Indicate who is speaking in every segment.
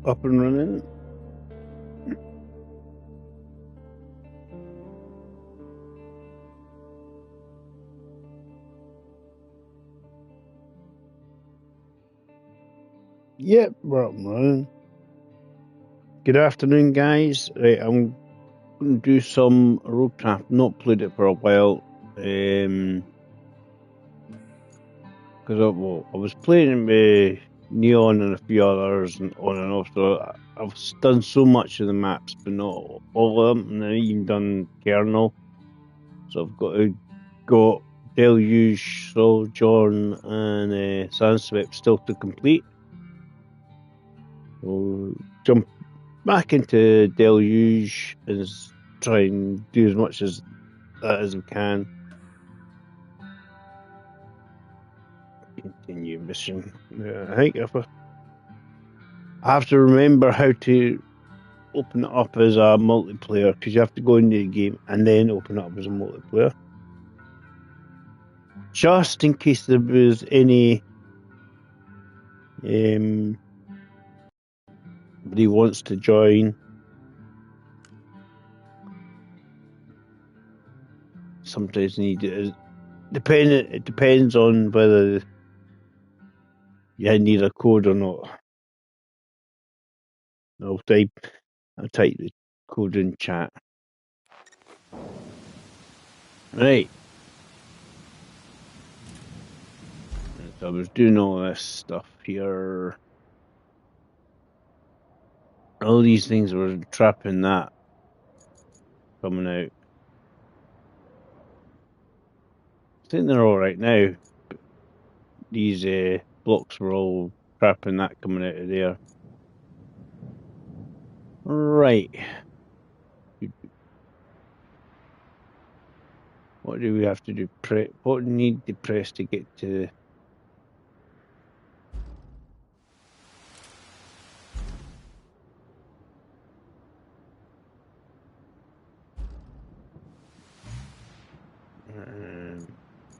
Speaker 1: up and running. Yep, we're up and running. Good afternoon, guys. Right, I'm going to do some roadcraft. Not played it for a while. Because I was playing with Neon and a few others and on and off. So I've done so much of the maps, but not all of them. And I've even done Kernel. So I've got Deluge, Sojourn, and Sandswept still to complete. We'll jump back into Deluge and try and do as much as that as we can. Continue mission. I think I have to remember how to open it up as a multiplayer, because you have to go into the game and then open it up as a multiplayer. Just in case there was any anybody wants to join. Sometimes need it. It depends on whether you need a code or not. I'll type the code in chat. Right. So I was doing all this stuff here. All these things were trapping that coming out. I think they're all right now. These blocks were all trapping that coming out of there. Right. What do we have to do? What do we need to press to get to?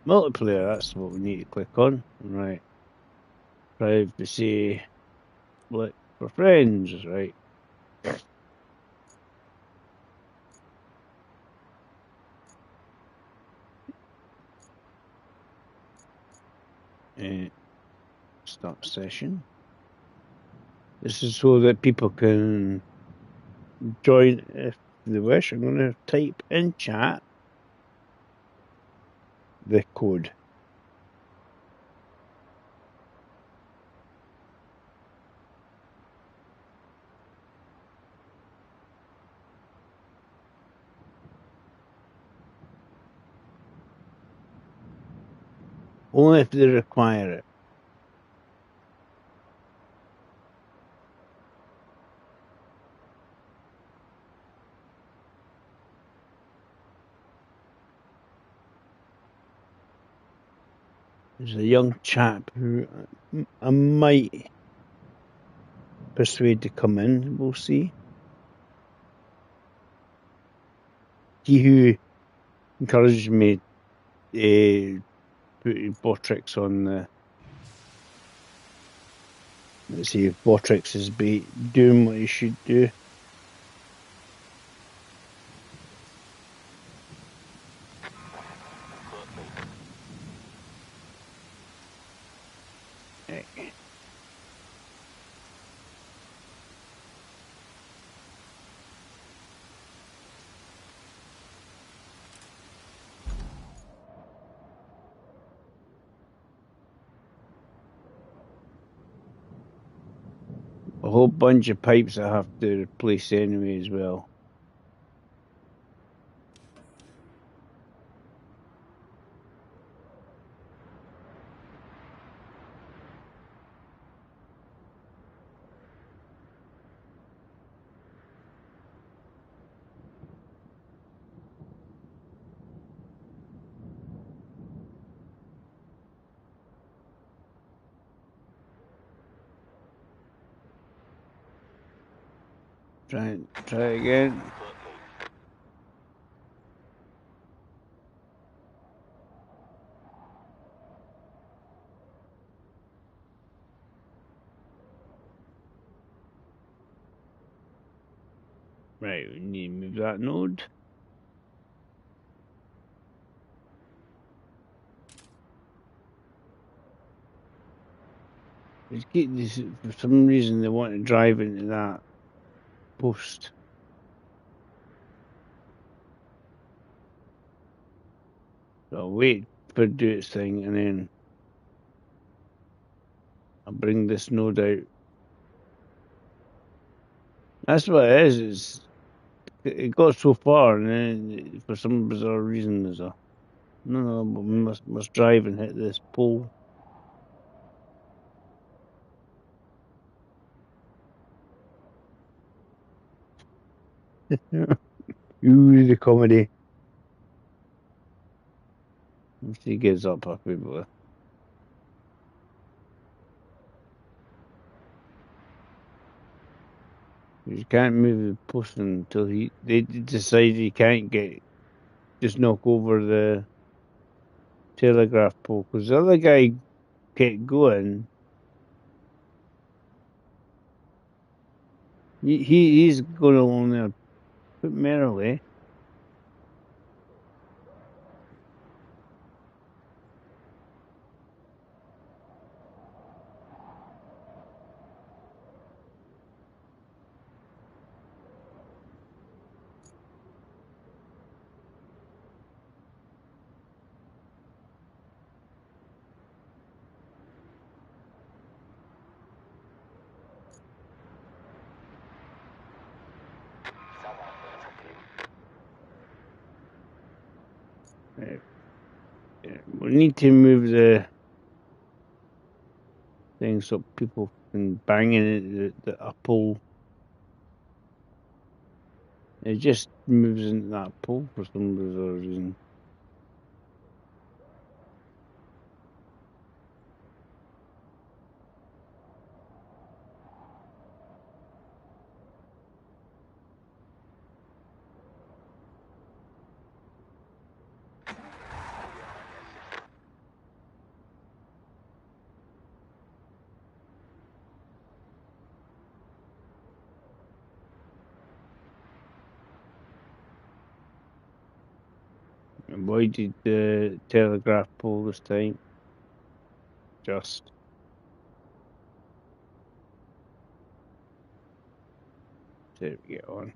Speaker 1: Multiplayer, that's what we need to click on. Right. Privacy. Look for friends, right. Start session. This is so that people can join if they wish. I'm going to type in chat the code. Only if they require it. There's a young chap who I might persuade to come in. We'll see. He who encouraged me to put Botrix on the. Let's see if Botrix is doing what he should do. A whole bunch of pipes I have to replace anyway as well. Try again. Right, we need to move that node. Let's get this, for some reason they want to drive into that post. So I'll wait for it to do its thing and then I'll bring this node out. That's what it is. It got so far and then for some bizarre reason there's a no, but we must drive and hit this pole. Ooh, the comedy. If he gives up, happy boy. You can't move the post until they decide he can't just knock over the telegraph pole because the other guy kept going. He's going along there quite merrily. We need to move the thing so people can bang in a pole. It just moves into that pole for some bizarre reason. Avoided the telegraph pole this time. Just there we get on.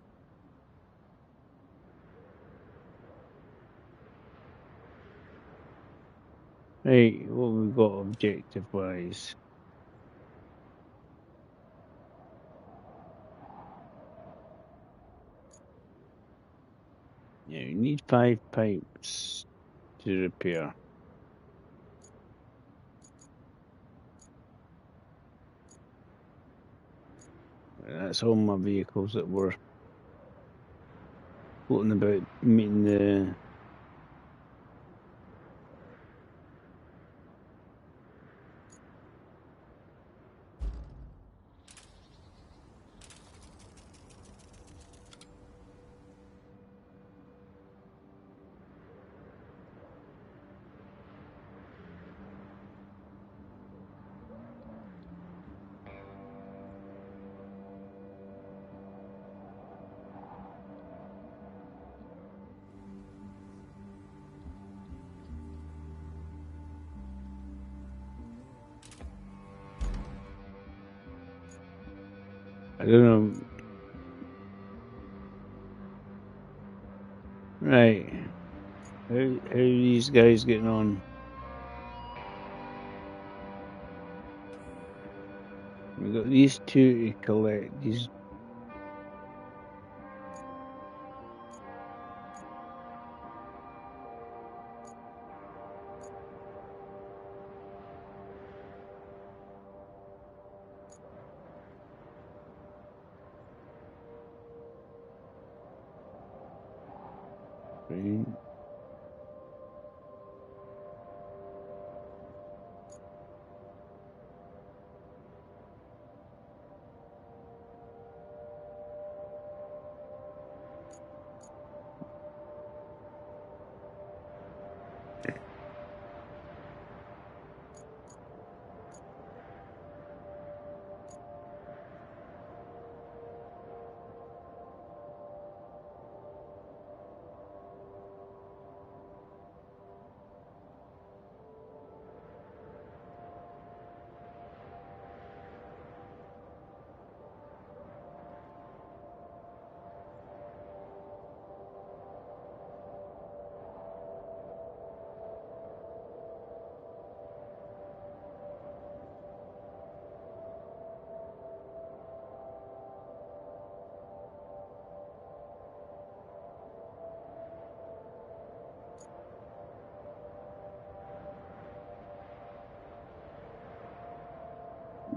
Speaker 1: Right, what we got objective wise? Yeah, we need 5 pipes to repair. That's all my vehicles that were floating about meeting the. I don't know. Right. How are these guys getting on? We got these two to collect. These. Right.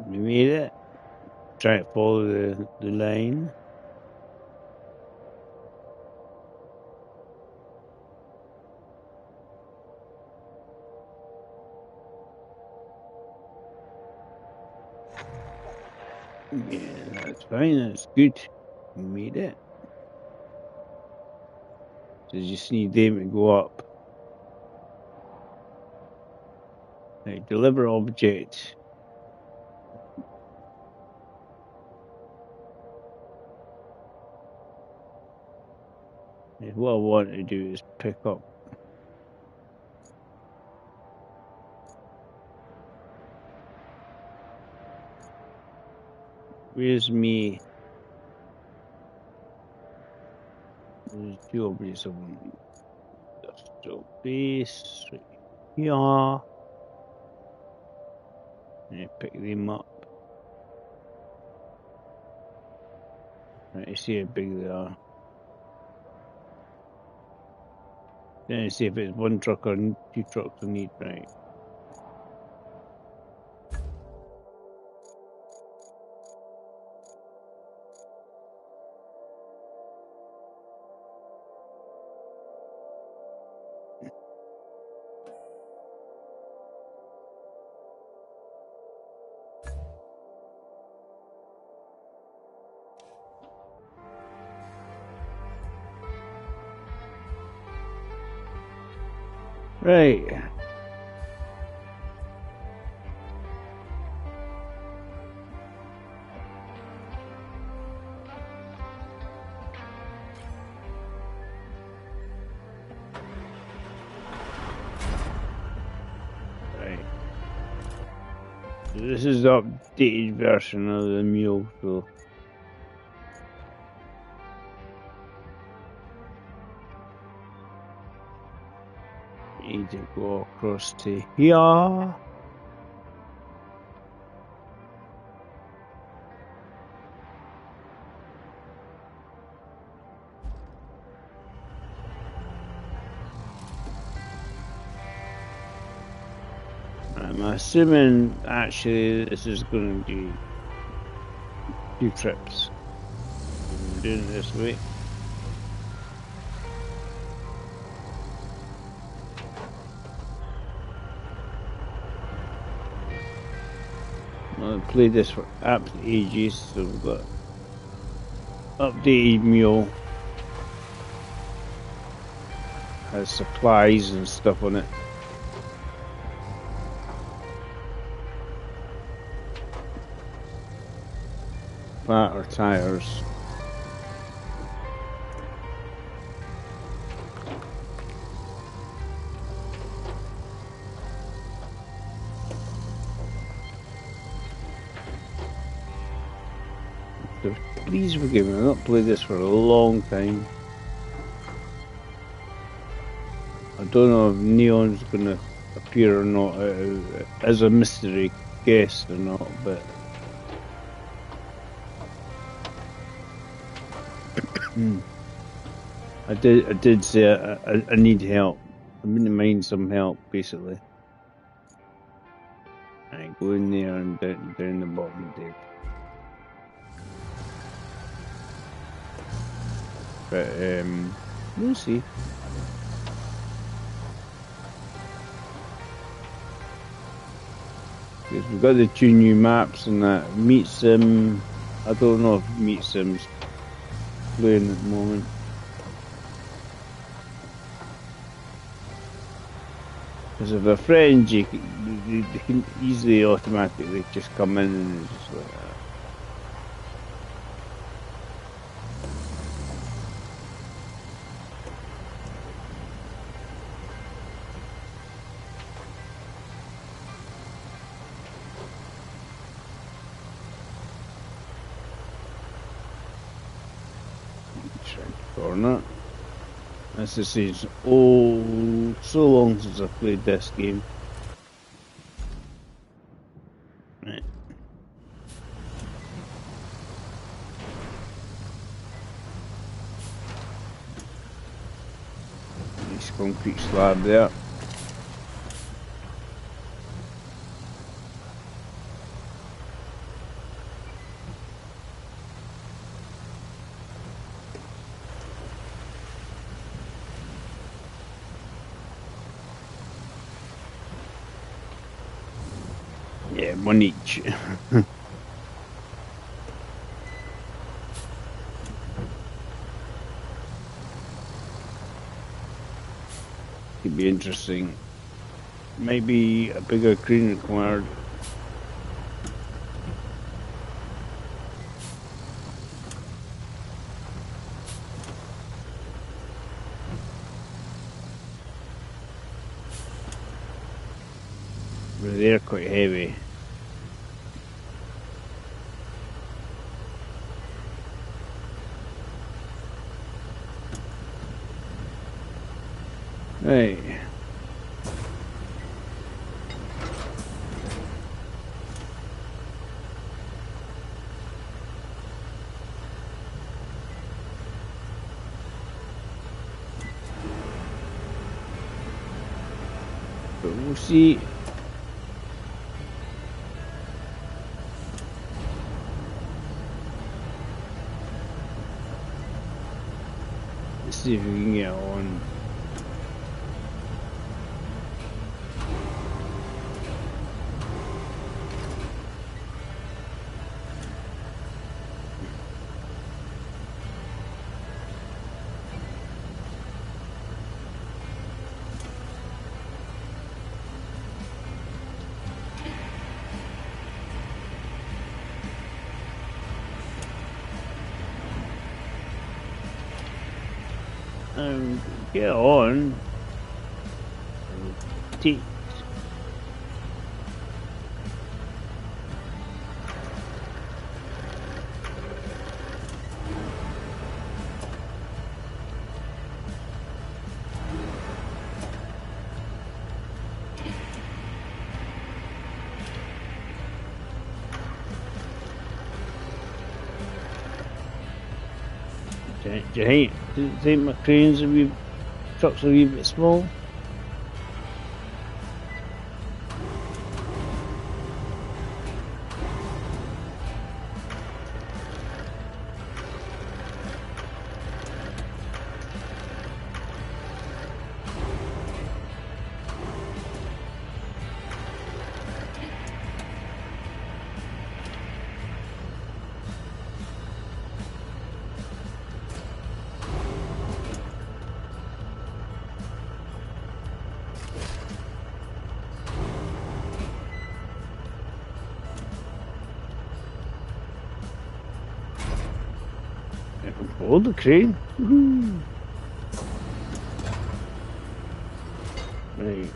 Speaker 1: We made it. Try to follow the line. Yeah, that's fine. That's good. We made it. So you just need them to go up. Right, deliver object. Yeah, what I want to do is pick up. Where's me? There's two objects of industrial base. Right here. And pick them up. Right, I see how big they are. Then I see if it's one truck or two trucks I need, right? Right. Right. So this is the updated version of the mule, so need to go across to here. I'm assuming actually this is going to be 2 trips. I'm doing it this way. I've played this for absolute ages, so we've got updated mule. Has supplies and stuff on it. Flatter tires. So please forgive me, I've not played this for a long time. I don't know if Neon's gonna appear or not as a mystery guest or not, but I did say I need help. I wouldn't mind some help, basically. I go in there and down the bottom dig. But we'll see. Because we've got the 2 new maps and that. Meet Sim. I don't know if Meet Sim's playing at the moment. Because if they're friends, they can easily automatically just come in and just like that. Corner. As I say, it's so long since I played this game. Right. Nice concrete slab there. Yeah, one each. Could be interesting. Maybe a bigger crane required. But they're quite heavy. Right. But we'll see. Let's see if we can get on. Get on. Take. Do you think my cranes are wee, trucks are a wee bit small? Hold the crane. Right.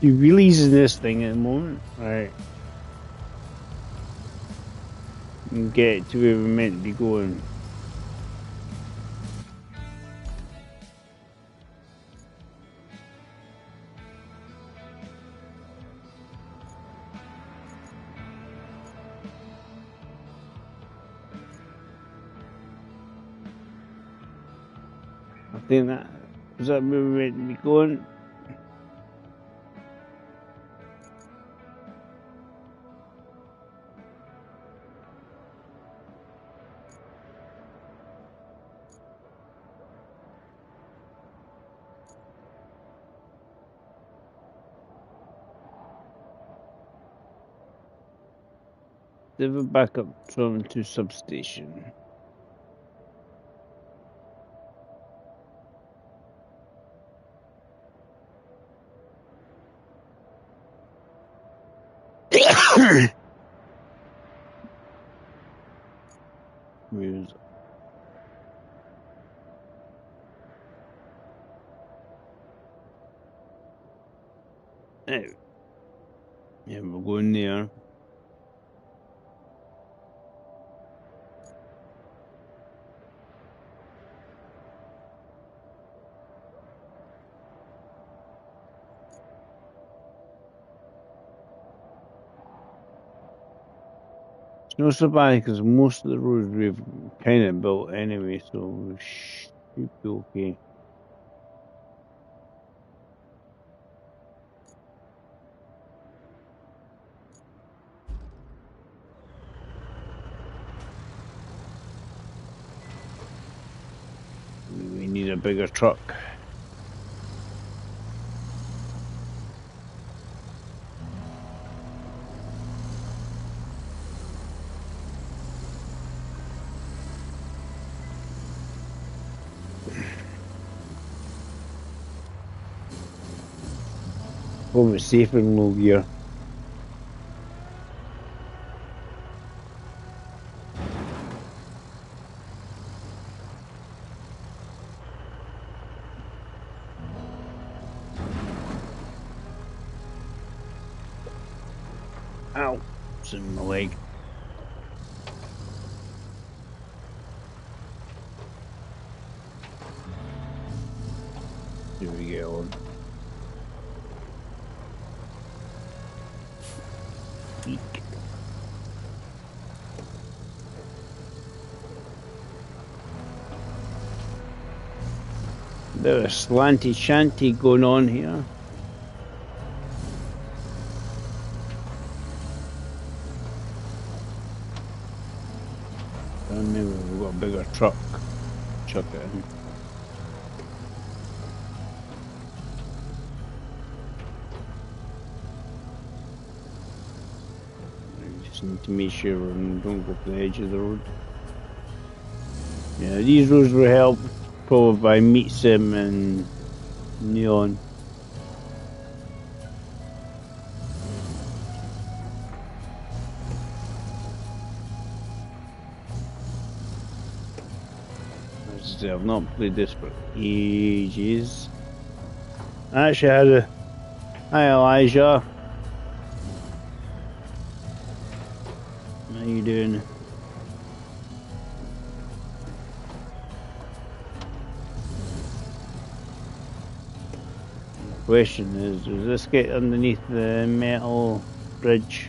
Speaker 1: You releasing this thing at the moment, right? And get it to where we're meant to be going. I think that is that where we're meant to be going. Deliver backup from to substation. Where's oh. Yeah, we're going there. It's not so bad because most of the roads we've kind of built anyway, so we should be okay. We need a bigger truck. probably safer in low gear. Ow, it's in my leg. Here we go. Eek. Bit of a slanty shanty going on here. And maybe we've got a bigger truck. Chuck it in. We just need to make sure we don't go to the edge of the road. Yeah, these roads were helped probably by Meat Sim and Neon. I've not played this for ages. I actually had a... Hi Elijah. How you doing? The question is, does this get underneath the metal bridge?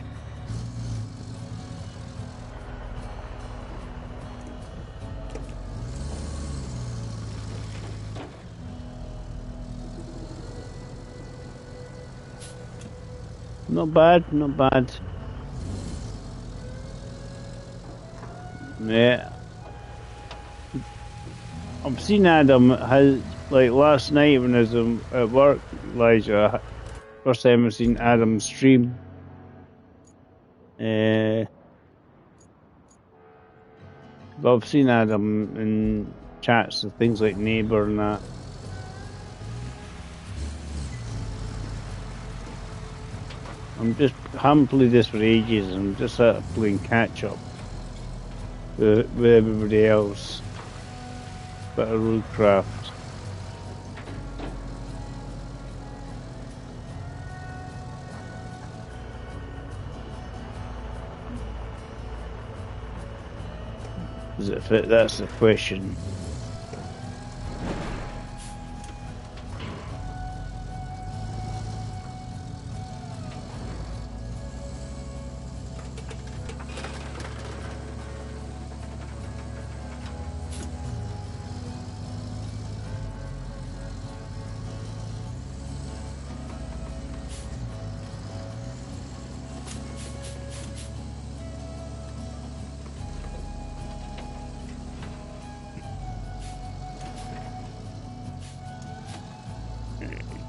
Speaker 1: Not bad, not bad. Yeah. I've seen Adam has, like last night when I was at work, Elijah, first time I've seen Adam stream. But I've seen Adam in chats and things like Neighbour and that. Haven't played this for ages. I'm just playing catch up with everybody else. Bit of roadcraft. Does it fit? That's the question.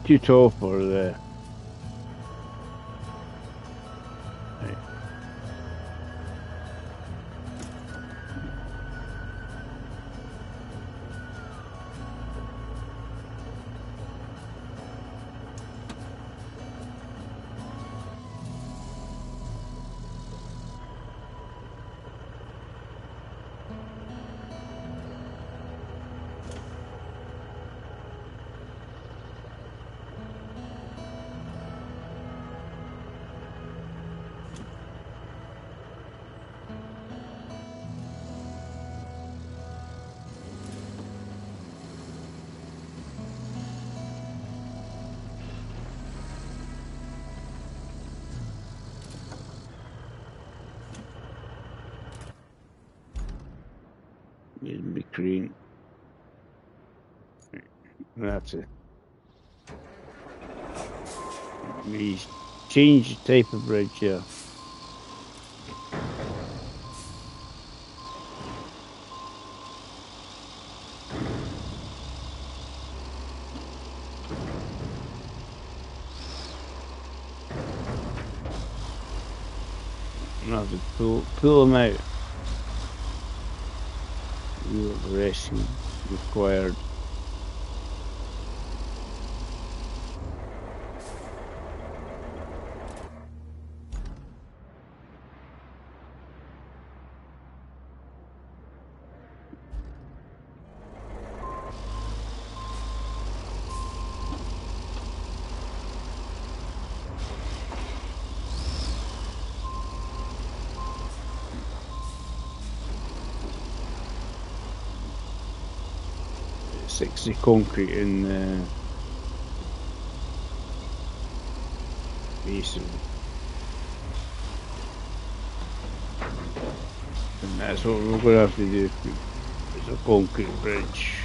Speaker 1: Too tall for the... Right. It'd be green. That's it. We change the type of bridge here. I have to pull them out. Rescue required. 60 concrete in the basin. And that's what we're going to have to do. It's a concrete bridge.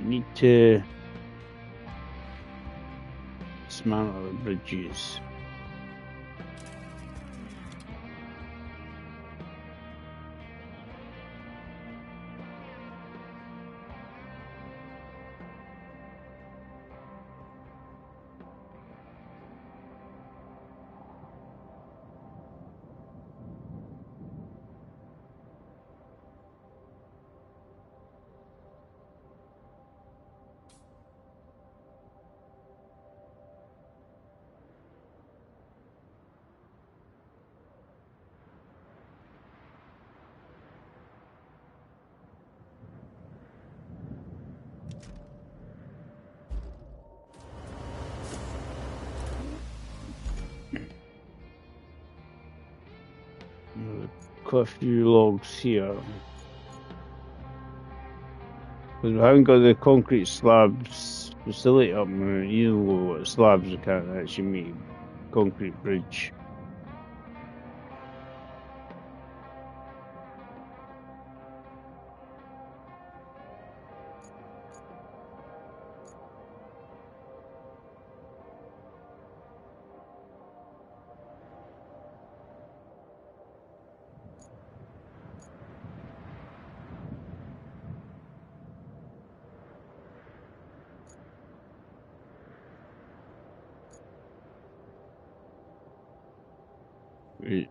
Speaker 1: Need to dismantle the bridges. Quite a few logs here. Because we haven't got the concrete slabs facility up there. You know what slabs we can't actually make a concrete bridge. Right.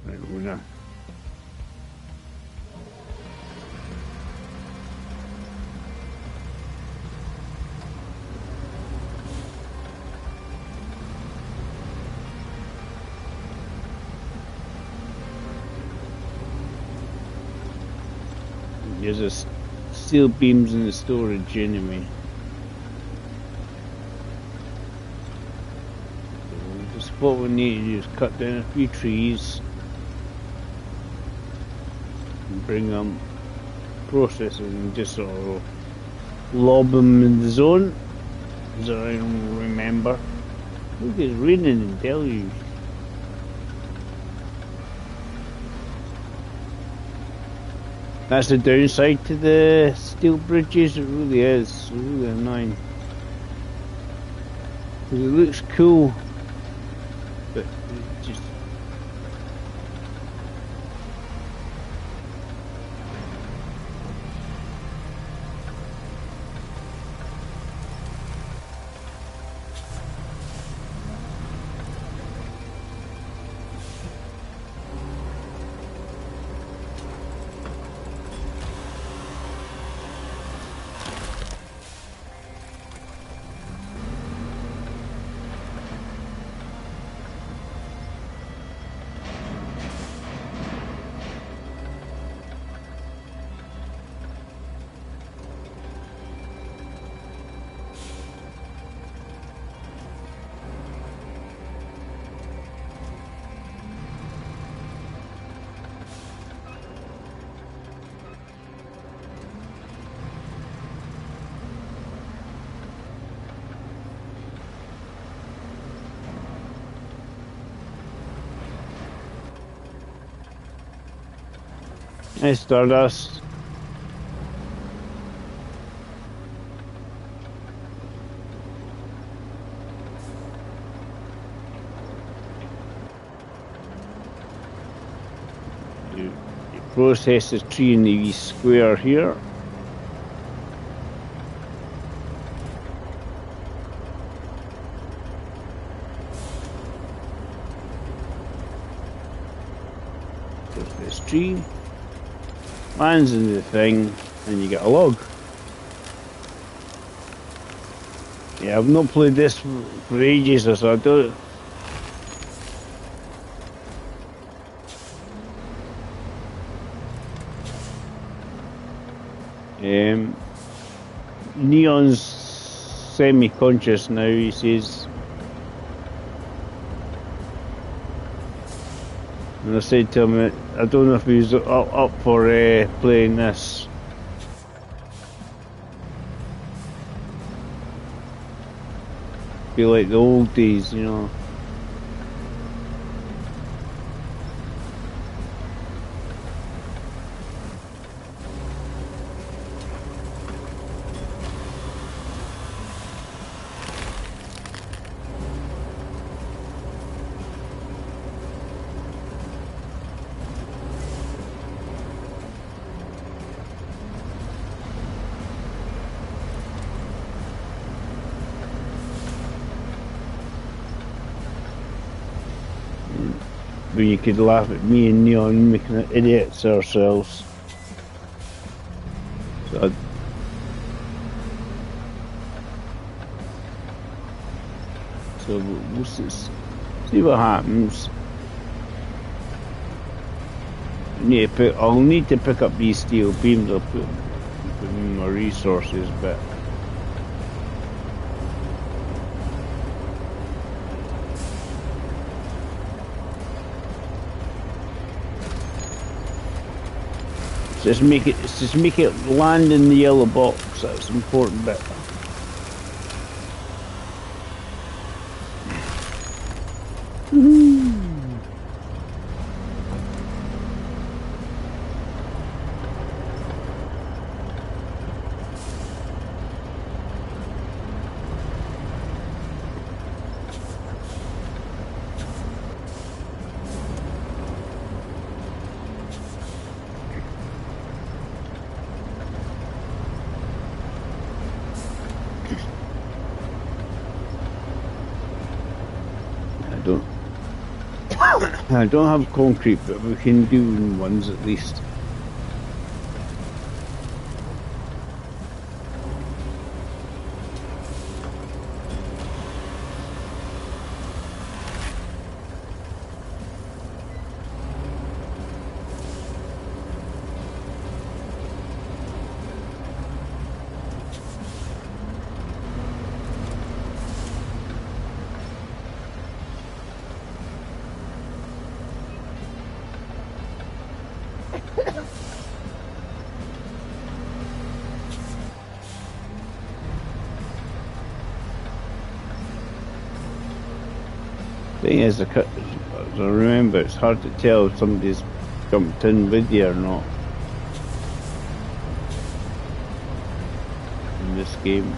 Speaker 1: Right, we're gonna There's a steel beams in the storage anyway. So just what we need to do is cut down a few trees and bring them processing and just sort of lob them in the zone as I remember. Look, it's raining in Deluge. That's the downside to the steel bridges. It really is. It's really annoying. 'Cause it looks cool, but it just. Hey, Stardust. You process the tree in the square here. Process tree. Lands in the thing, and you get a log. Yeah, I've not played this for ages, so I don't. Neon's semi-conscious now, he says. And I said to him, I don't know if he's up for playing this. Be like the old days, you know. When you could laugh at me and Neon making idiots ourselves. So we'll see what happens. I'll need to pick up these steel beams. I'll put in my resources, but. Just make it land in the yellow box. That's the important bit. I don't have concrete, but we can do ones at least. Thing is, as I remember, it's hard to tell if somebody's jumped in with you or not in this game.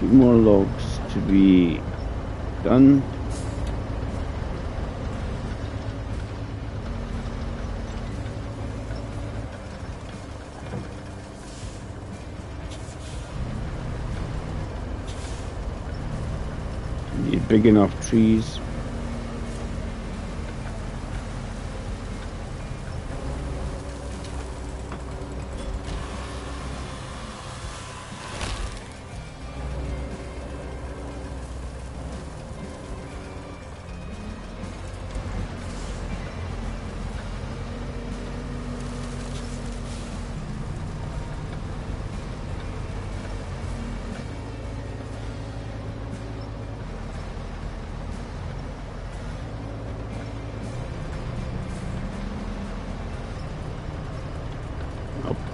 Speaker 1: More logs to be done. Need big enough trees.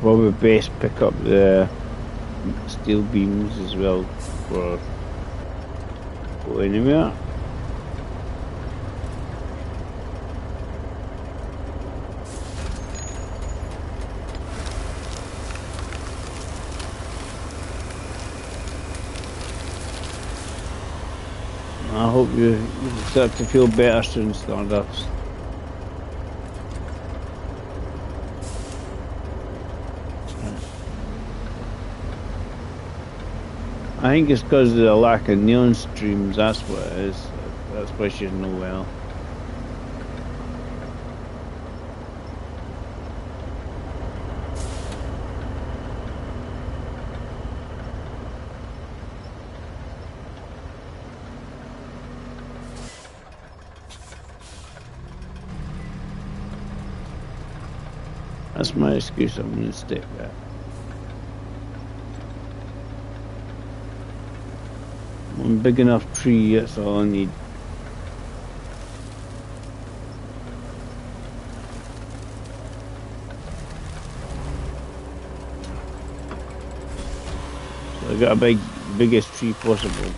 Speaker 1: Probably best pick up the steel beams as well for go anywhere. I hope you start to feel better soon, Stardust. I think it's because of the lack of neon streams, that's what it is. That's why she's no well. That's my excuse, I'm going to stick that. One big enough tree, that's all I need. So I got a biggest tree possible.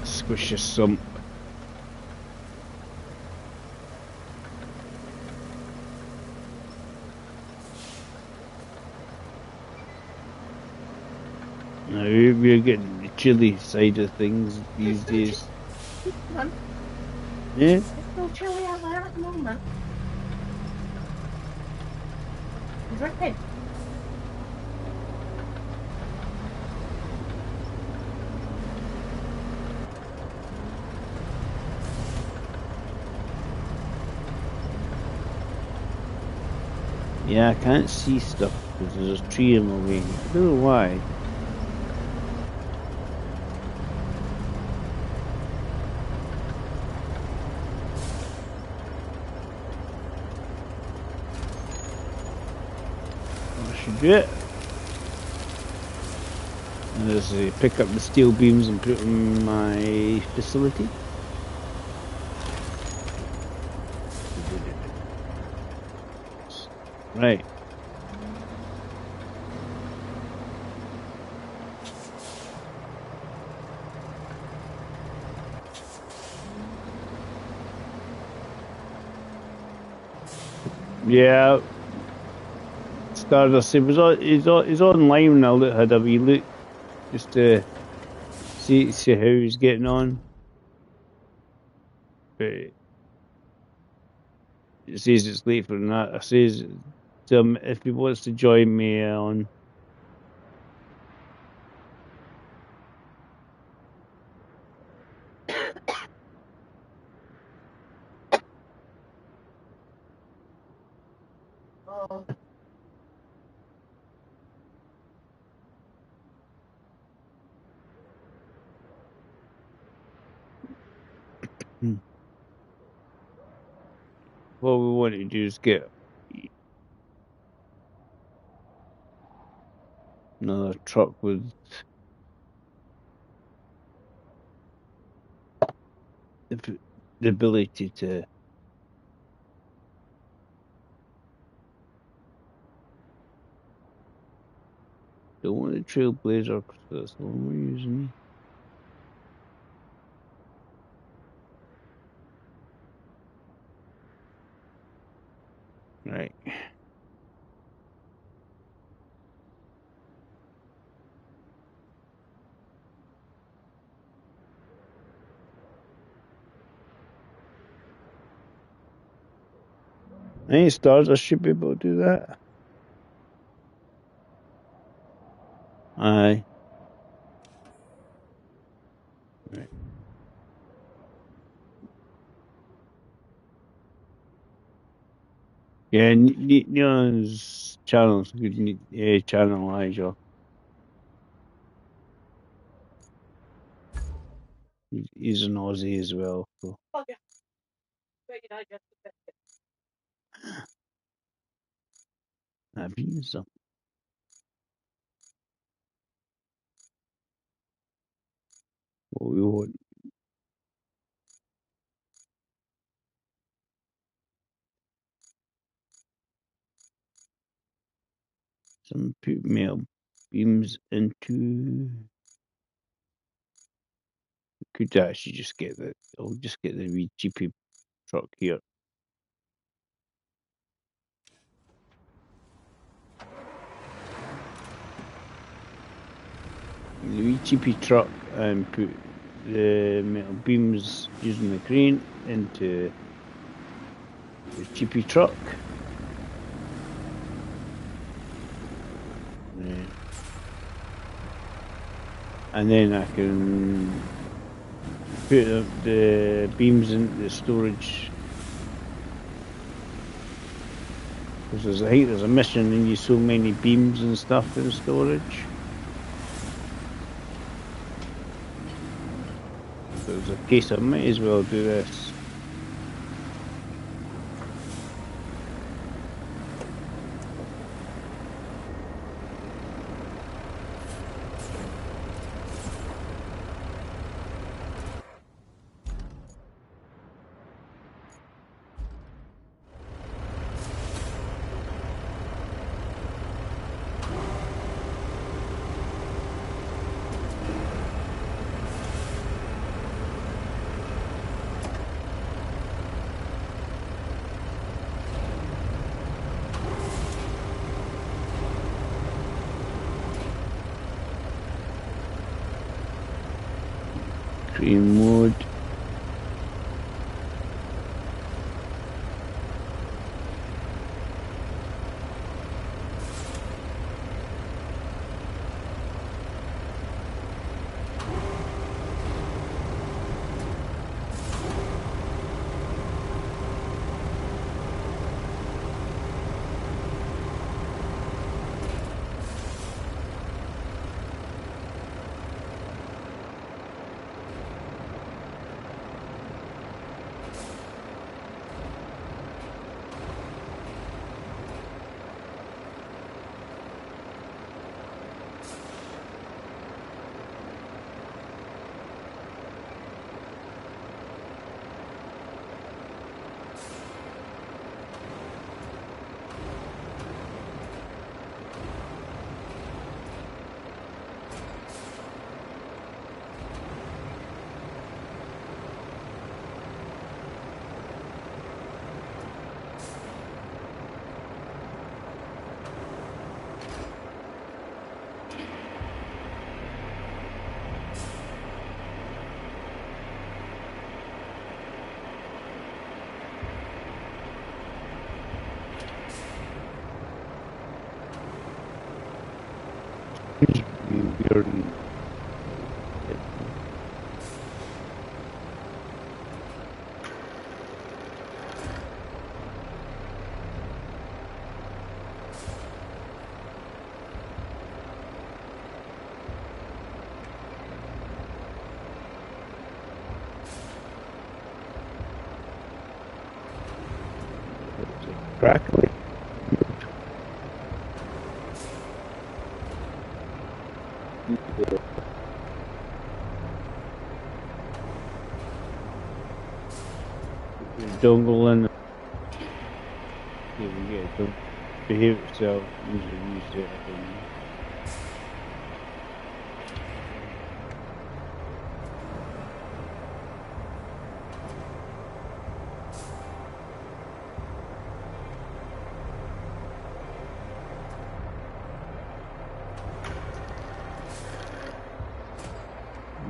Speaker 1: Squish some. Now we're getting the chilly side of things these days. Yeah?
Speaker 2: It's still chilly out there at the moment. Dripping.
Speaker 1: Yeah, I can't see stuff because there's a tree in my way. I don't know why. I should do it. And there's a pick up the steel beams and put them in my facility. Right. Yeah. Stardust. He's online now. Had a wee look just to see how he's getting on. but it says it's late for that. I says to him if he wants to join me on.
Speaker 2: Oh,
Speaker 1: What we want to do is get another truck with the ability to. Don't want a Trailblazer because that's the one we're using. Right. Any stars, I should be able to do that. Aye. Right. Yeah, Neon's channel's a good channel, Elijah. He's an Aussie as well. So.
Speaker 2: bugger. Bet you digest the biscuit.
Speaker 1: I've eaten some. What we want. Some put metal beams into. Could actually just get the. I'll just get the wee GP truck here. The wee GP truck and put the metal beams using the crane into the GP truck. And then I can put the beams into the storage. Because I think there's a mission and you so many beams and stuff in storage. So there's a case I might as well do this. Create mode. You're crackly. Dongle in. Here we get to behave itself. Use it.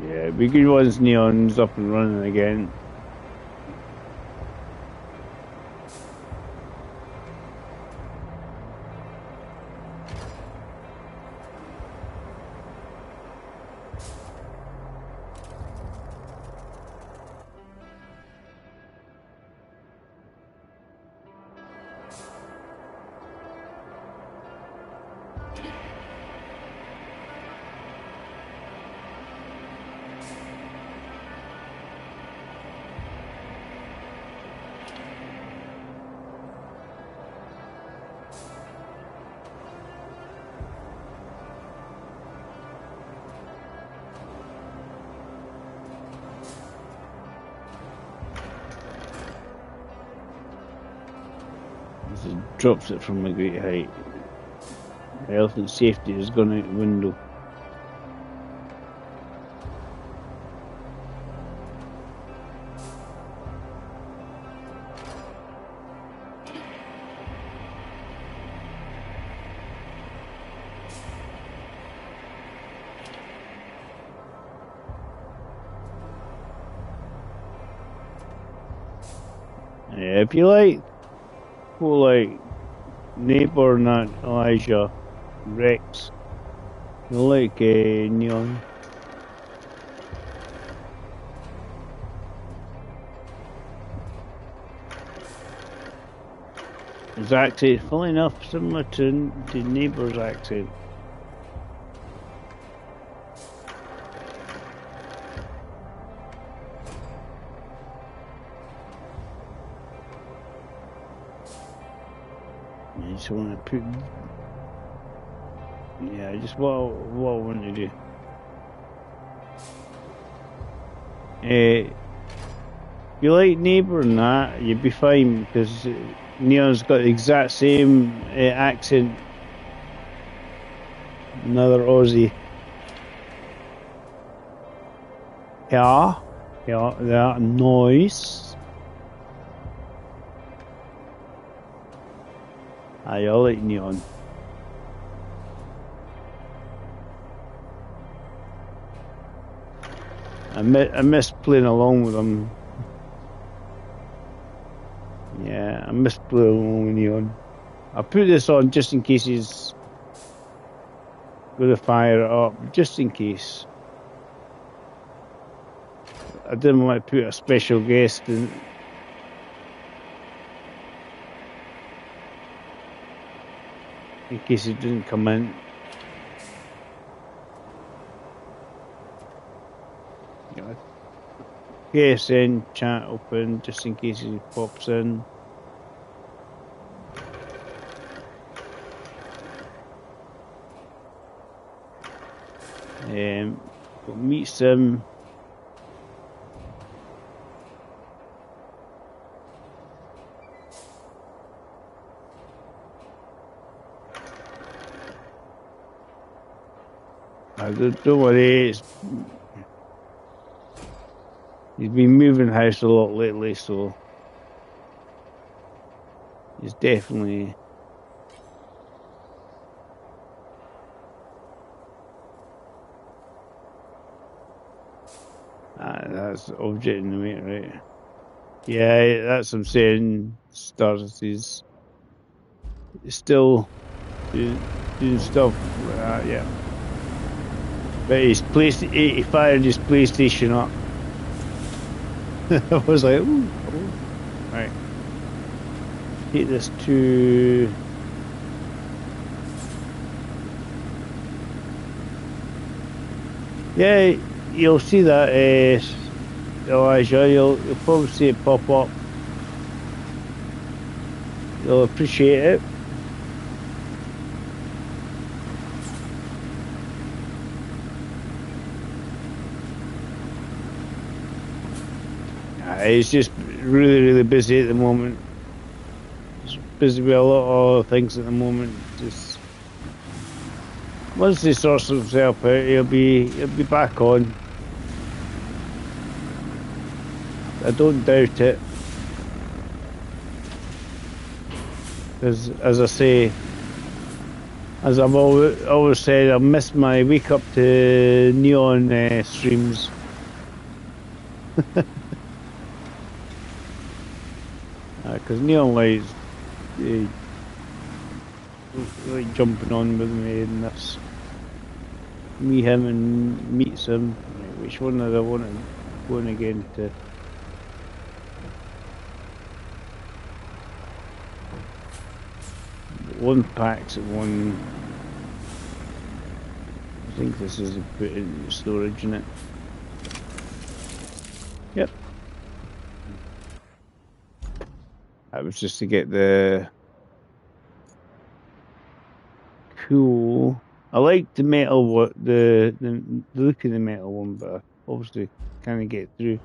Speaker 1: Yeah, be good once Neon's up and running again. It drops it from a great height. Health and safety has gone out the window. Yeah, if you like, people like Neighbour and that Elijah Rex, you like Neon. His accent, funnily enough, similar to Neighbour's accent. I just want to put, yeah, just what I want to do. If you like Neighbour and that, you'd be fine because Neon's got the exact same accent. Another Aussie. Yeah, nice. I like Neon. I miss playing along with him. Yeah, I miss playing along with Neon. I'll put this on just in case he's going to fire it up, just in case. I didn't want to put a special guest in. In case he didn't come in. PSN chat open just in case he pops in. We'll meet Sim. Don't worry, he's been moving house a lot lately, so he's definitely that's object in the way, right? Yeah, that's what I'm saying. Stars is still doing stuff like that, yeah. But he fired his PlayStation up. I was like, ooh, oh. Right. Take this to... Yeah, you'll see that, Elijah. You'll probably see it pop up. You'll appreciate it. It's just really, really busy at the moment. It's busy with a lot of things at the moment. Just once he sorts himself out, he'll be back on. I don't doubt it. Because as I say, as I've always said, I miss my wake up to neon streams. Because neon lights like jumping on with me and this. Me, him, and meets him. Right, which one did I want to go in again to? One packs at one. I think this is to put in storage in it. Yep. That was just to get the cool. I like the metal one, the look of the metal one, but I obviously can't get through.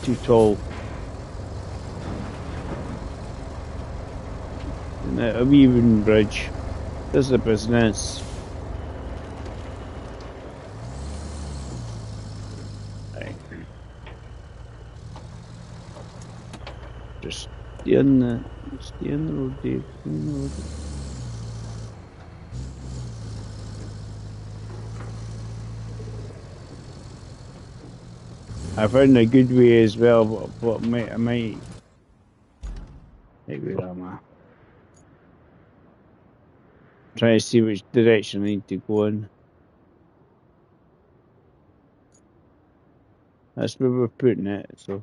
Speaker 1: Too tall. And a wee wooden bridge. This is a business. Right. Just stay on the road, Dave. Stay on the road. I found a good way as well, but I might where am I? Trying to see which direction I need to go in. That's where we're putting it, so.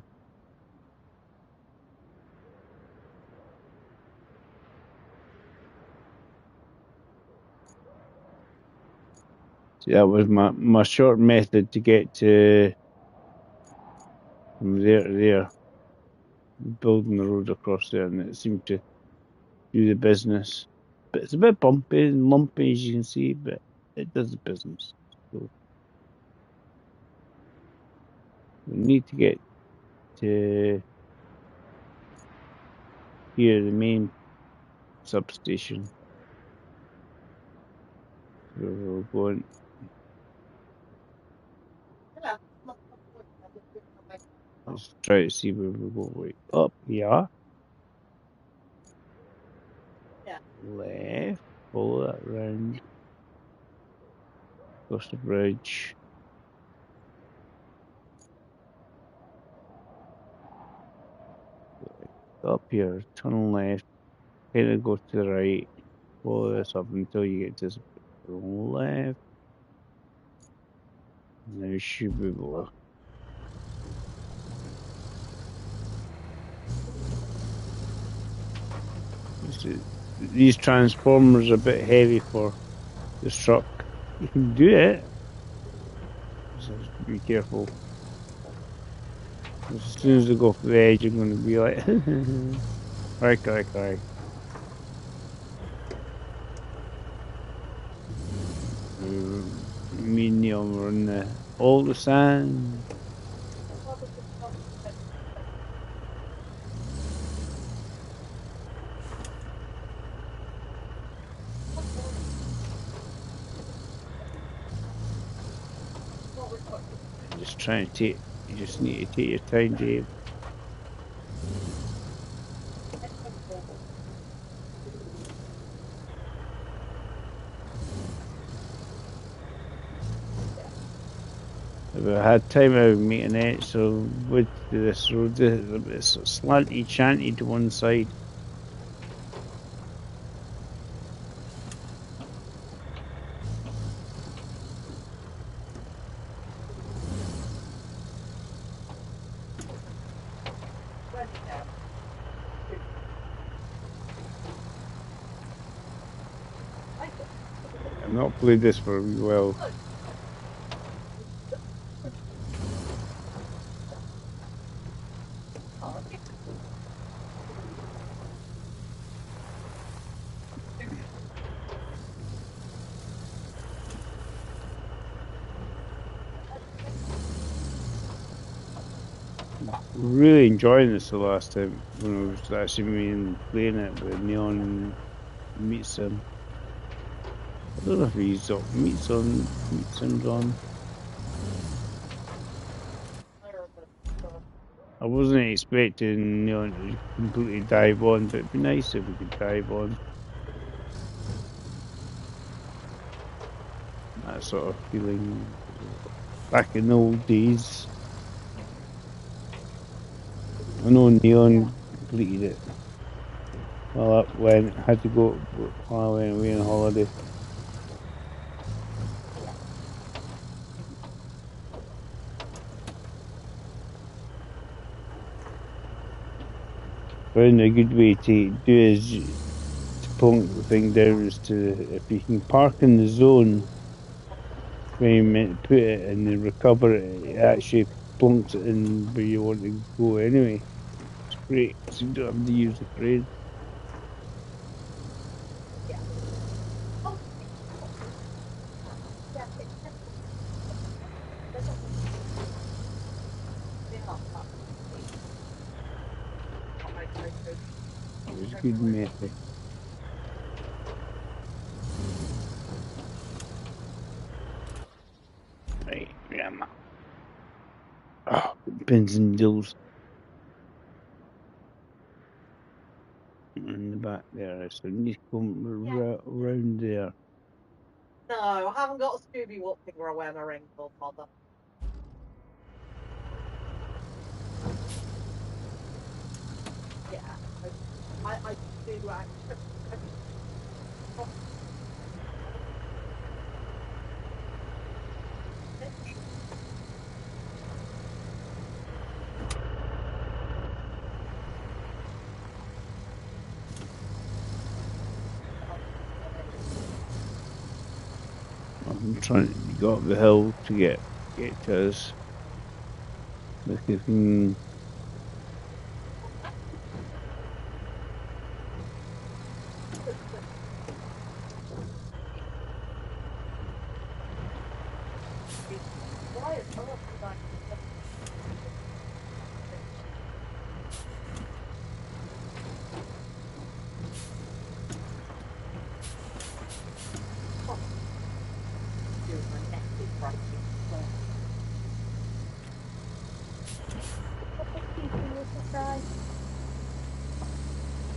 Speaker 1: See, that was my short method to get to from there to there. Building the road across there, and it seemed to do the business. But it's a bit bumpy and lumpy, as you can see, but it does the business. So we need to get to here, the main substation. Where we're going. Let's try to see where we go. Wait, up here.
Speaker 2: Yeah.
Speaker 1: Left. Follow that round. Across the bridge. Up here, turn left. Kind of go to the right. Follow this up until you get to this left. And then you should be below. These transformers are a bit heavy for this truck. You can do it. So just be careful. As soon as they go for the edge, you're going to be like, right. Me and Neil were in all the sand. Just trying to take. You just need to take your time, Dave. If I had time, I would make an extra wood to this road. It's slanty shanty to one side. I've not played this for a wee while. Really enjoying this the last time when I was actually playing it with Neon and Meet Sim. I don't know if he's got Meet Sim's on. I wasn't expecting Neon to completely dive on, but it'd be nice if we could dive on. That sort of feeling back in the old days. I know Neon completed it. Well, when I had to go while I went away on holiday. Found a good way to do is to plonk the thing down is to if you can park in the zone where you meant to put it and then recover it, it actually plonks it in where you want to go anyway. It's great. So you don't have to use the crane. It was a good method. Right, grandma. Oh, pins and needles in the back there. So you need to come around there.
Speaker 2: No, I haven't got a Scooby Whoop finger where my ring called mother. Yeah, I do actually.
Speaker 1: I'm trying to go up the hill to get to us. Look if we can.
Speaker 2: Why is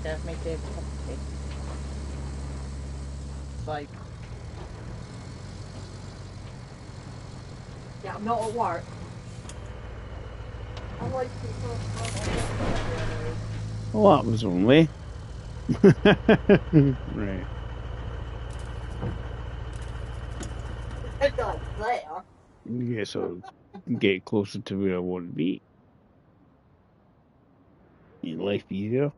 Speaker 2: Don't make it like, yeah, I'm not at work. I like people.
Speaker 1: Oh, that was only. Right.
Speaker 2: It does there.
Speaker 1: Yeah, so get closer to where I want to be. Make life easier.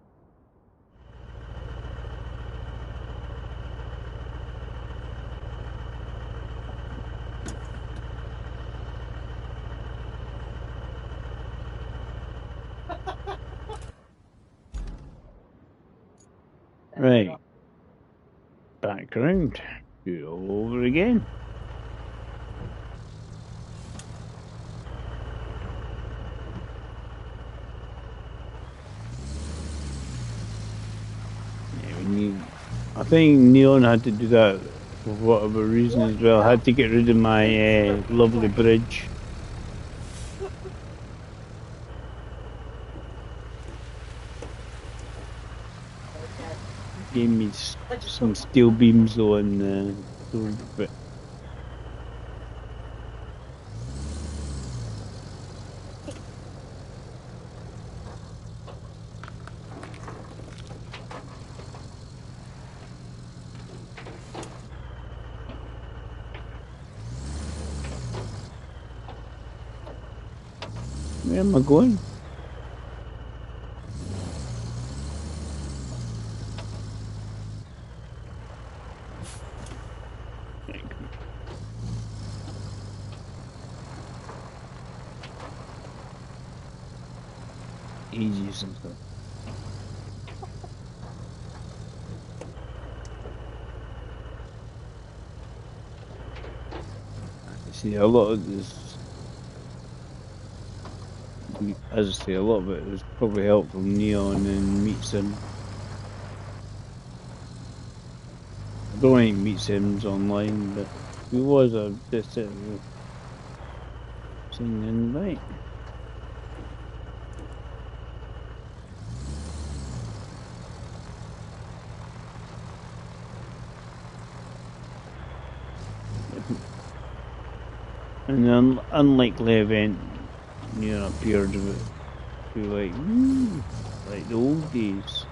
Speaker 1: Right. Back around. Do it all over again. Yeah, we need. I think Neon had to do that for whatever reason as well. I had to get rid of my lovely bridge. Gave me some steel beams on the road, but Where am I going? Easy something. See, a lot of this, as I say, a lot of it was probably help from Neon and Meet Sim. I don't like Meet Sims online, but if it was, I'd just sit and sing invite. And an unlikely event appeared of it. Be like, like the old days.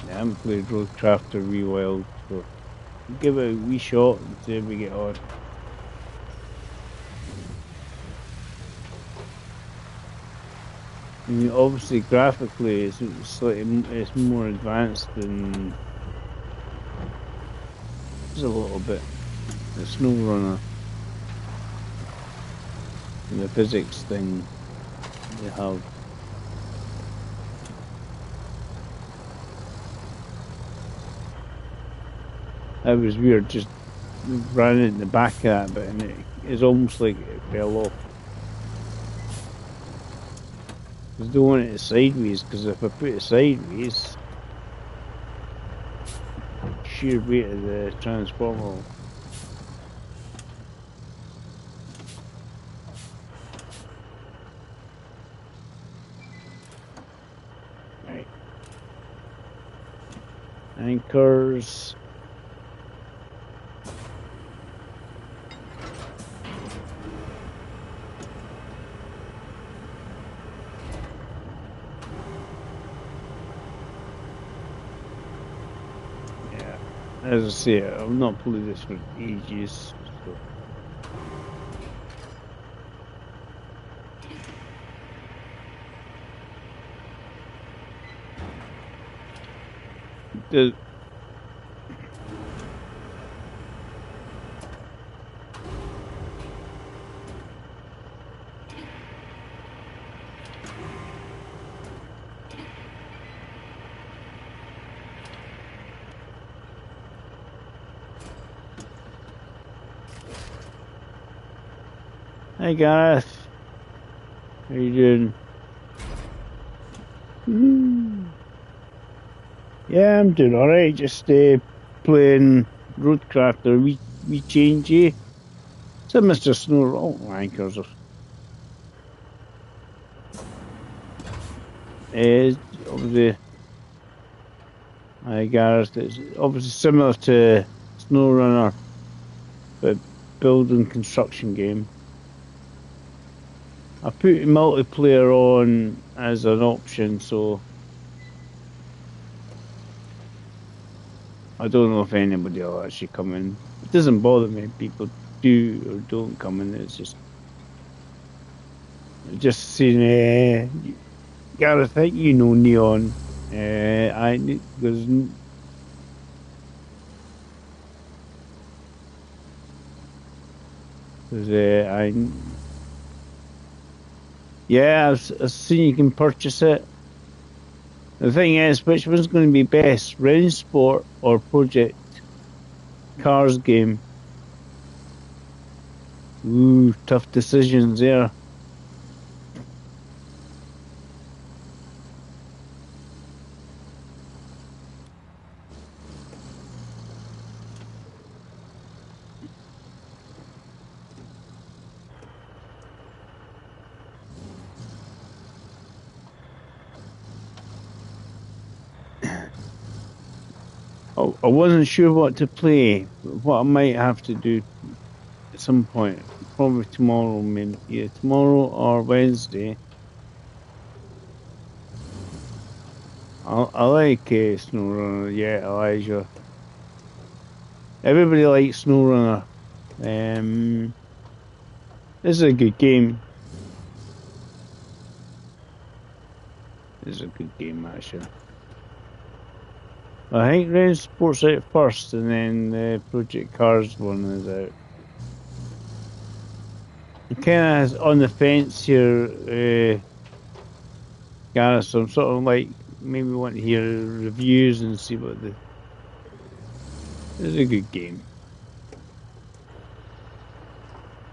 Speaker 1: Yeah, I haven't played Roadcraft or Rewild, so give it a wee shot and see how we get on. I mean, obviously, graphically, it's more advanced than just a little bit. The SnowRunner and the physics thing they have. That was weird. Just ran in the back of that bit, and it's almost like it fell off. I don't want it sideways, because if I put it sideways, sheer weight of the transformer. Right. Anchors. Yeah. As I say, I've not played this for ages. So. Hey Gareth, how you doing? Yeah, I'm doing alright. Just playing Roadcraft or we change you. So Mr. Snow, oh, anchors. Obviously, I Gareth, it's obviously similar to SnowRunner, but building construction game. I put multiplayer on as an option, so I don't know if anybody will actually come in. It doesn't bother me if people do or don't come in. It's just seeing Gareth, I think you know Neon. I because I yeah, I've seen you can purchase it. The thing is, which one's going to be best, Rain Sport or Project Cars game? Ooh, tough decisions there. I wasn't sure what to play. What I might have to do at some point, probably tomorrow, maybe yeah, tomorrow or Wednesday. I like SnowRunner, yeah, Elijah. Everybody likes SnowRunner. This is a good game. This is a good game, actually. I think Rain Sports out first, and then the Project Cars one is out. I'm kind of on the fence here, Gareth. So I'm sort of like maybe want to hear reviews and see what the. This is a good game.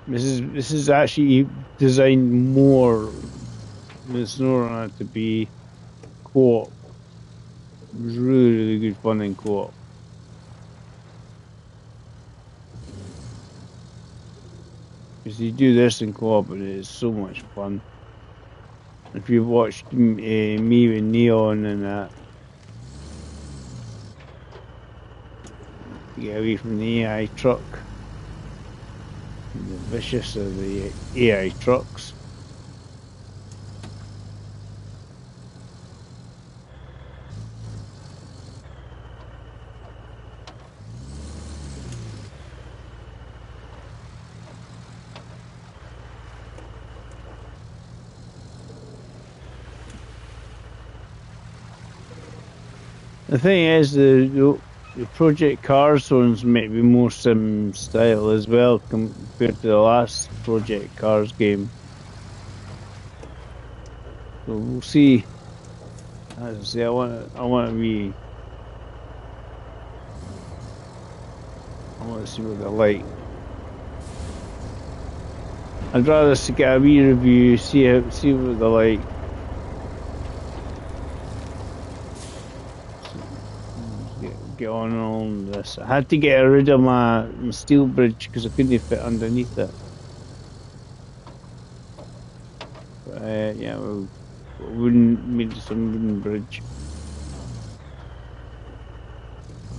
Speaker 1: This is actually designed more with SnowRunner to be co-op. It was really good fun in co-op. Because you do this in co-op, and it's so much fun. If you've watched me with Neon and that, get away from the AI truck, the vicious of the AI trucks. The thing is, the Project Cars ones might be more sim style as well compared to the last Project Cars game. So we'll see. As I say, I want to see what they're like. I'd rather get a wee review, see what they're like. Get on this. I had to get rid of my steel bridge because I couldn't fit underneath it. But, yeah, made some wooden bridge.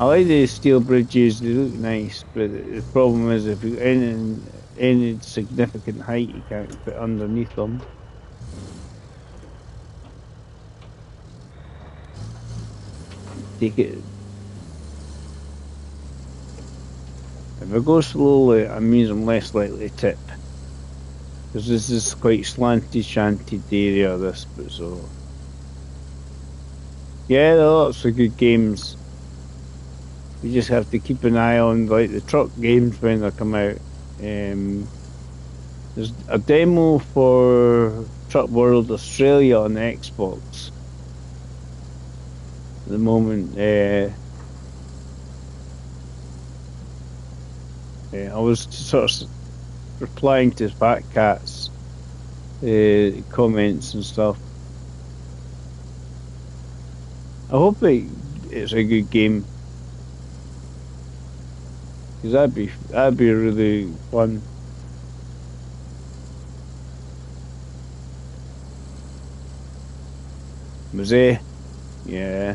Speaker 1: I like the steel bridges; they look nice. But the problem is, if you any significant height, you can't fit underneath them. Take it. If I go slowly, it means I'm less likely to tip. Because this is quite slanted area, this, but so. Yeah, there are lots of good games. You just have to keep an eye on like the truck games when they come out. There's a demo for Truck World Australia on the Xbox. At the moment, I was sort of replying to Fat Cat's comments and stuff. I hope it's a good game, because that'd be really fun. Mosey, yeah,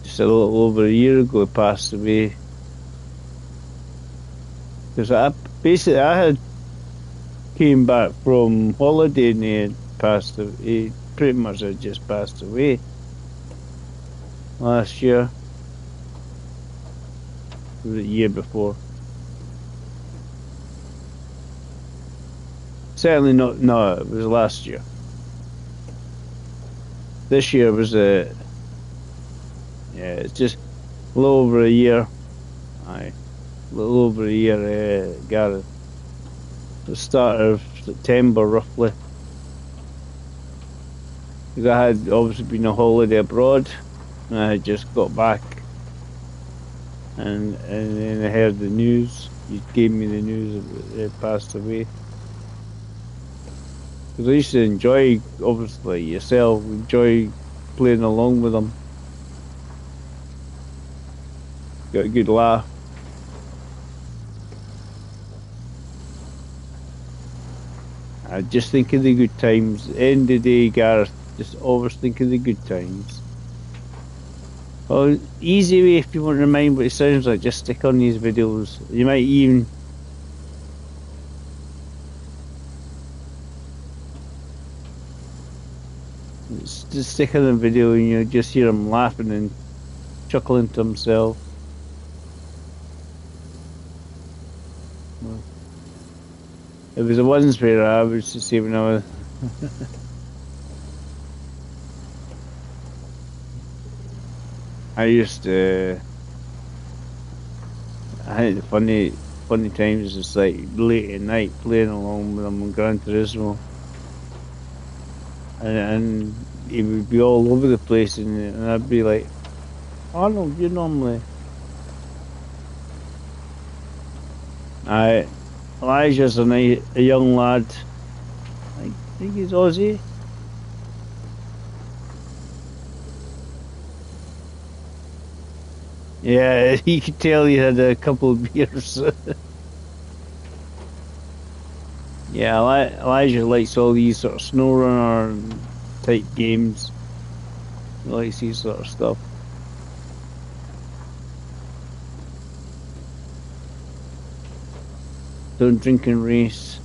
Speaker 1: just a little over a year ago, he passed away. Because I had came back from holiday and he had passed away. He pretty much had just passed away last year. It was the year before. Certainly not. No, it was last year. This year was yeah, it's just a little over a year. Aye. A little over a year, Gareth. The start of September, roughly. Because I had obviously been on holiday abroad, and I had just got back, and then I heard the news. You gave me the news that he passed away. Because I used to enjoy, obviously yourself, enjoy playing along with them. Got a good laugh. I just think of the good times. End of the day, Gareth, just always think of the good times. Well, easy way if you want to remind what it sounds like, just stick on these videos. You might even just stick on the video and you just hear him laughing and chuckling to himself. It was the ones where I was to say when I was. I used to. I had the funny times. It's like late at night playing along with them on Gran Turismo, and he would be all over the place, and I'd be like, Arnold, you normally. I Elijah's a young lad. I think he's Aussie. Yeah, he could tell he had a couple of beers. Yeah, Elijah likes all these sort of SnowRunner type games. He likes these sort of stuff. Don't drink and race.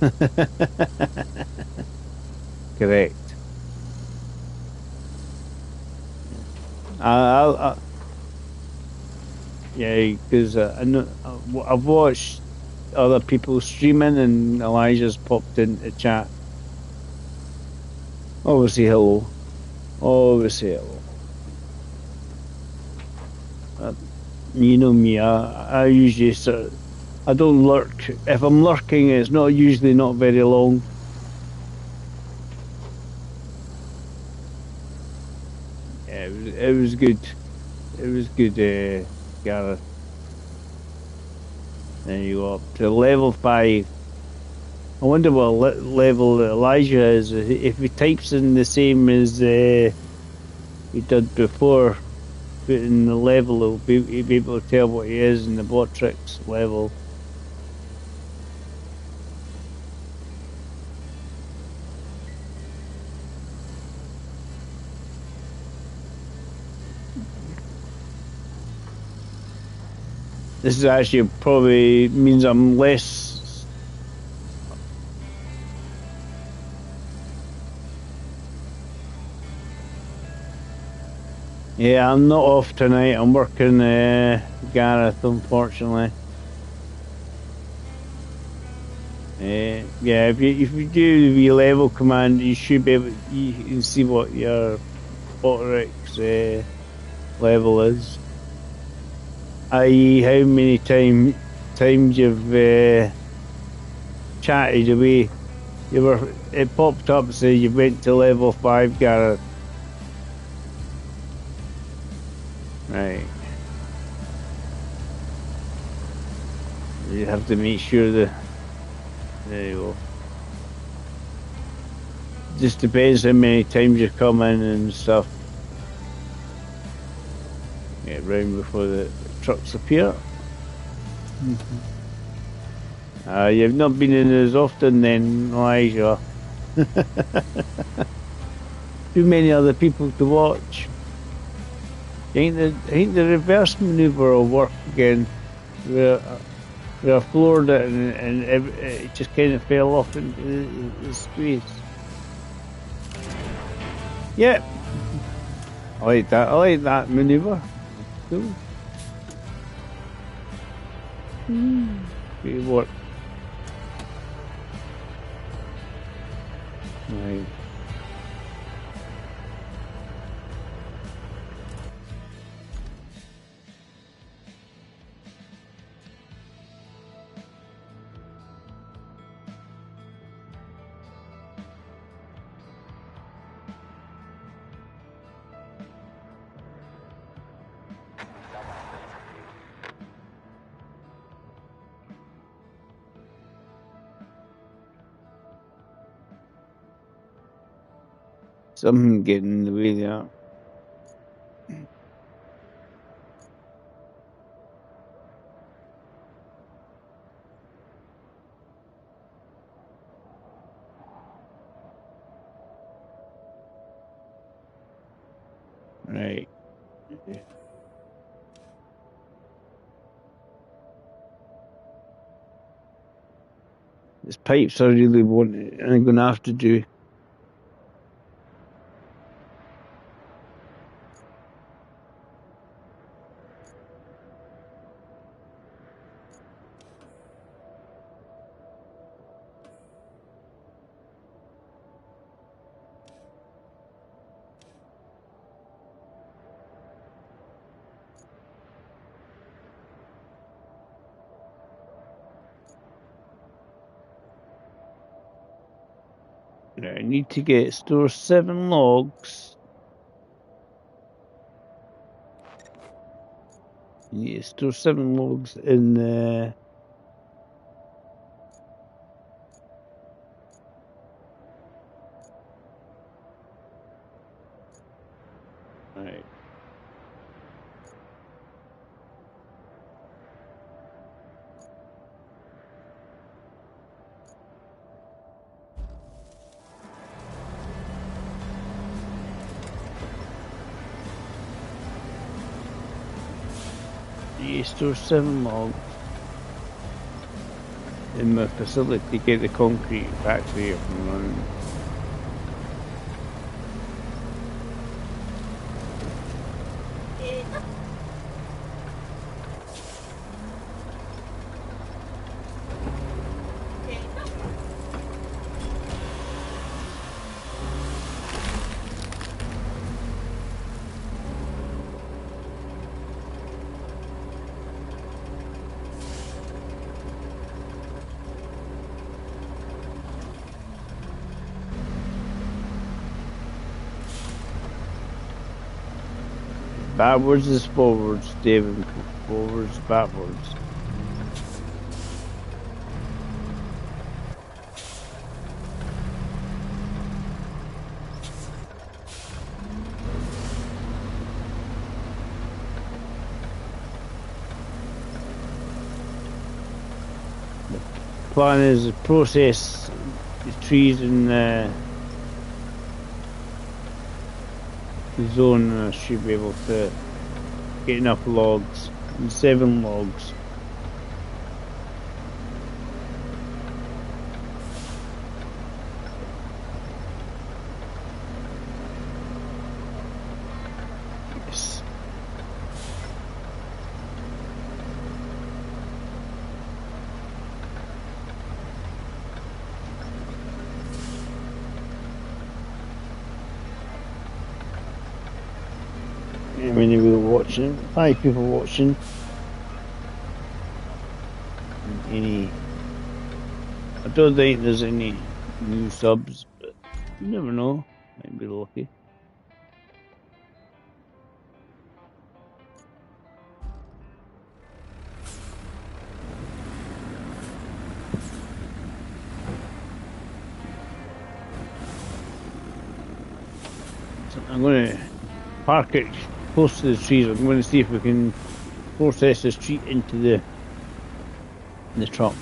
Speaker 1: Correct. I yeah, because I know I've watched other people streaming, and Elijah's popped into chat. Always say hello. Always say hello. Uh, you know me. I usually sort of, I don't lurk. If I'm lurking, it's not usually not very long. Yeah, it was good. It was good, Gareth. Then you go up to level 5. I wonder what level Elijah is. If he types in the same as he did before, put in the level, he'll be able to tell what he is in the bot tricks level. This is actually probably means I'm less. Yeah, I'm not off tonight. I'm working, Gareth, unfortunately. Yeah, if you do the level command, you should be able. You can see what your Botrix level is, i.e., how many times you've chatted away. It popped up and said you went to level 5, Gareth. Right. You have to make sure there you go. Just depends how many times you come in and stuff. Get round before the trucks appear. You've not been in as often then, Elijah. Too many other people to watch. I think the reverse maneuver will work again. We floored it, and it just kind of fell off into the space. Yeah, I like that. I like that maneuver. Cool. Good work. Right. Something getting in the way there. Right. These pipes are really what I'm going to have to do. Right, I need to store 7 logs. I need to store 7 logs in the... Right. I need to store 7 logs in my facility to get the concrete factory up and running. Backwards is forwards, David. Forwards, backwards. Plan is to process the trees in the zone, and I should be able to get enough logs. 7 logs. Yes. How many people watching? 5 people watching. Any? I don't think there's any new subs, but you never know. Might be lucky. So I'm going to park it close to the trees. I'm going to see if we can process this tree into the truck.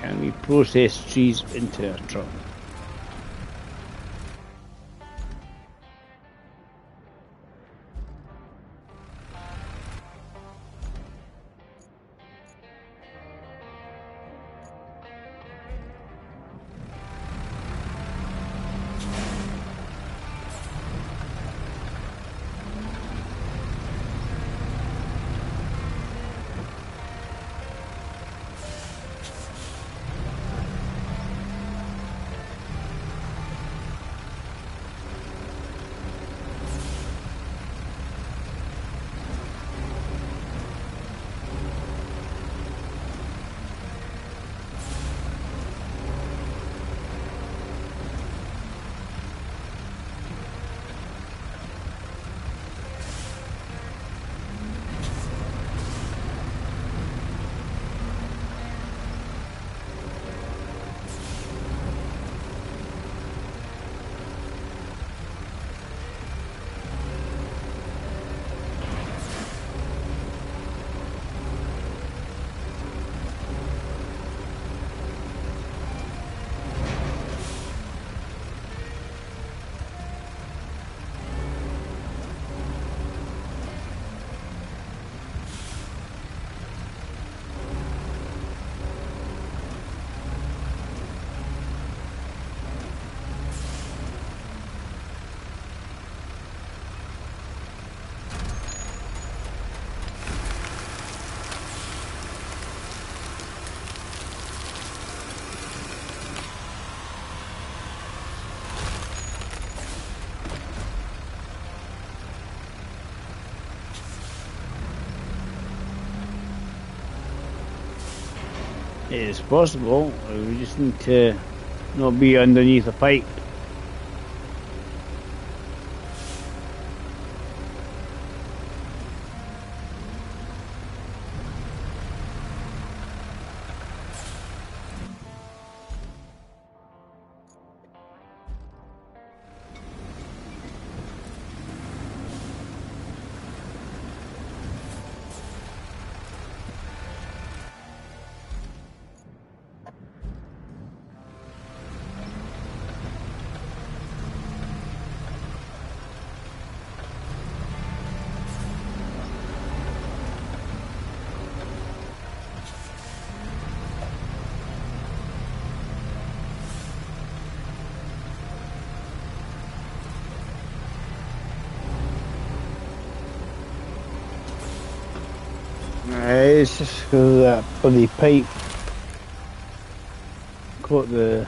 Speaker 1: And we process trees into a truck. It's possible. We just need to not be underneath a pipe. It's just because that bloody pipe caught the.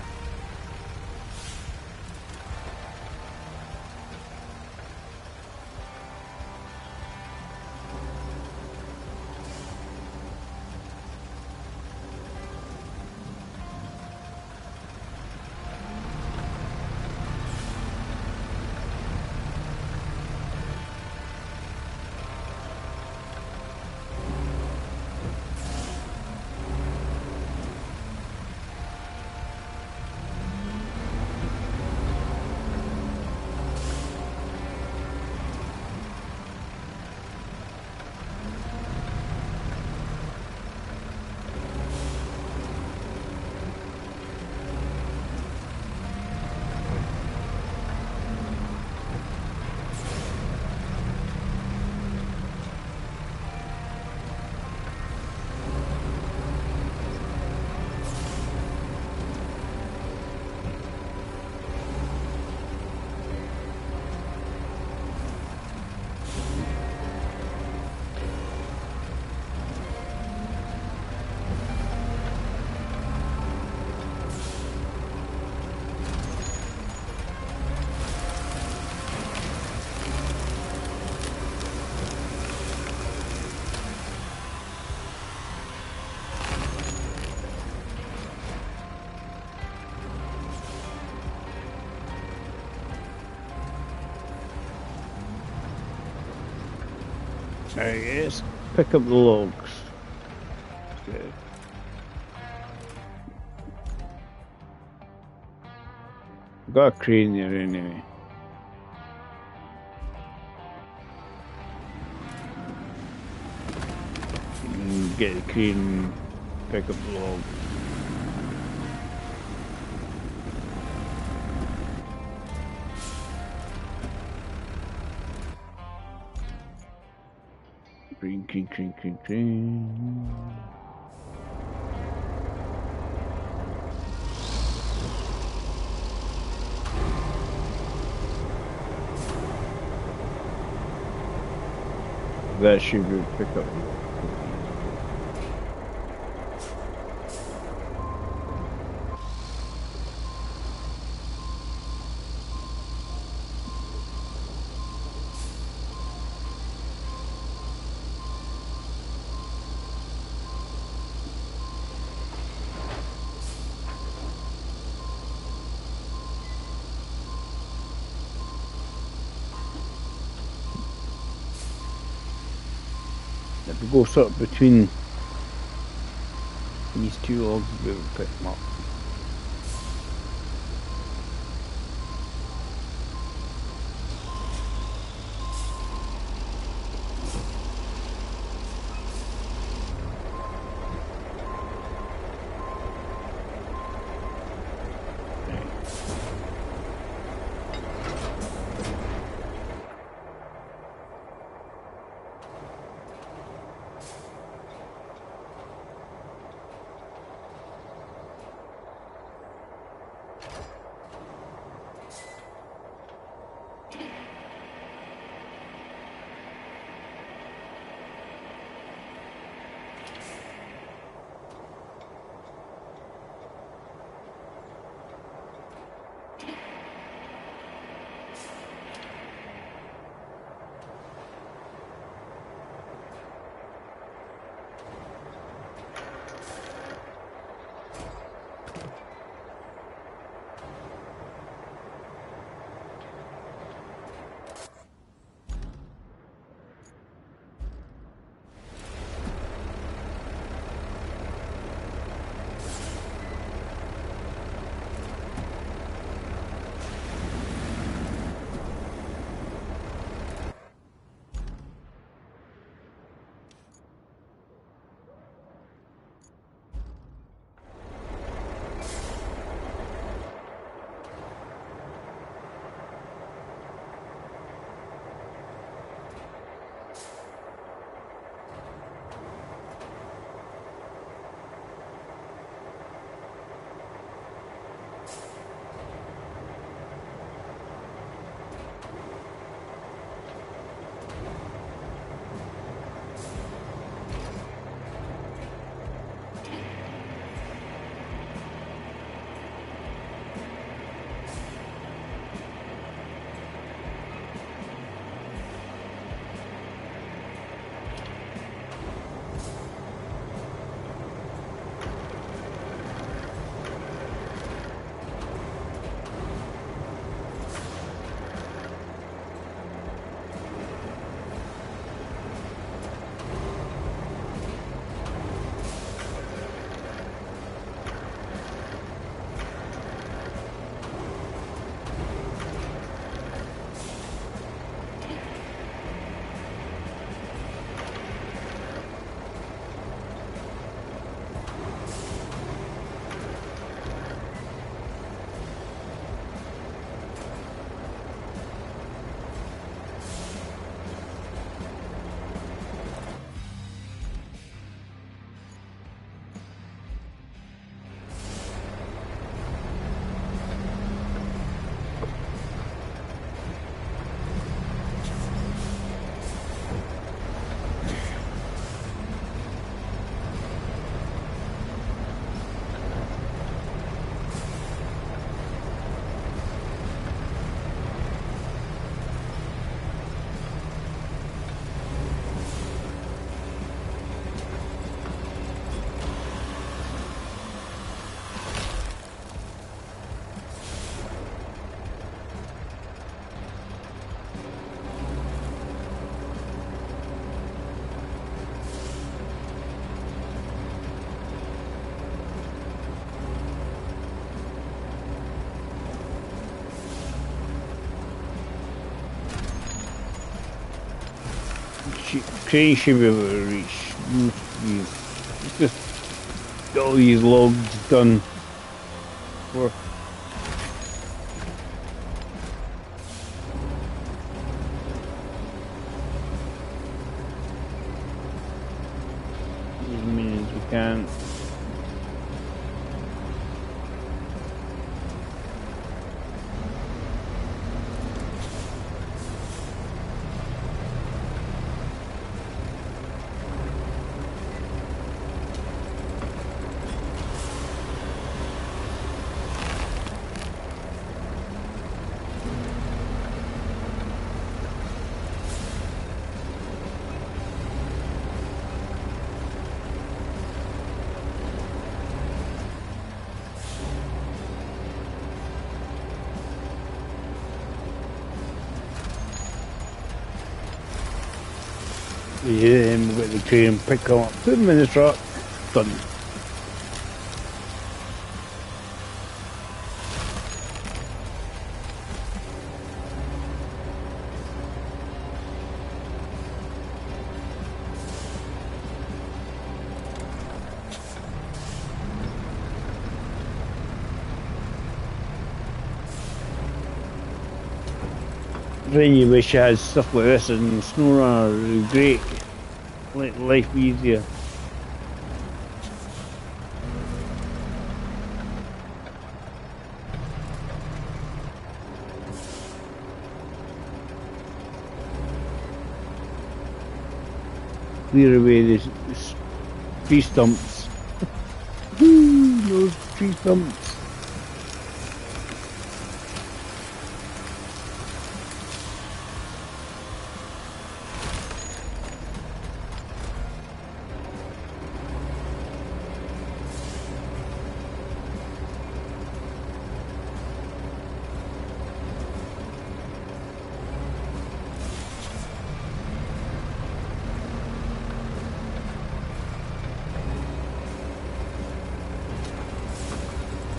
Speaker 1: Let's pick up the logs. Okay. Got a crane there anyway. Get the crane, pick up the log. Crane. That should be pick up. If we go sort of between these two logs, we will pick them up. Crane should be able to reach most of these. Just get all these logs done. For as many as we can. Yeah, then we'll get the crane, pick them up, put them in the truck, done. Then you wish you had stuff like this in SnowRunner, it would be great. Make life easier. Clear away these tree stumps. Woo, those tree stumps.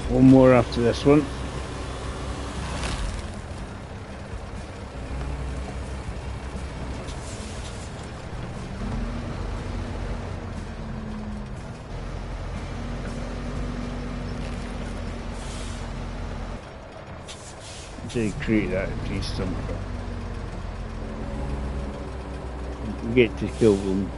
Speaker 1: One more after this one. To create that tree stump. Get to kill them.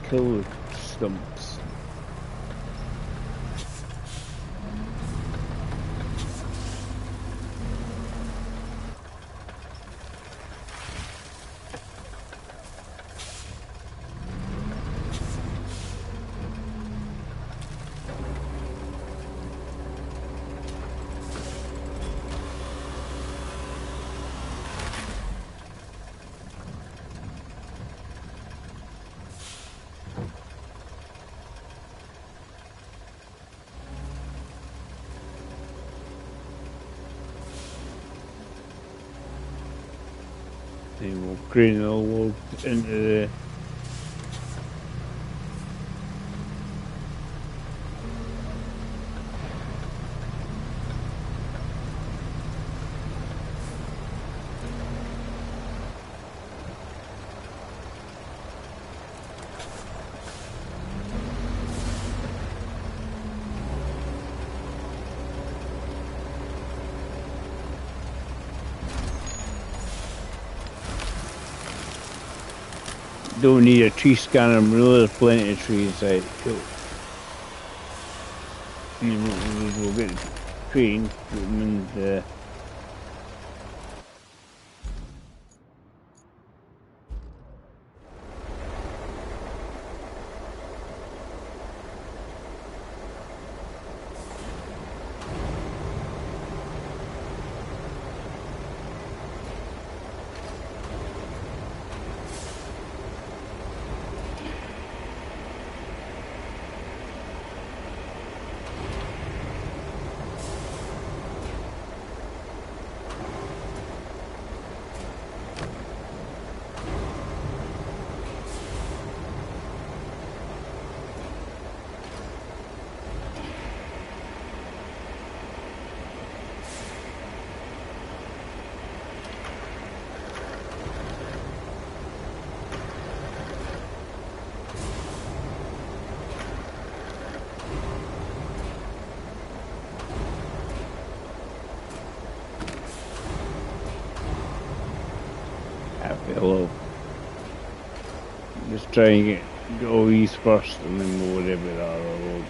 Speaker 1: Kill the stumps. Then we'll crane the log into the don't need a tree scanner, really, there's plenty of trees out. Cool. And we'll get the crane, put them in the Hello. Just try and get all these first and then we'll worry about that other load.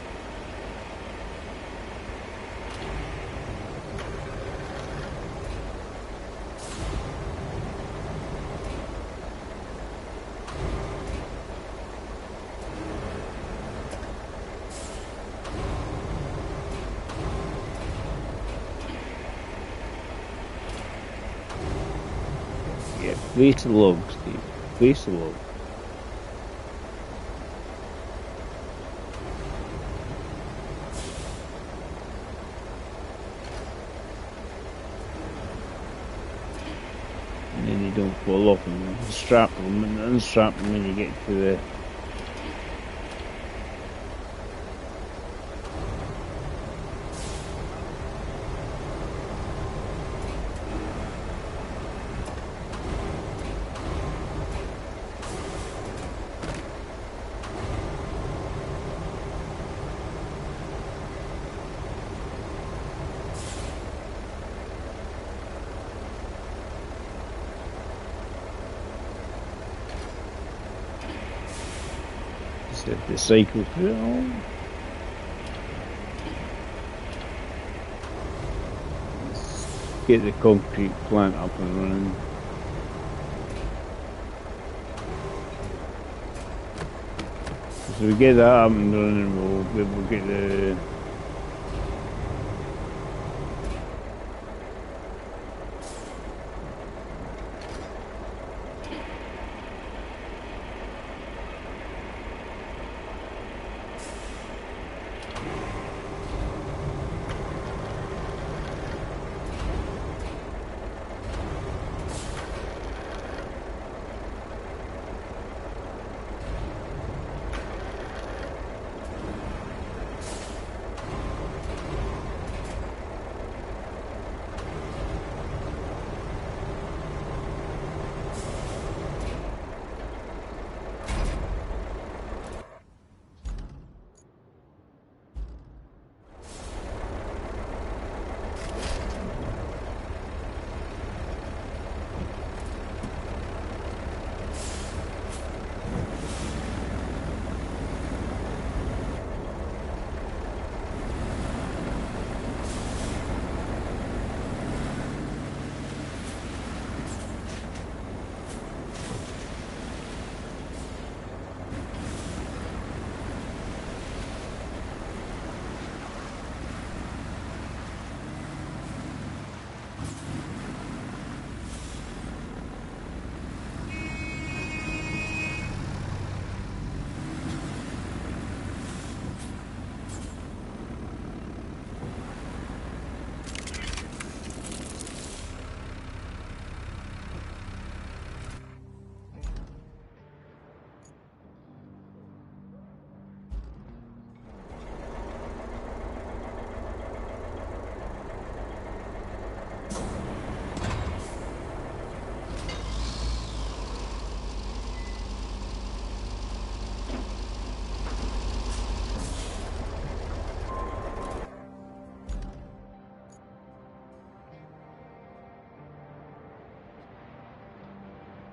Speaker 1: Yeah, place the log, Steve. Place the log. And then you don't fall off and strap them and unstrap them when you get to the the cycle through it all. Let's get the concrete plant up and running. So we get that up and running, we'll get the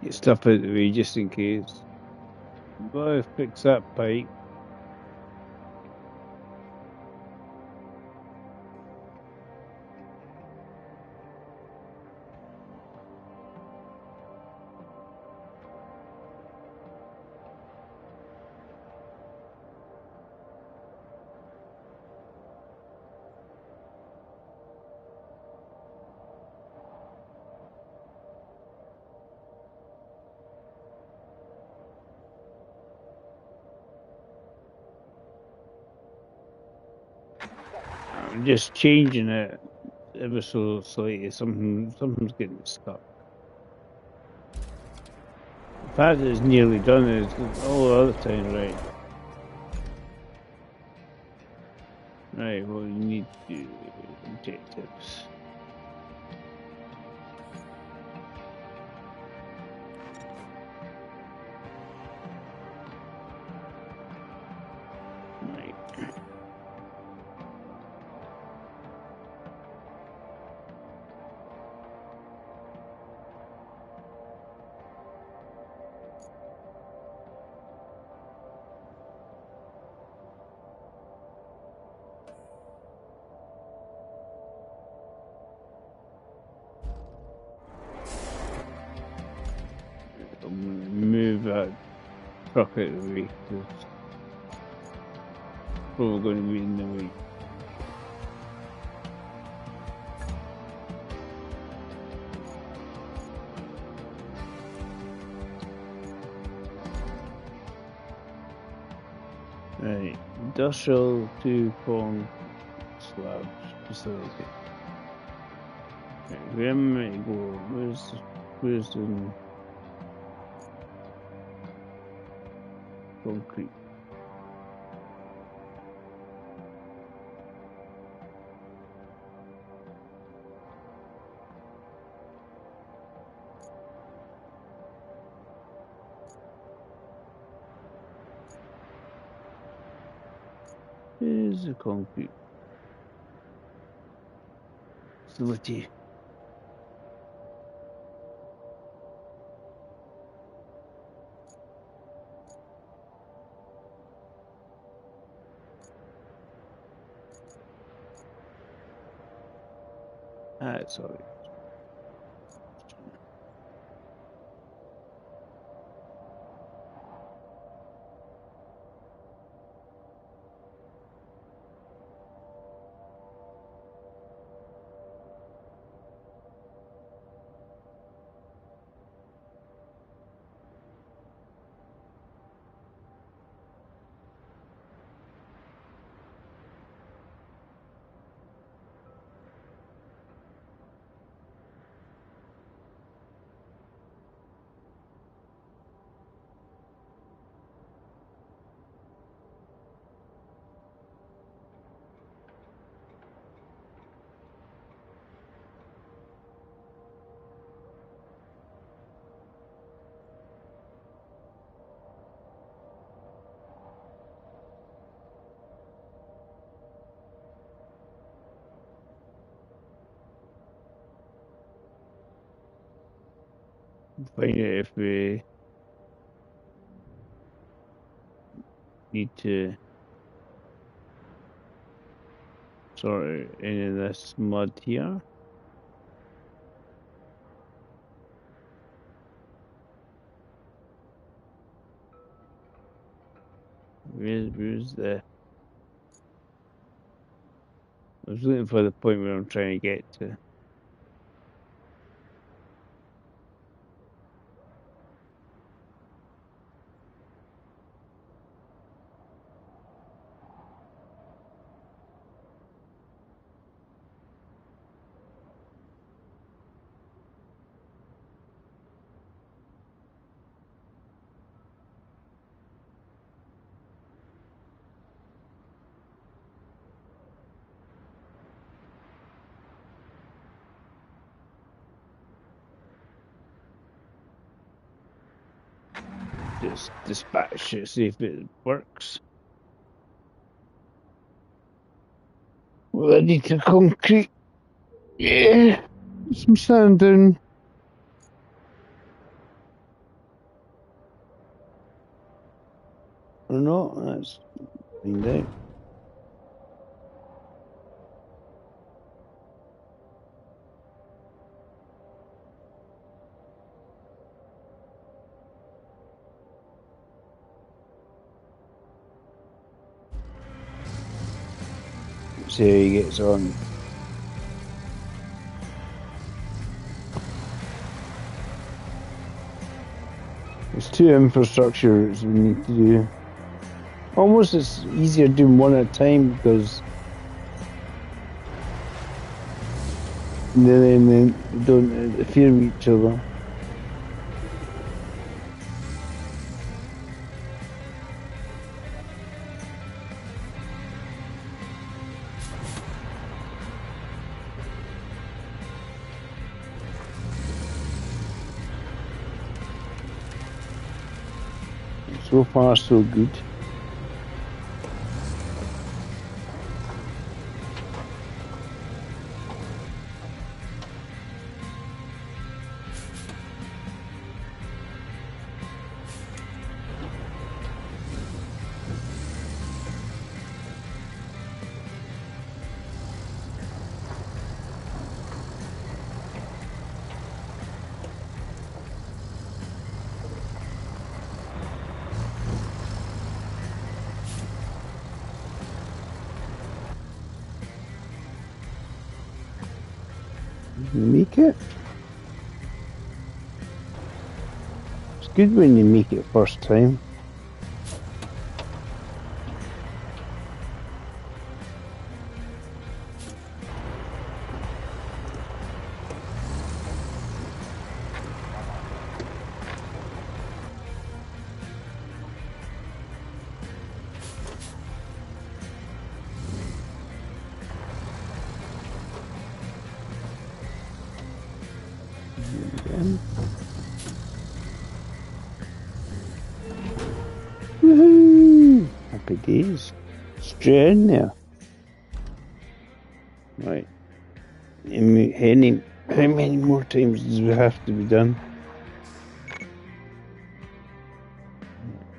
Speaker 1: get stuff out of the way just in case. Gotta fix that pipe. I'm just changing it ever so slightly. Something's getting stuck. The fact that it's nearly done is all the other time, right? Right, well, you need to do objectives. Right. that truck out of the way. 'Cause it's probably going to be in the way. Right, industrial 2-prong slabs facility. Right, where am I to go? Where's the concrete? Here's the concrete facility. Sorry. Find out if we need to sort out any of this mud here. Where's the... I was looking for the point where I'm trying to get to. Just dispatch it, see if it works. Well, I need the concrete. Yeah, some sand down. Or not, let's find out. See how he gets on. There's 2 infrastructures we need to do. Almost it's easier doing one at a time because then they don't interfere with each other. So far, so good. Make it. It's good when you make it first time. Again. Woohoo! Happy days. Straight in there. Right. How many more times does it have to be done?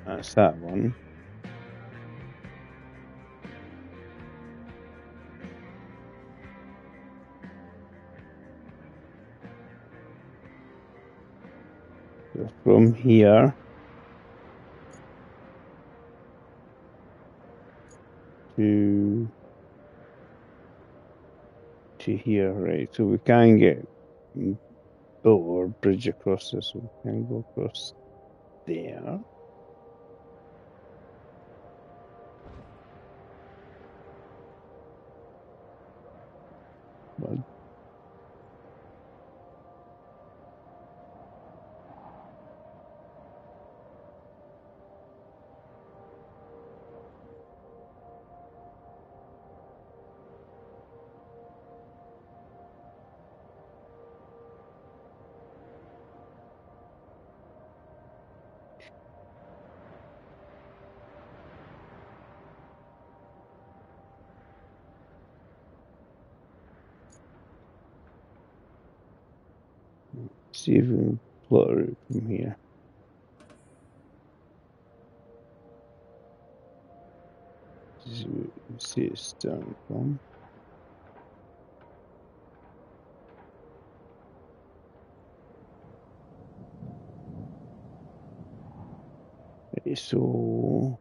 Speaker 1: That's that one. So from here to here, right? So we can get built or bridge across this. So we can go across there. But see if we can plot a route from here. See it's starting from. Okay, so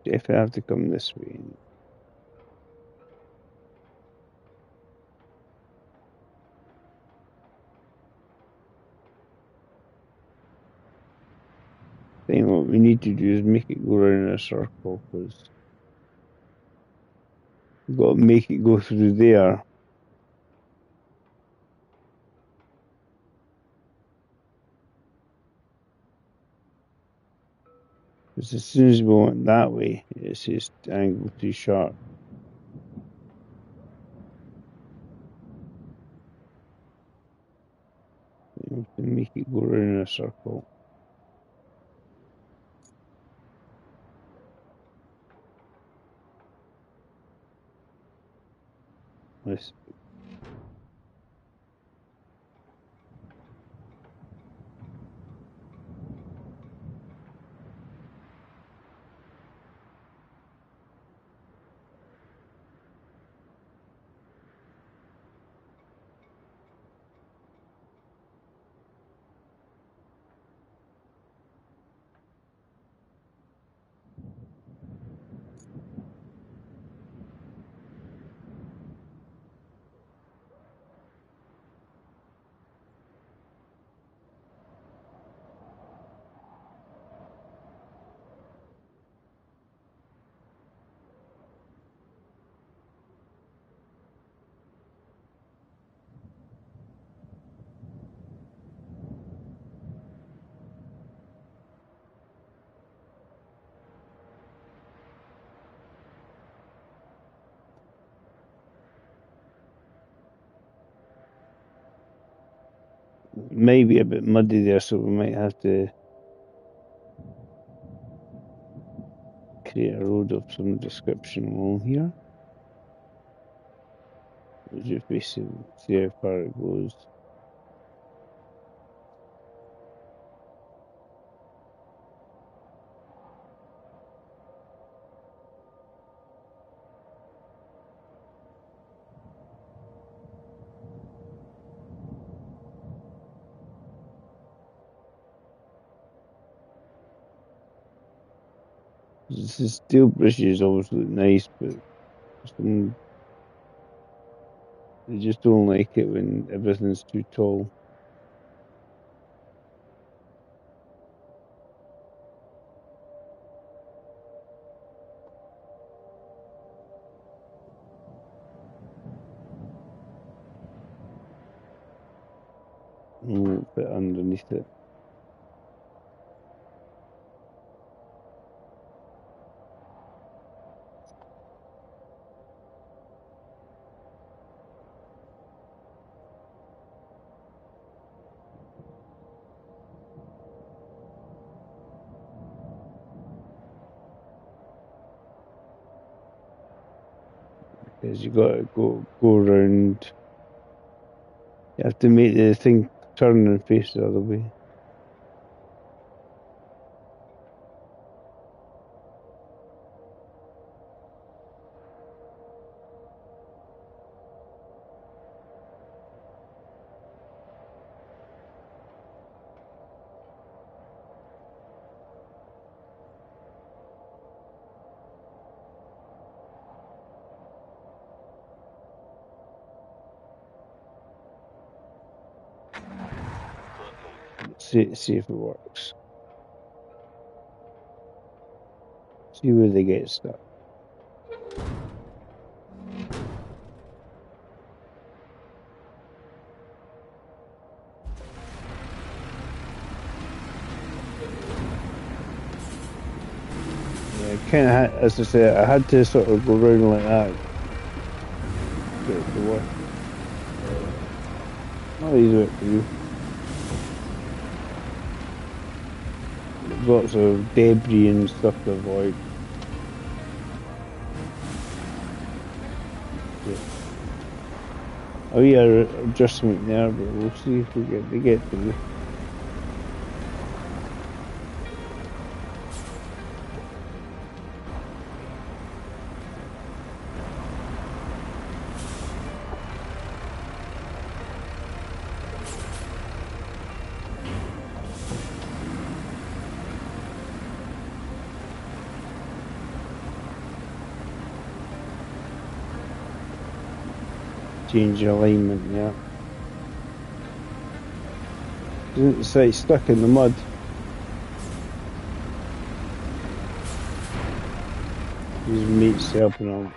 Speaker 1: if I have to come this way. Then what we need to do is make it go around in a circle because we've got to make it go through there. Because as soon as we went that way, it's just angle too sharp. We have to make it go around in a circle. Let's maybe a bit muddy there, so we might have to create a road of some description along here. We'll just basically see how far it goes. The steel bridges always look nice, but Some, they just don't like it when everything's too tall. Put it underneath it. Because you got to go around. You have to make the thing turn and face the other way. See if it works. See where they get stuck. Yeah, kind of, as I said, I had to sort of go round like that to get it to work. Not easy to do. There's lots of debris and stuff to avoid. Yeah. Oh yeah, adjustment there, but we'll see if they get through. Change alignment, yeah. Isn't it say stuck in the mud? His mate's helping him.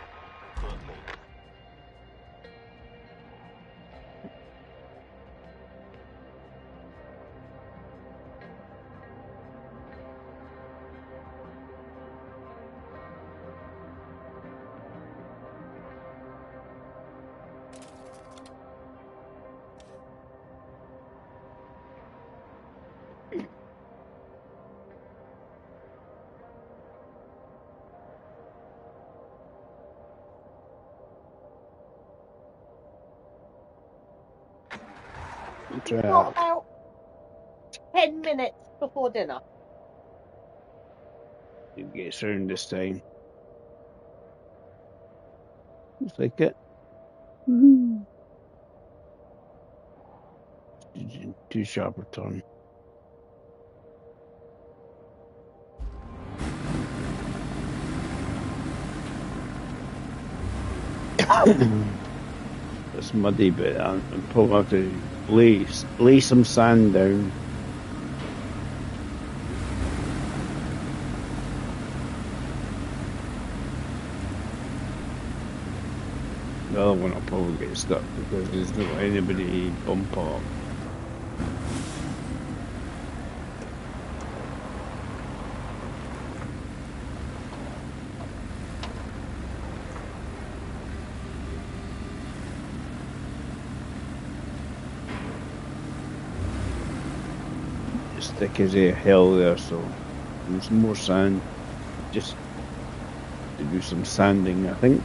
Speaker 2: We've got about 10 minutes before dinner.
Speaker 1: It gets round this time. Looks like it. Woohoo! Too sharp a turn. It's muddy, but I'm probably have to lay some sand down. The other one will probably get stuck because there's not anybody bump up. It's thick as a hell there, so there's more sand. Just to do some sanding, I think.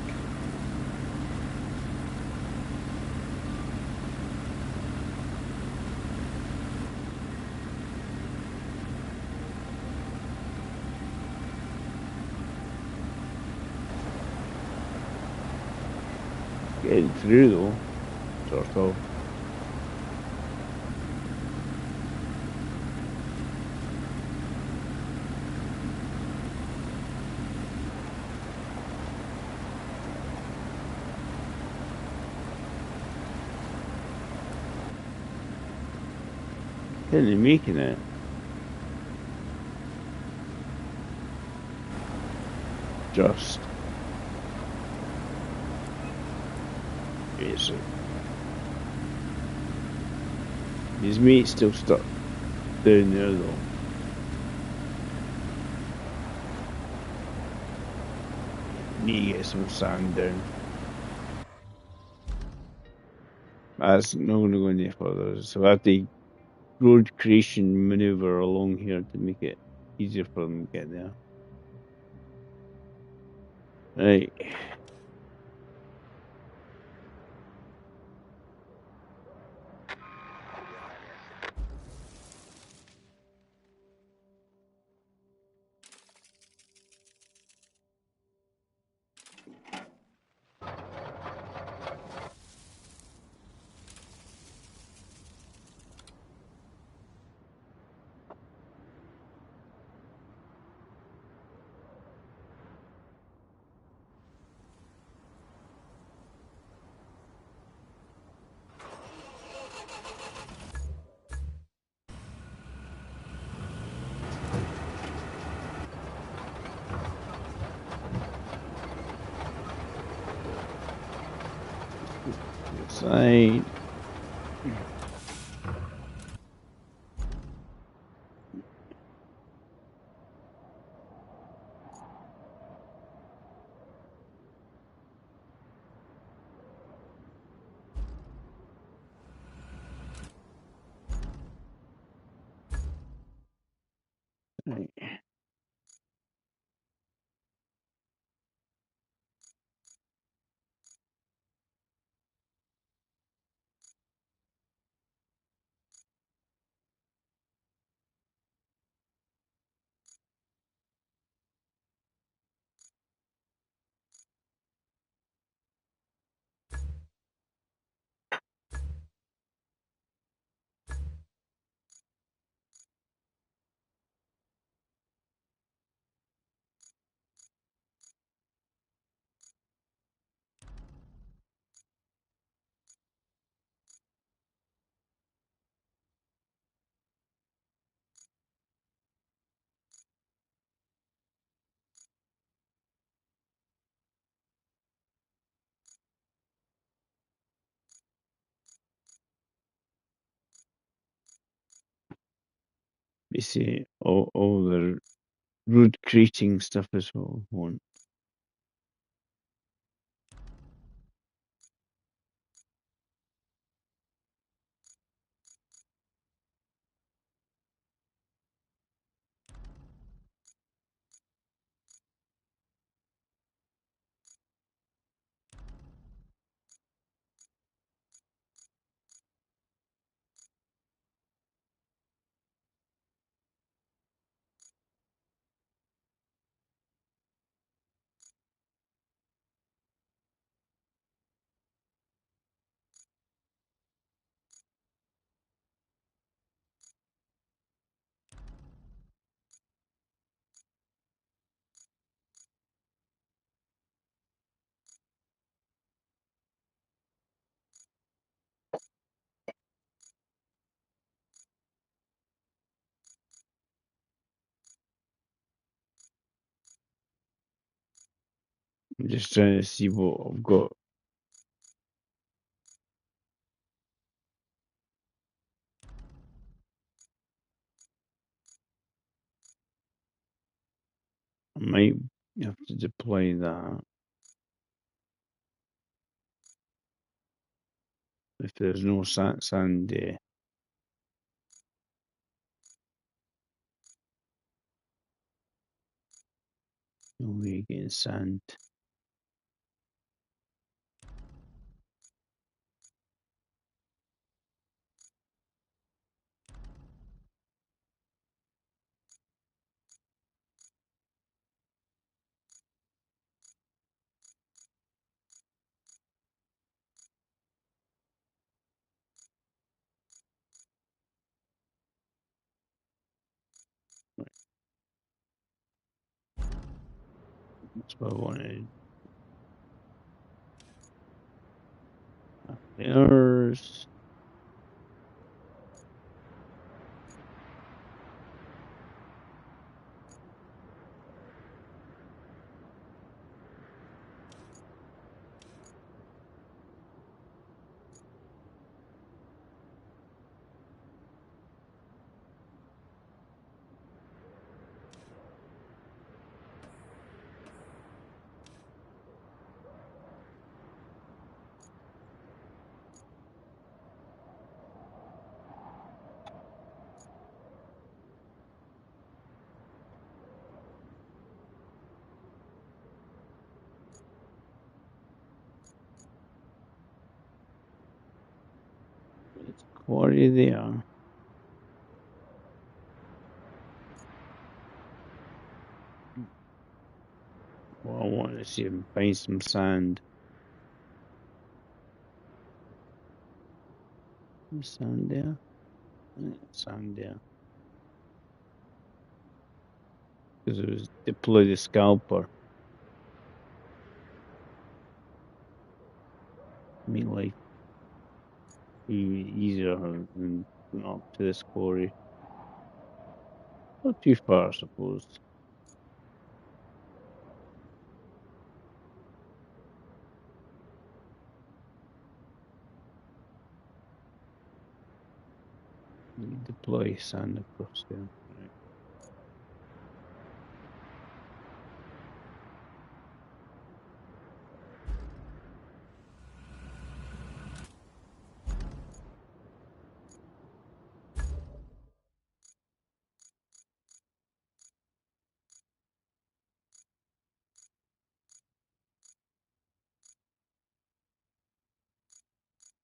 Speaker 1: Getting through though, sort of. Isn't he making it? Just. Yes. His mate's still stuck down there though. Need to get some sand down. That's not going to go any further. So I have to road creation maneuver along here to make it easier for them to get there. Right. Side. Right. Basically, all the road creating stuff is what we want. I'm just trying to see what I've got. I might have to deploy that if there's no sand there. No way of getting sand. That's what I wanted. There's quarry there. Well, I want to see him find some sand. Some sand there. Sand there. Because it was deploy the scalper. Make life easier than going up to this quarry. Not too far, I suppose. Deploy sand across there. Right.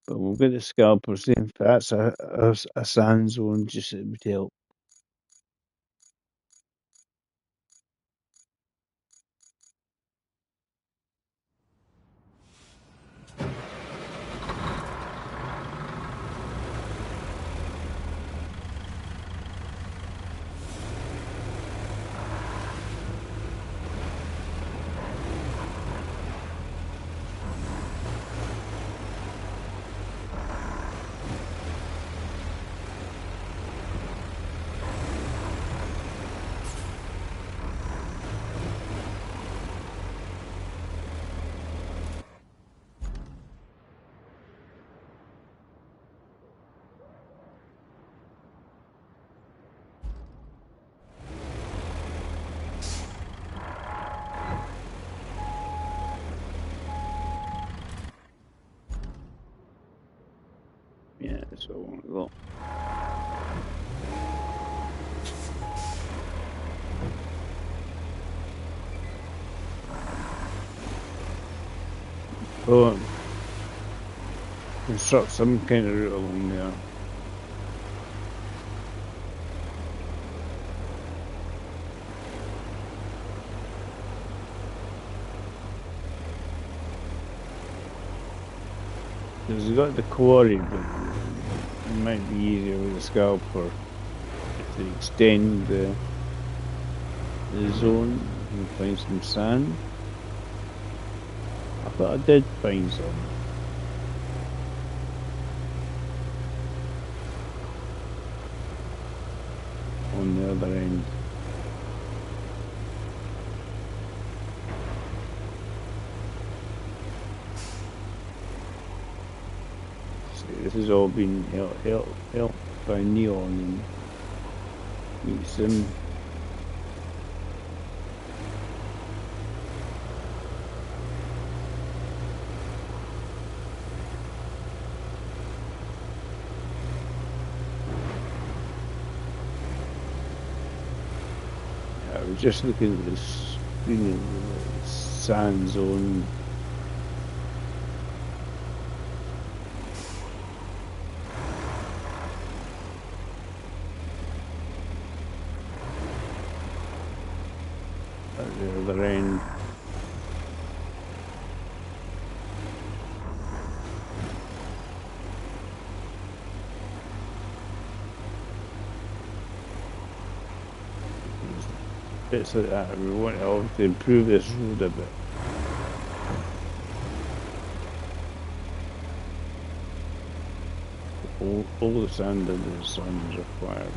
Speaker 1: But we'll get the scalpers there. If that's a sand zone, just it would help. Yeah, that's what I want to go. Oh, construct some kind of route along there. Because we got the quarry, but it might be easier with the scalper to extend the zone and find some sand. I thought I did find some. On the other end. See, this has all been helped by Neon and meets him. I was just looking at this sand zone. At the other end. Bits like that. We want to obviously improve this road a bit. All the sand in the sun is required.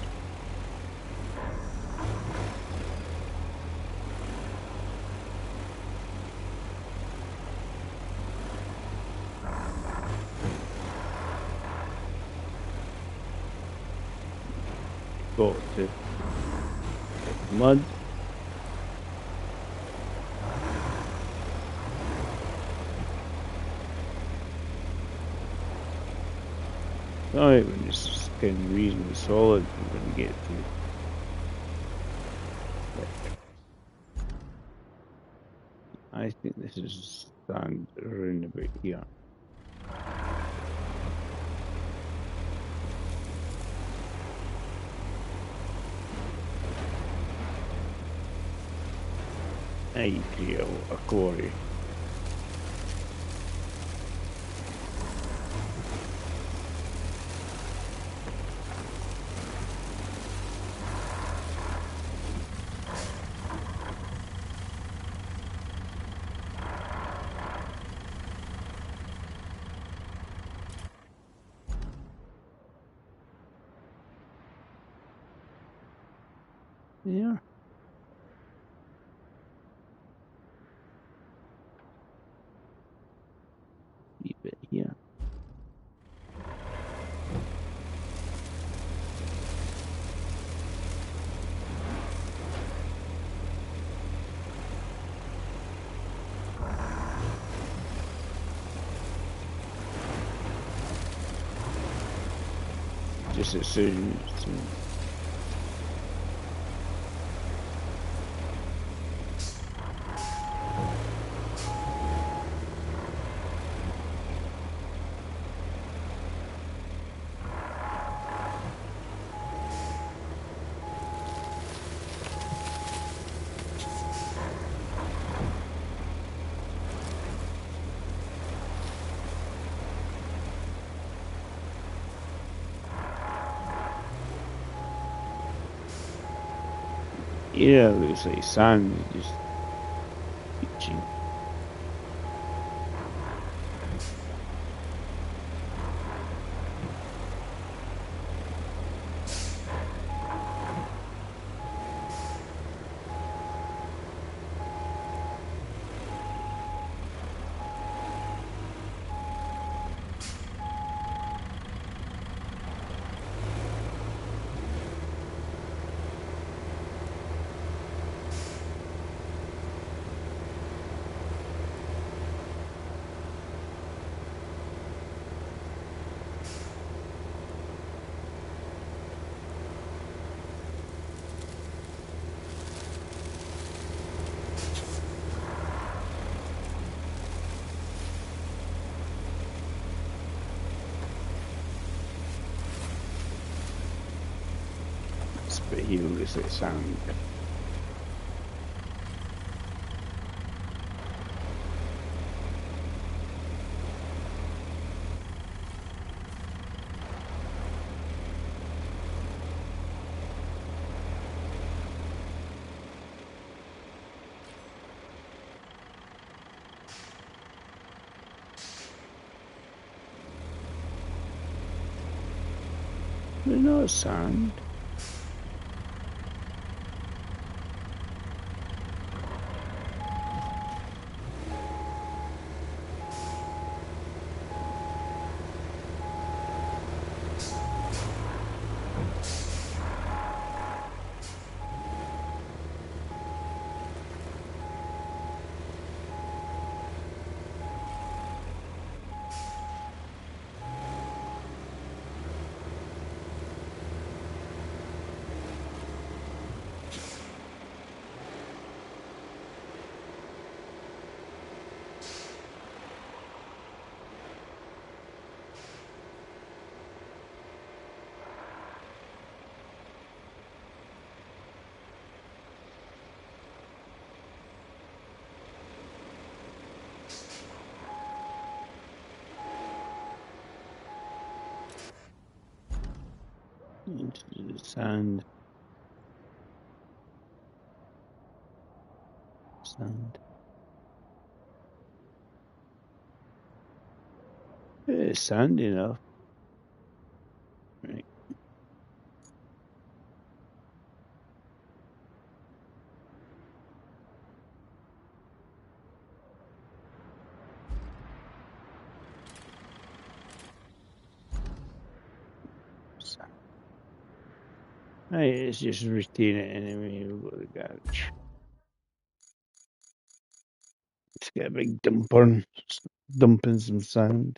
Speaker 1: Got to mud. Alright, when it's kind of reasonably solid, we're going to get to. I think this is sand around about here. you create a quarry. Yeah. Keep it here. Just as soon. Yeah, looks like sand is just beaching. But here looks like sand. But not sand. Into the sand. Sand. It's sand enough. Right. Sand. Right, it's just retain it anyway. We've got the garage. Let's get a big dumper. Dumping some sand.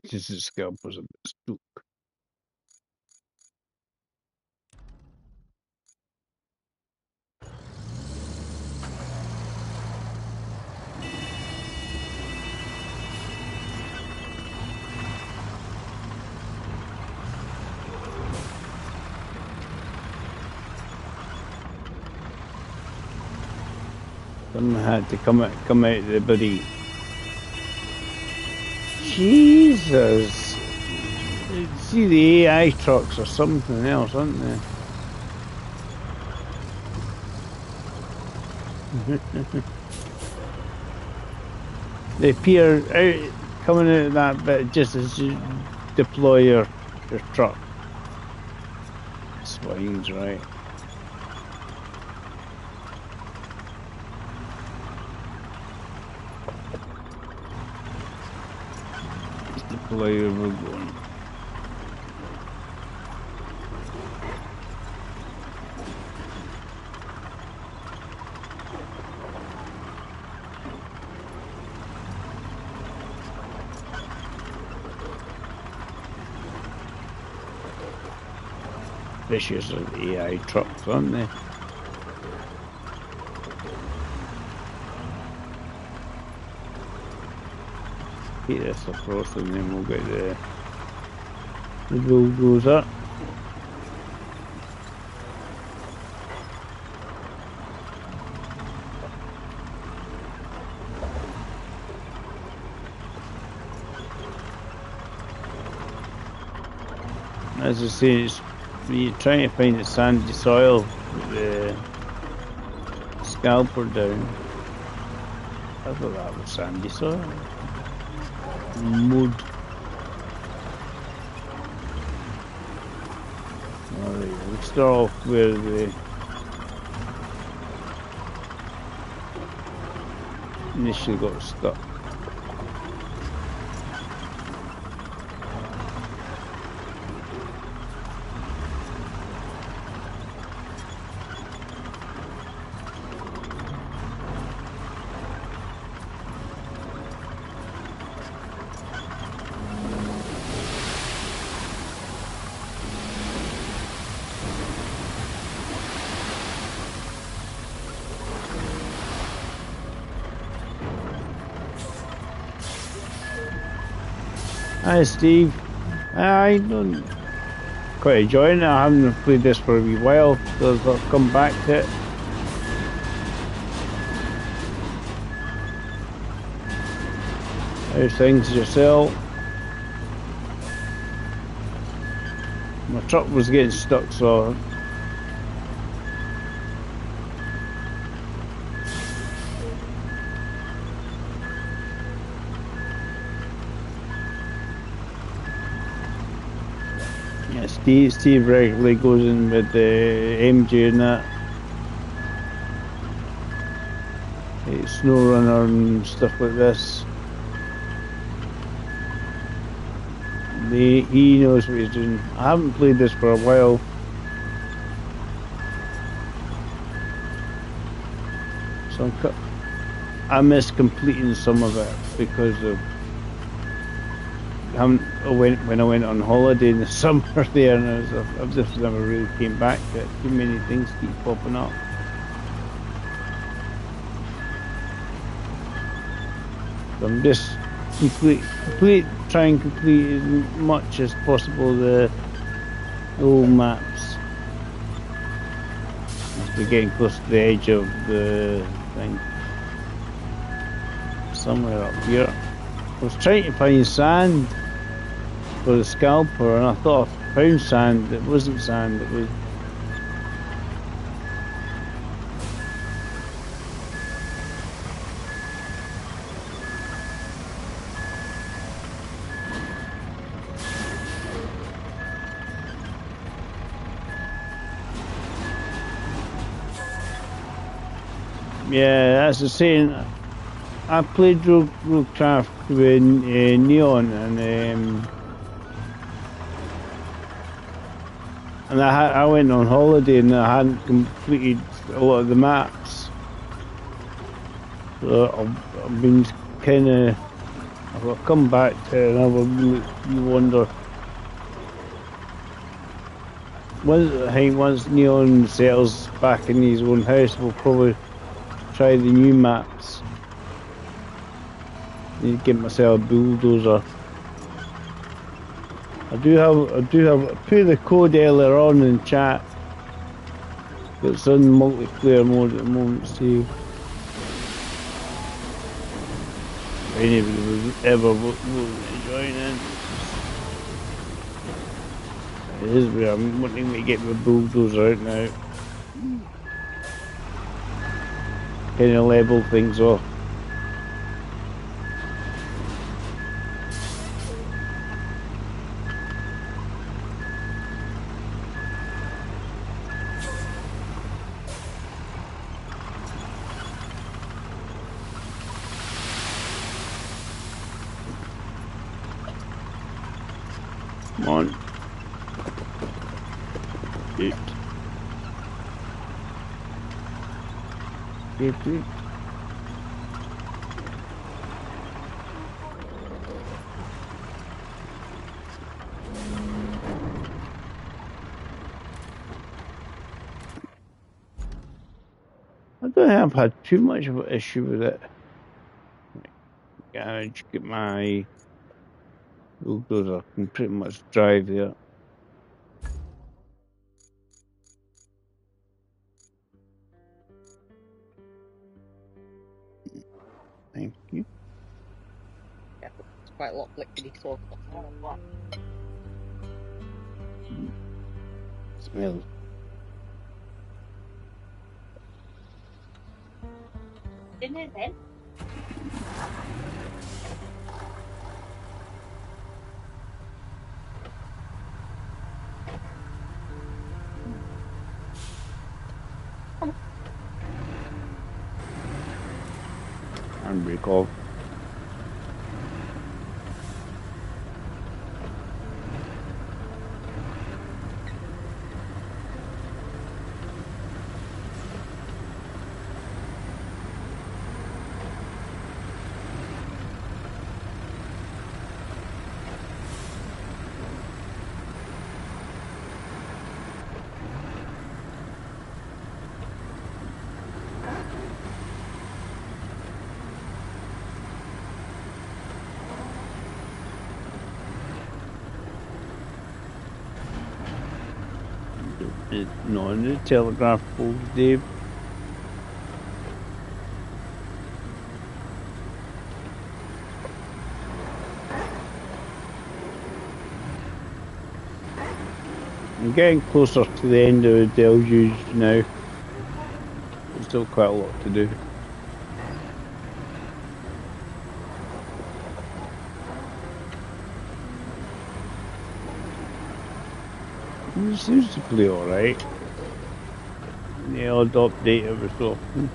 Speaker 1: Just the scalp was a bit stoop. Someone had to come out of the bloody. Jesus! See, the AI trucks or something else, aren't they? They appear out, coming out of that bit just as you deploy your truck. Swines, right? Just deploy your going. Vicious of AI trucks, aren't they? Get this across and then we'll get the road goes up. As I say, it's you're trying to find the sandy soil with the scalper down. I thought that was sandy soil. Mud. Alright, we'll start off where the initially got stuck. Hi Steve, I don't quite enjoying it. I haven't played this for a wee while, so I've got to come back to it. How's things yourself? My truck was getting stuck, so Steve regularly goes in with the MJ and that. It's snow runner and stuff like this. He knows what he's doing. I haven't played this for a while. So I missed completing some of it because of when I went on holiday in the summer there, and I've just never really came back to it. Too many things keep popping up. So I'm just try and complete as much as possible the old maps. As we're getting close to the edge of the thing. Somewhere up here. I was trying to find sand for the scalper, and I thought I found sand. It wasn't sand, it was... Yeah, that's the saying. I played Roadcraft with Neon, and I went on holiday and I hadn't completed a lot of the maps. So I've been kind of, I'll come back to it and you wonder. Once Neon settles back in his own house, we'll probably try the new maps. Need to get myself a bulldozer. I do have I put the code earlier on in chat. It's on multiplayer mode at the moment, Steve. anybody was ever willing to join in. It is where I'm wanting to get my bulldozer out now. Kind of level things off. Come on. Shoot. Shoot. I don't think I've had too much of an issue with it. Garage, get my bulldozer. I can pretty much drive there. Thank you.
Speaker 2: Yeah, it's quite a lot of liquidy sauce.
Speaker 1: Smells.
Speaker 2: Dinner then.
Speaker 1: And recall. No, in the telegraph poles, Dave. I'm getting closer to the end of the Deluge now. There's still quite a lot to do. It seems to play alright. The odd update every so often.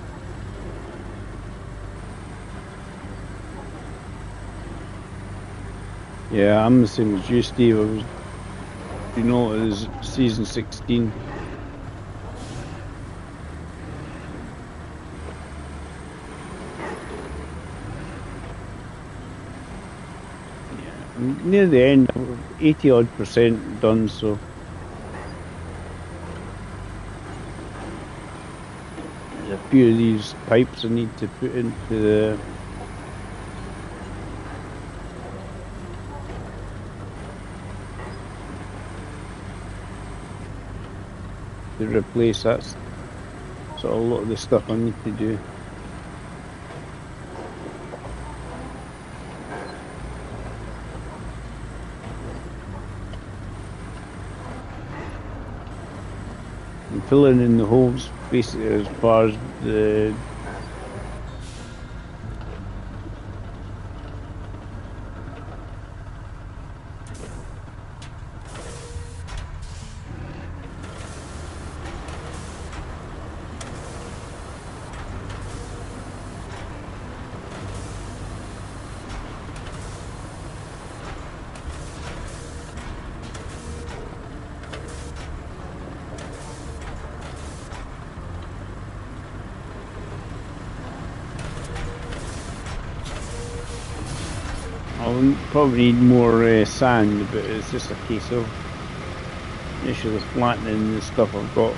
Speaker 1: Yeah, I'm the same as you, Steve. You know, it is season 16. Yeah, I'm near the end, 80 odd % done, so. There's a few of these pipes I need to put into to replace. That's sort of a lot of the stuff I need to do. I'm filling in the holes basically as far as the I'll probably need more sand, but it's just a case of initially flattening the stuff I've got.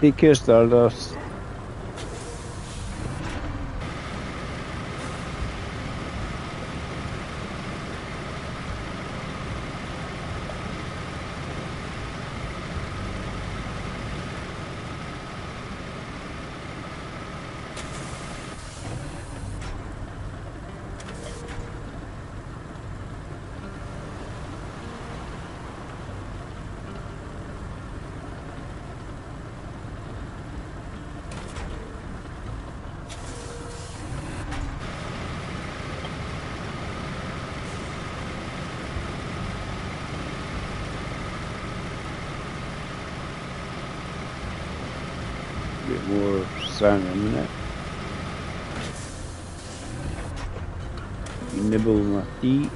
Speaker 1: Take care, Stardust. Bit more sand in a minute. Nibble my feet.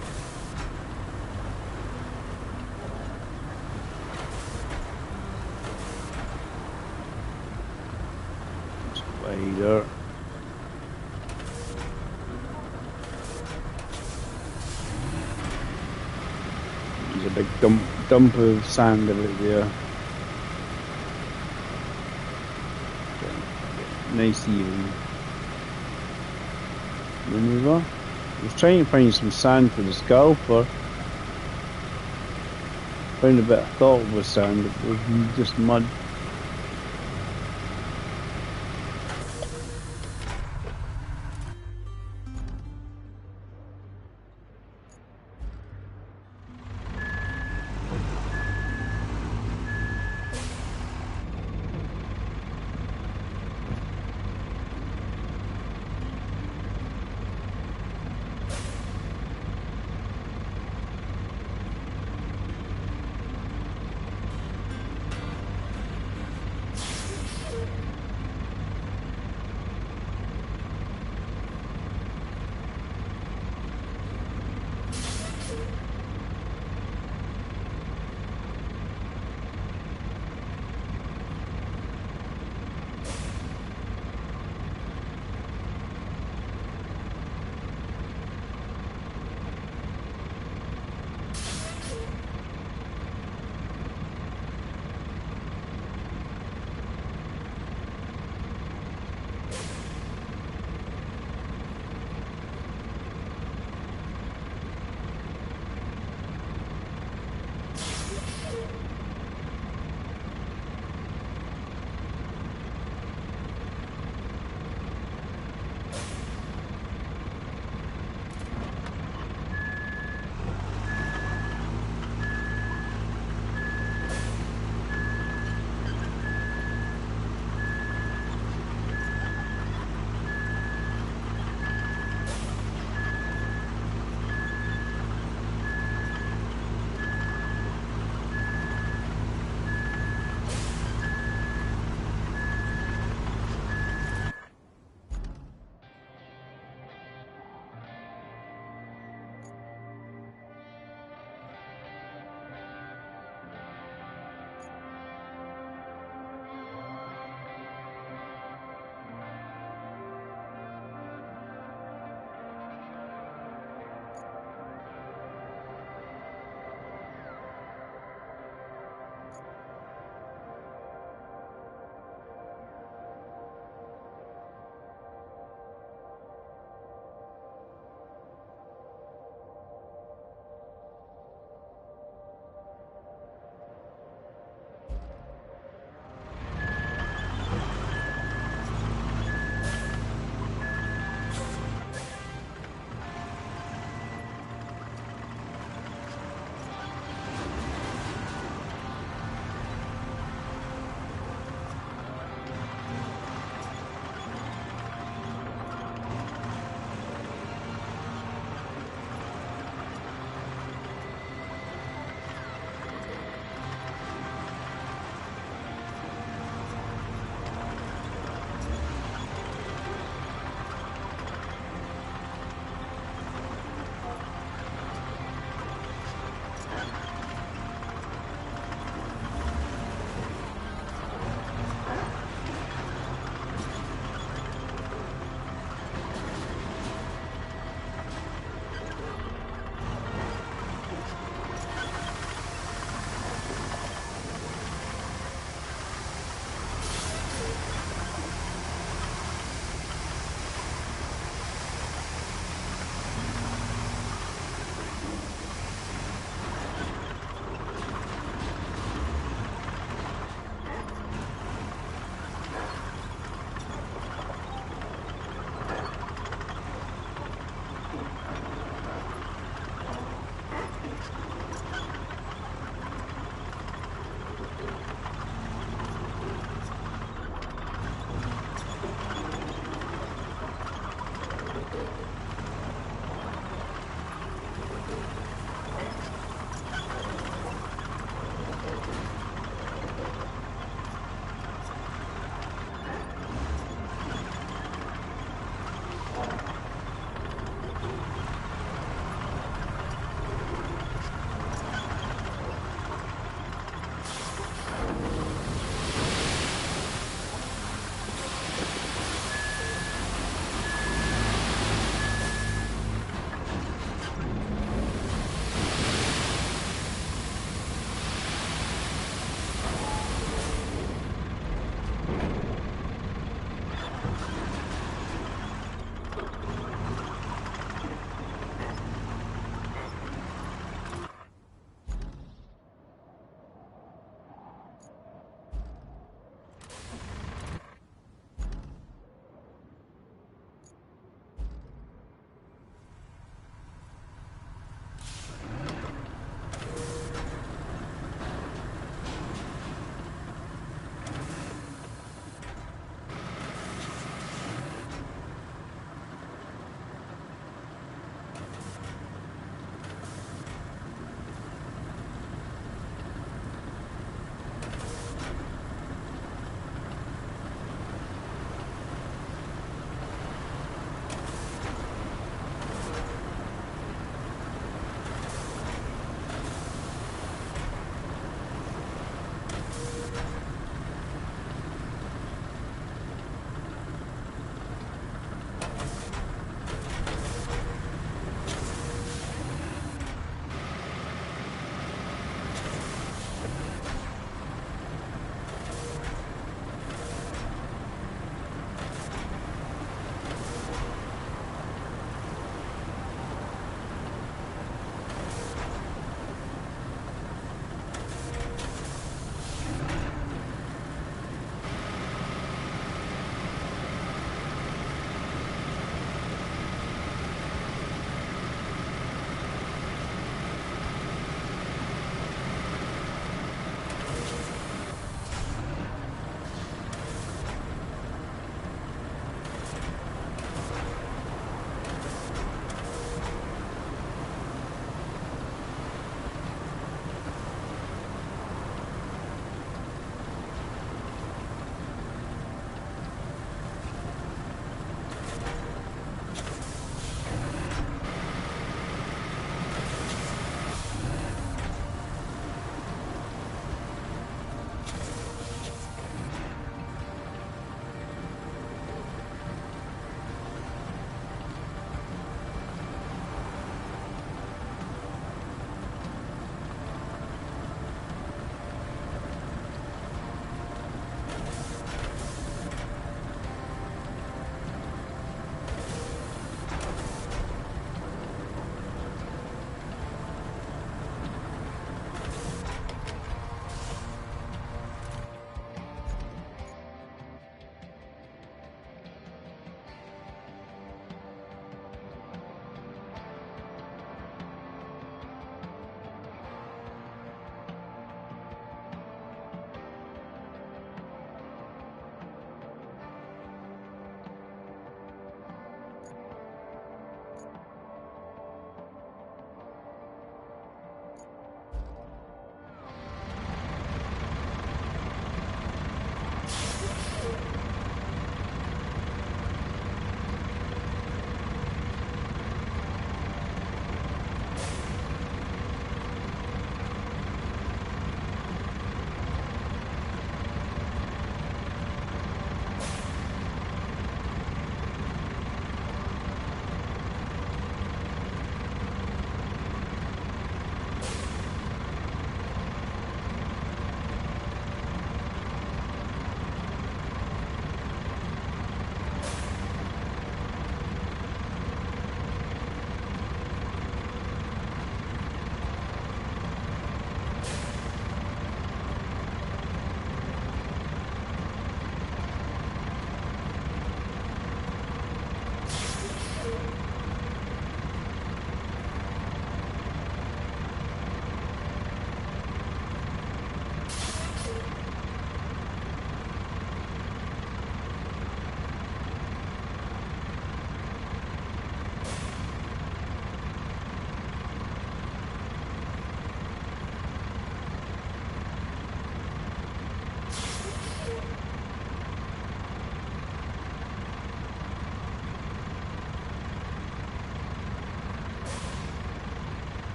Speaker 1: Spider. There's a big dump of sand about there. Nice even maneuver. I was trying to find some sand for the scalper. Found a bit I thought was sand, it was just mud.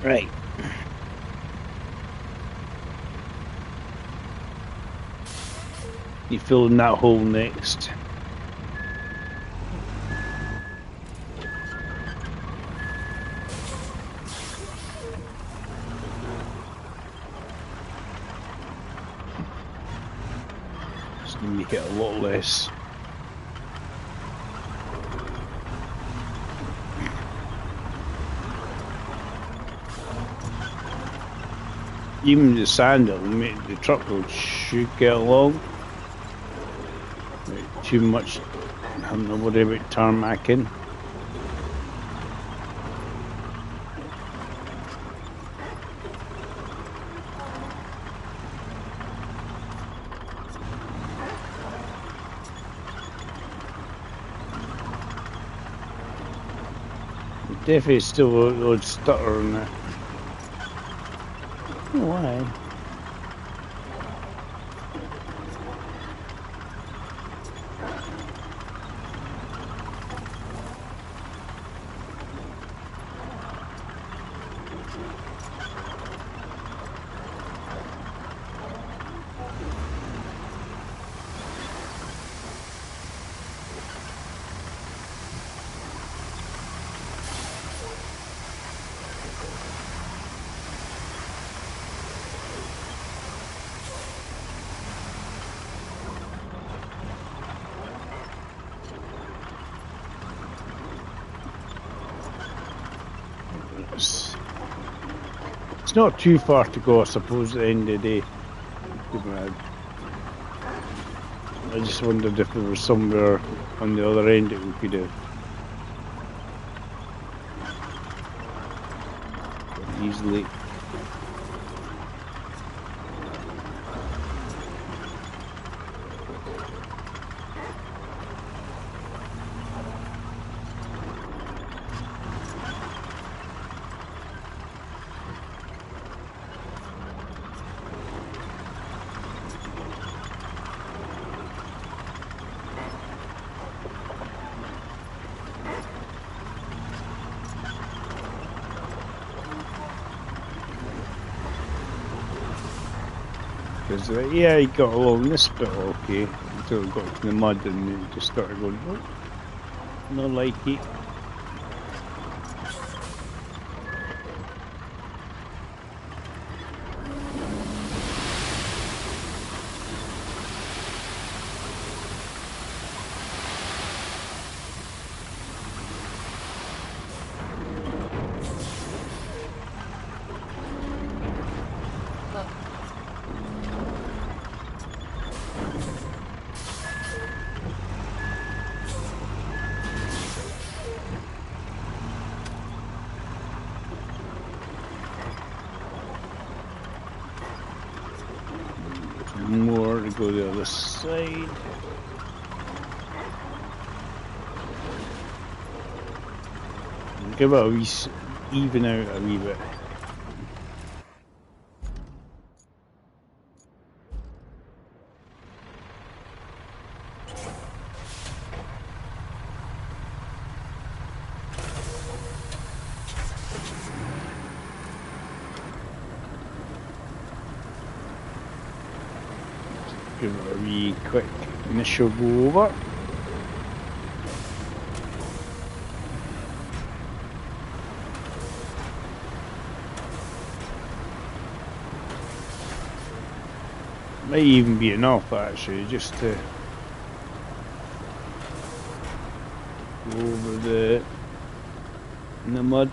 Speaker 1: Right. You fill in that hole next. It's going to make it a lot less. Even the sand, it'll make the truck should get along. Too much, I don't know what about tarmacking. Definitely still a little stutter on that. Why? It's not too far to go, I suppose, at the end of the day. I just wondered if there was somewhere on the other end that we could have easily. Because, yeah, he got along this bit okay until he got to the mud and then just started going, oh, not like it. More to go the other side. Give it a wee, even out a wee bit. Give it a wee quick initial go over. Might even be enough actually, just to go over in the mud.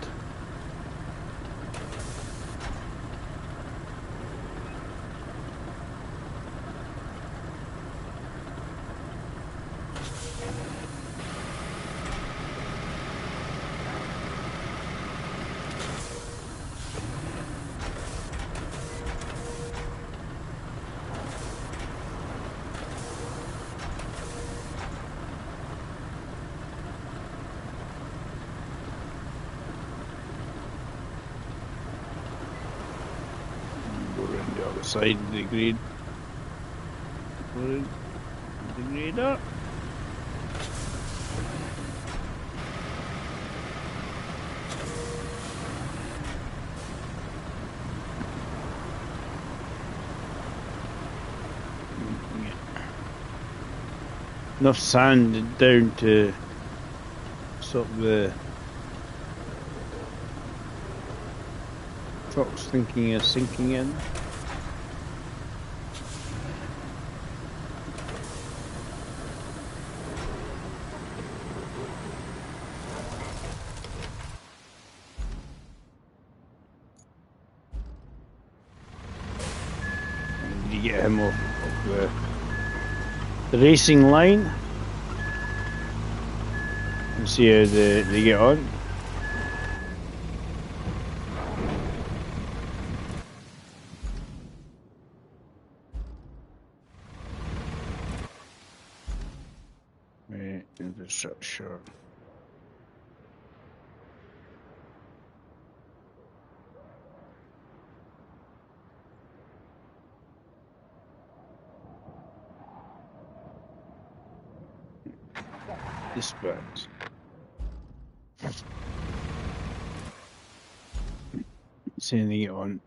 Speaker 1: Side of the grade. The grader. enough sand down to stop the trucks thinking of sinking in. You get him off the racing line and see how they get on. Right, infrastructure. Dispatch. Seeing they get on.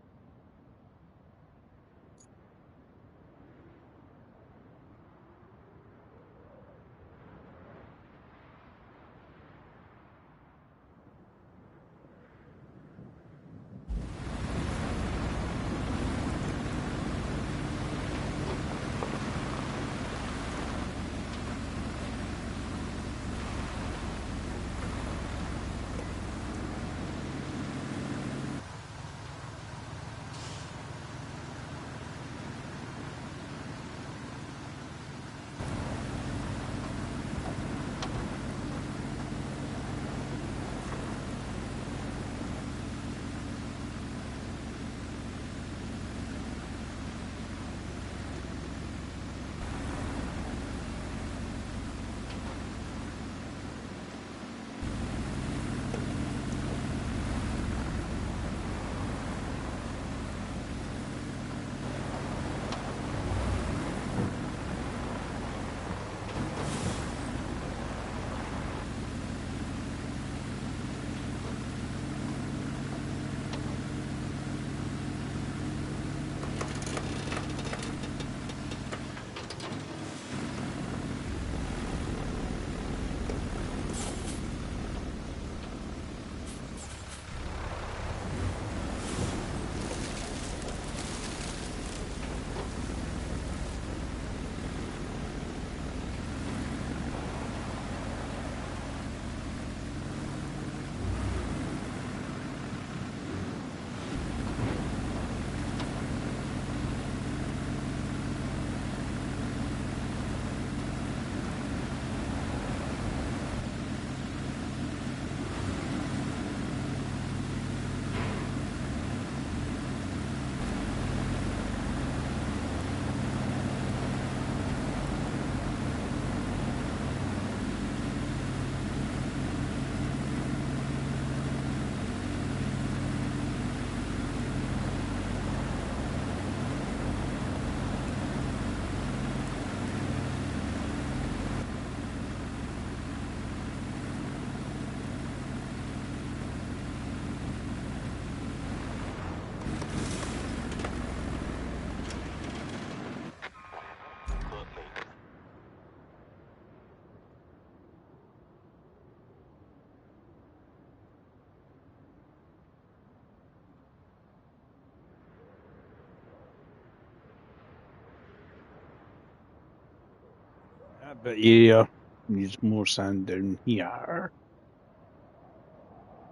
Speaker 1: That area needs more sand down here.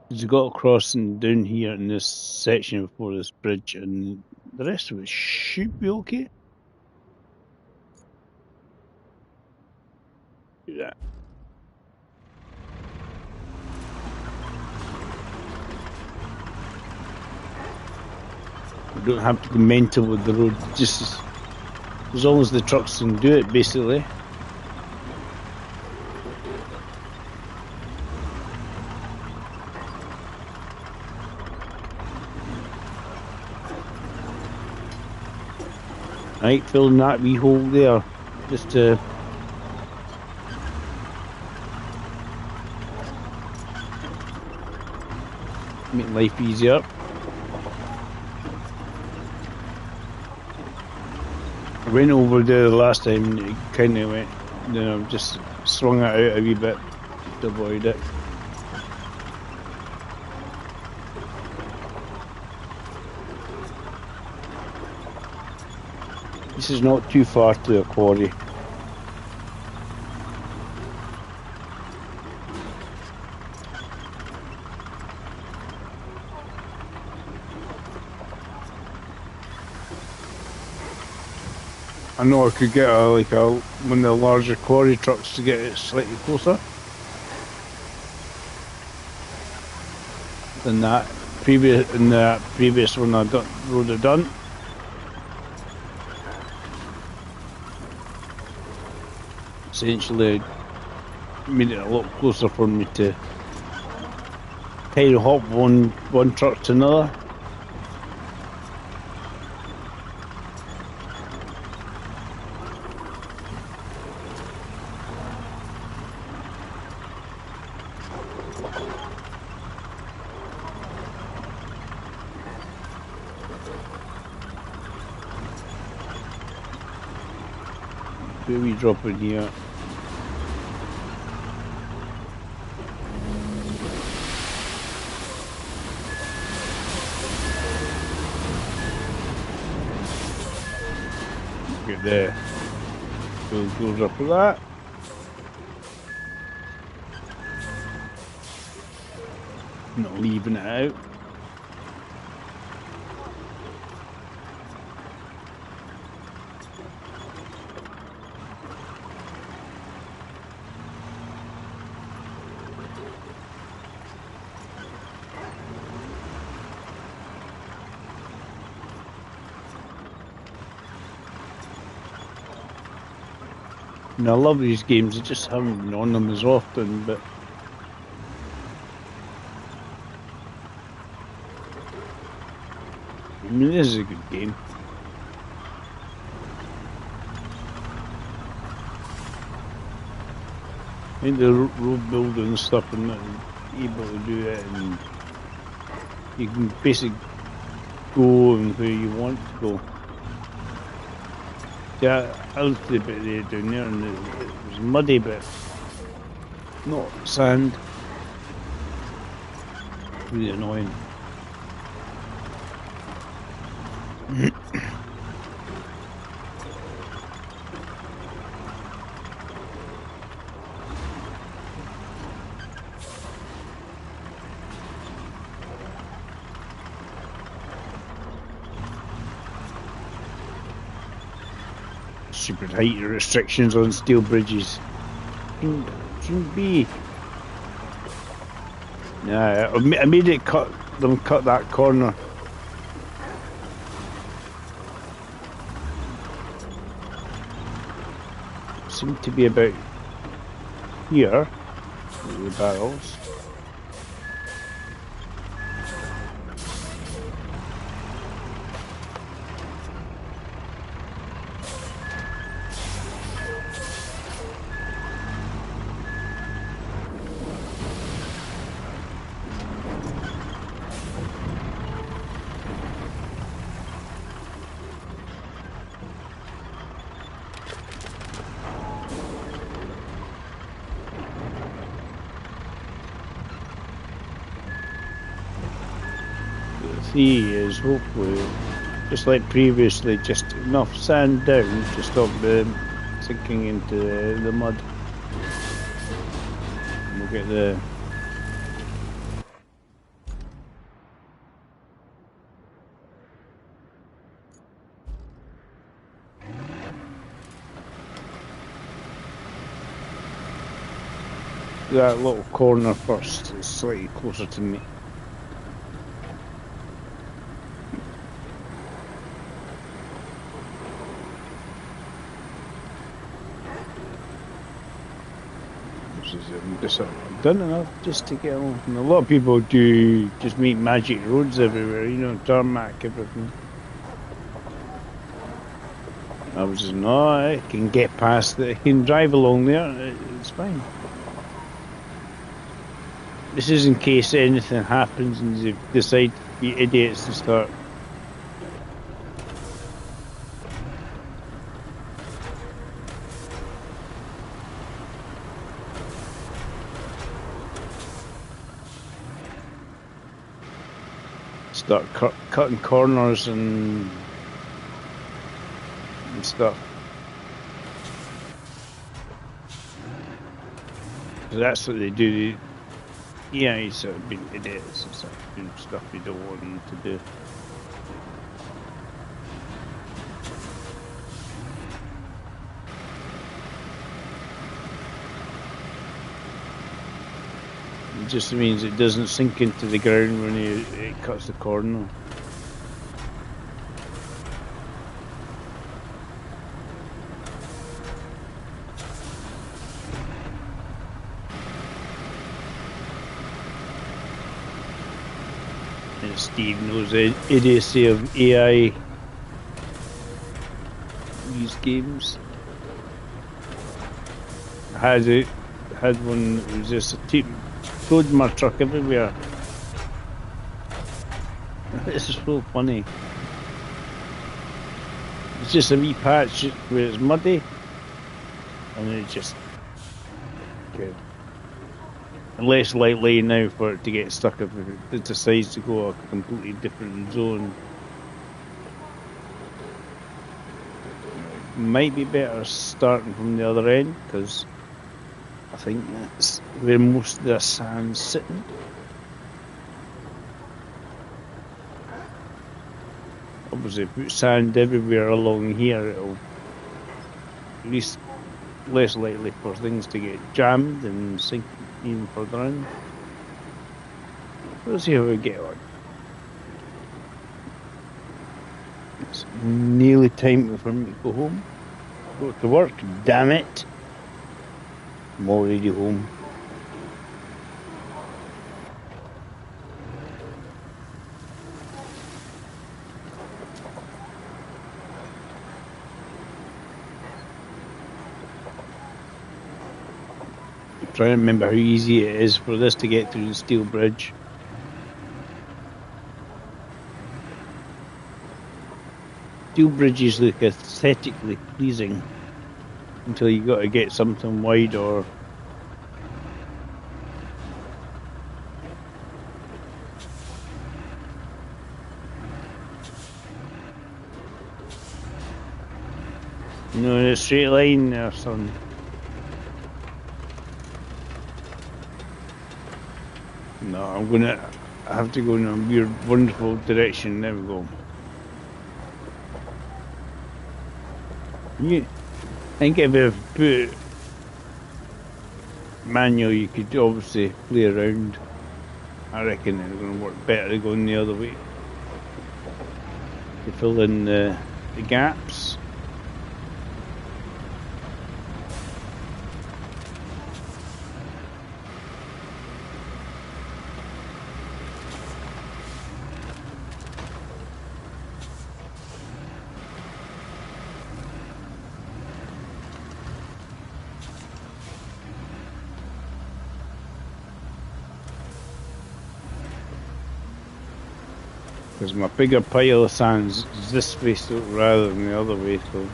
Speaker 1: Because you got a crossing down here in this section before this bridge, and the rest of it should be okay. Do that. You don't have to go mental with the road, just as long as the trucks can do it, basically. Right, filling that wee hole there, just to make life easier. I went over there the last time and it kind of went Then I've just swung it out a wee bit to avoid it. This is not too far to the quarry. I know I could get one of the larger quarry trucks to get it slightly closer than that previous one I would have done. Essentially made it a lot closer for me to kind of hop one truck to another. Where we drop in here? Get there. Goes up with that. Not leaving it out. And I love these games, I just haven't been on them as often, but I mean, this is a good game. I think the road building and stuff and that, able to do it, and you can basically go and where you want to go. Yeah, I looked a bit there down there and it was muddy, but not sand. Really annoying. Stupid height restrictions on steel bridges. Shouldn't be. Nah, I made it cut that corner. Seemed to be about here, the barrels. Is hopefully, just like previously, just enough sand down to stop them sinking into the mud. And we'll get the that little corner first. It's slightly closer to me. I've done enough just to get along. And a lot of people do just make magic roads everywhere, you know, tarmac, everything. I was just, no, I can get past it, I can drive along there, it's fine. This is in case anything happens and they decide to be idiots and start. start cutting corners and stuff. So that's what they do. Yeah, he's sort of being idiots and sort of doing stuff you don't want them to do. It just means it doesn't sink into the ground when it cuts the corner. And Steve knows the idiocy of AI these games. I had one that was just a team. Towed my truck everywhere. This is so funny. It's just a wee patch where it's muddy, and it just good. And less likely now for it to get stuck if it decides to go a completely different zone. Might be better starting from the other end, because I think that's where most of the sand's sitting. Obviously, put sand everywhere along here, it'll at least less likely for things to get jammed and sink even further in. We'll see how we get on. It's nearly time for me to go home. Go to work, damn it. I'm already home. I'm trying to remember how easy it is for this to get through the steel bridge. Steel bridges look aesthetically pleasing until you got to get something wide or in a straight line there, son. No, I have to go in a weird, wonderful direction. There we go. I think if you put manual, you could obviously play around. I reckon it's going to work better going the other way to fill in the gaps. Because my bigger pile of sand's this way so rather than the other way, so.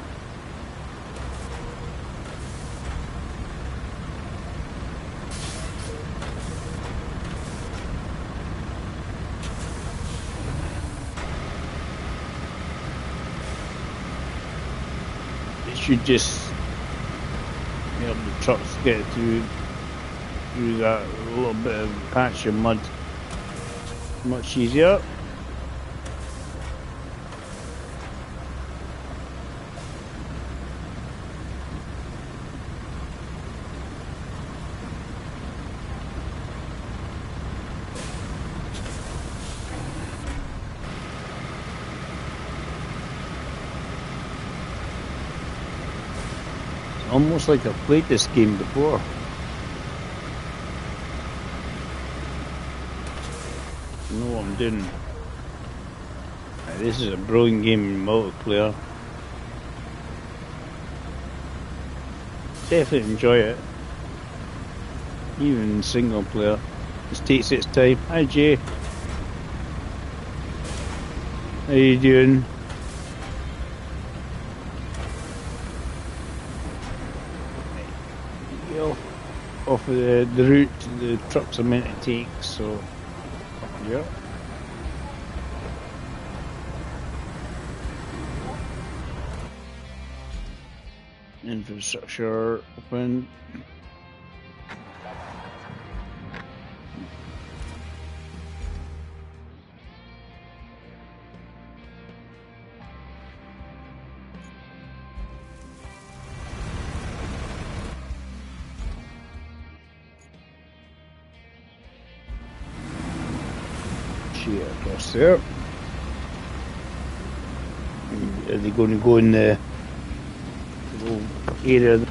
Speaker 1: It should just help the trucks get through that little bit of patch of mud much easier. Almost like I've played this game before. I know what I'm doing. This is a brilliant game in multiplayer. Definitely enjoy it. Even single player. Just takes its time. Hi Jay. How you doing? Off of the route the trucks are meant to take, so yeah. Infrastructure open. Share across there. Are they going to go in the little area?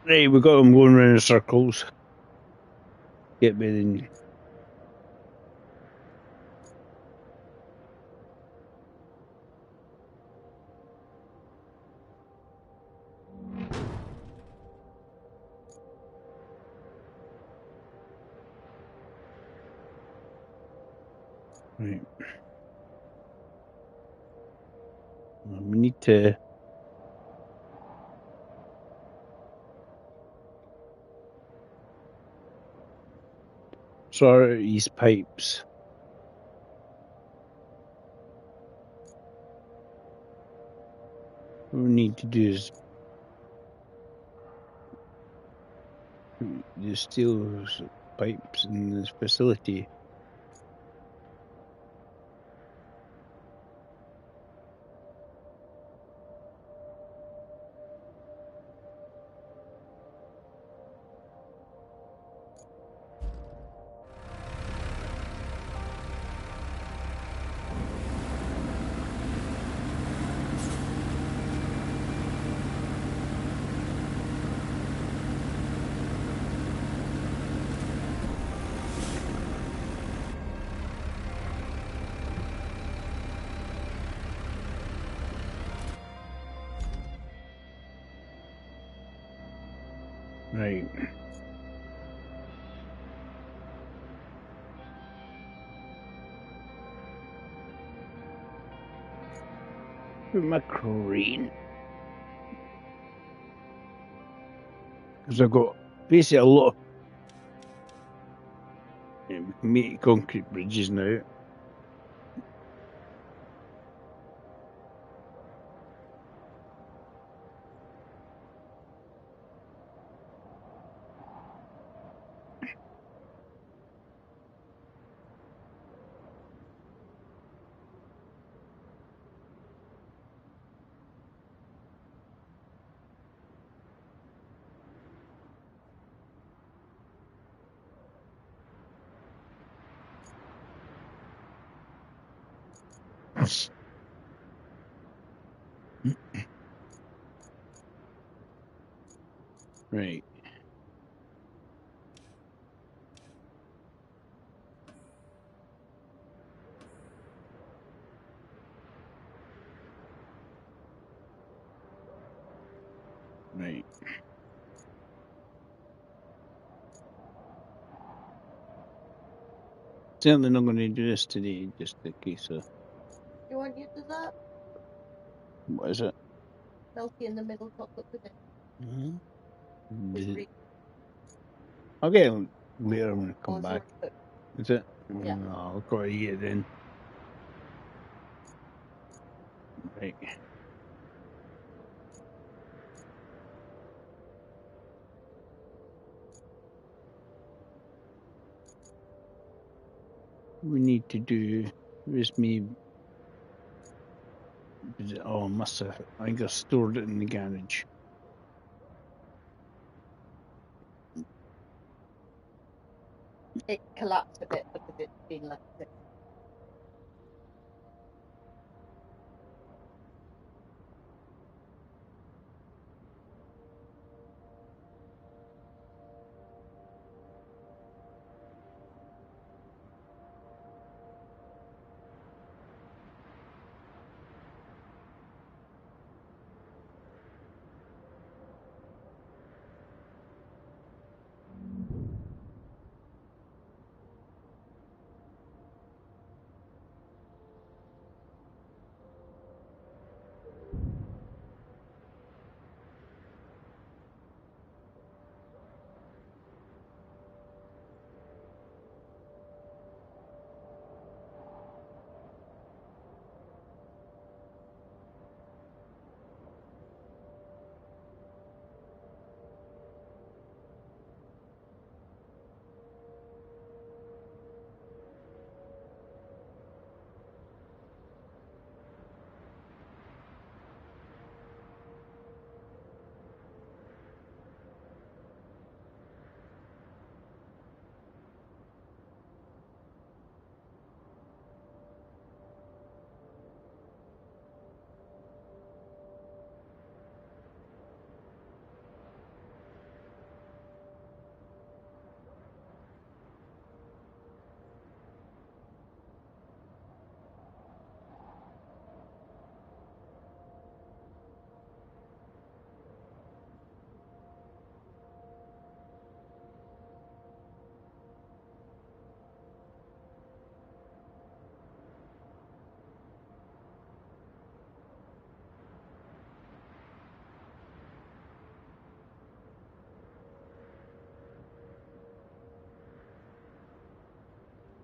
Speaker 1: Right, we got them going round in circles. Get me in. Right. We need to sort out these pipes. What we need to do is put the steel pipes in this facility. Right. With my crane. Because I've got basically a lot of. Yeah, we can make concrete bridges now. Right. Certainly not going to do this today, just in case of.
Speaker 2: You want your dessert?
Speaker 1: What is it?
Speaker 2: Milky in the middle, chocolate pudding.
Speaker 1: Mm-hmm. I'll get it later when I come back. Is it?
Speaker 2: Yeah.
Speaker 1: No, I'll go eat it then. Right. We need to do. Where's me? Oh, I must have. I think I stored it in the garage.
Speaker 2: It collapsed a bit because it's been left sitting.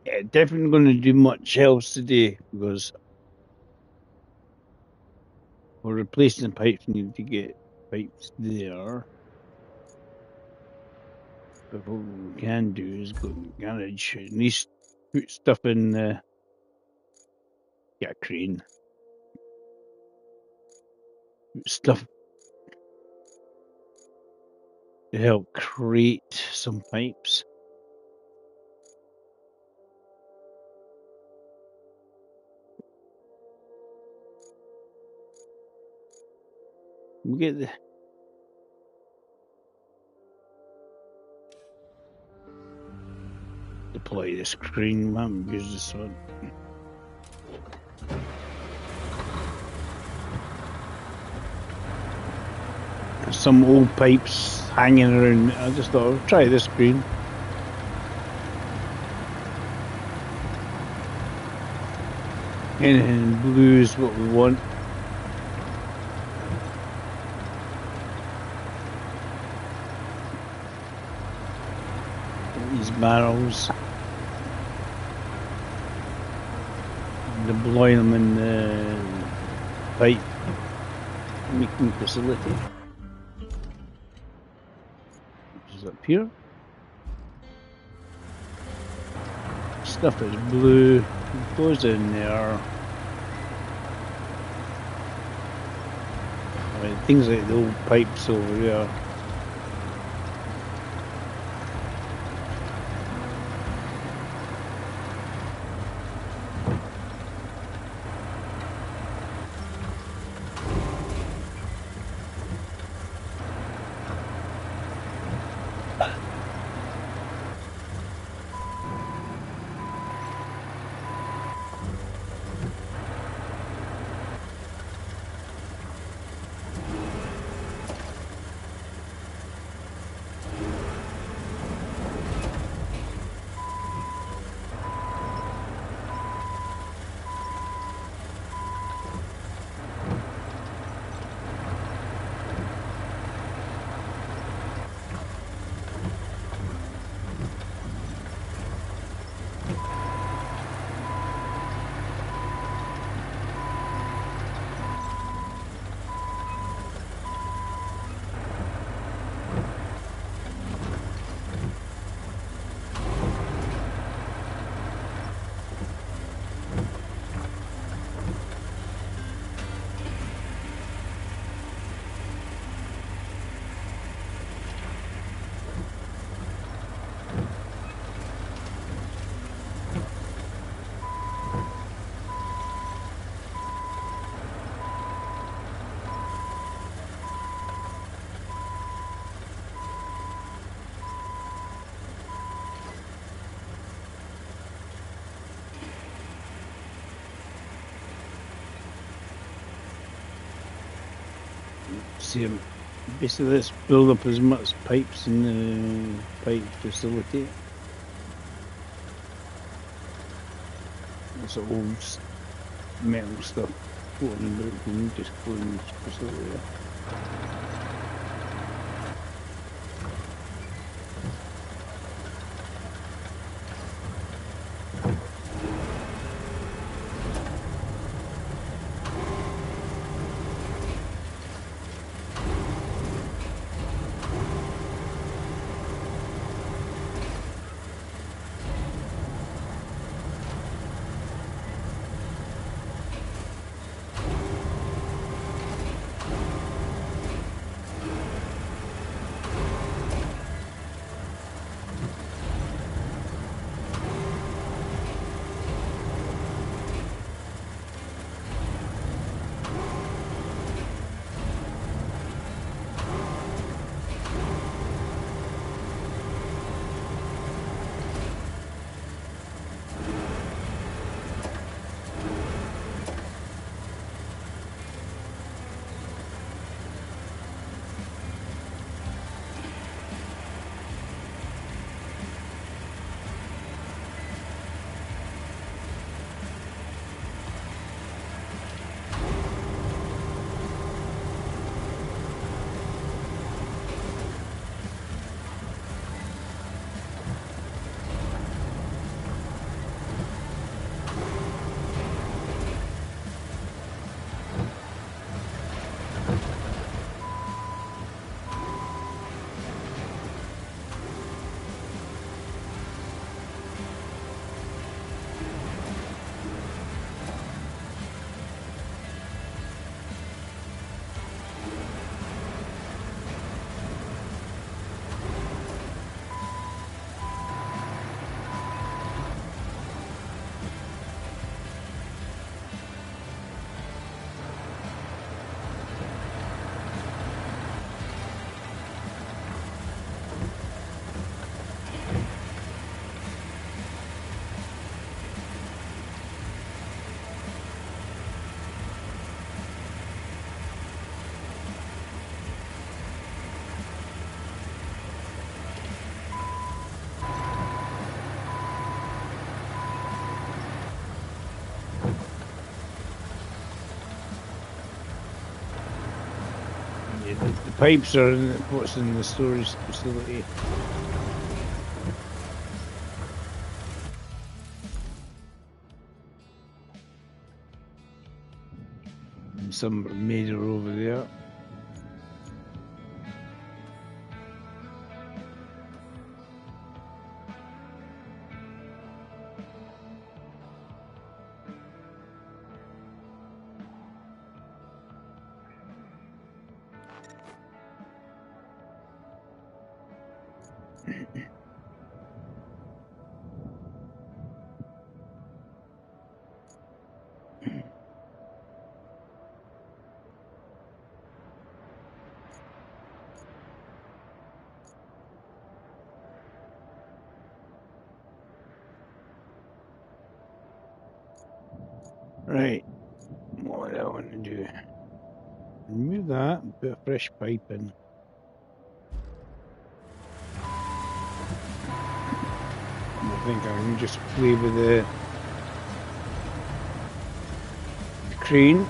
Speaker 1: Yeah, definitely going to do much else today because we're replacing the pipes. We need to get pipes there. But what we can do is go in the garage, at least put stuff in the. Get a crane. Put stuff to help create some pipes. We get the. Deploy this crane. We haven't used this one. There's some old pipes hanging around. I just thought I'll try this crane. Anything in blue is what we want. These barrels. Deploy them in the pipe making facility. Which is up here. Stuff is blue. It goes in there. Things like the old pipes over here. See, basically, let's build up as much pipes in the pipe facility. Lots of old metal stuff floating about. We need to go in this facility. The pipes are in what's in the storage facility. And some are made over there. Right, what do I want to do? Remove that and put a fresh pipe in. I think I can just play with the crane.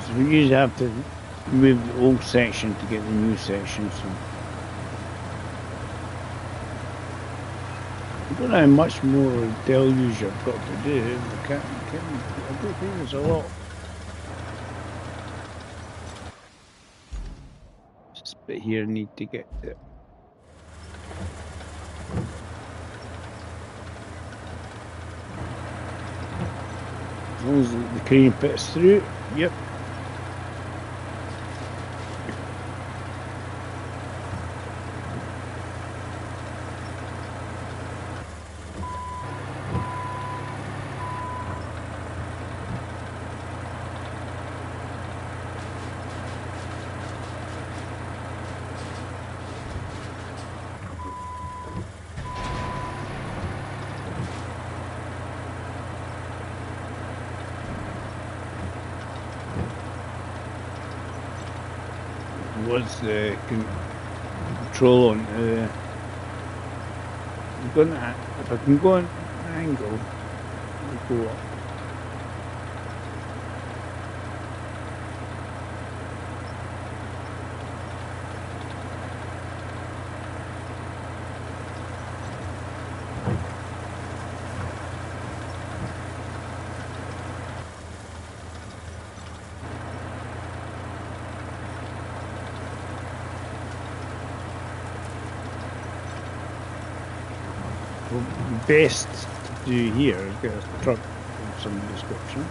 Speaker 1: So we usually have to move the old section to get the new section. So I don't know how much more deluge I've got to do. I don't think there's a lot. This bit here I need to get to. As long as the crane fits through, yep. what's the control on I'm gonna, if I can go on an angle, I'll go up. Best to do here is get a truck of some description.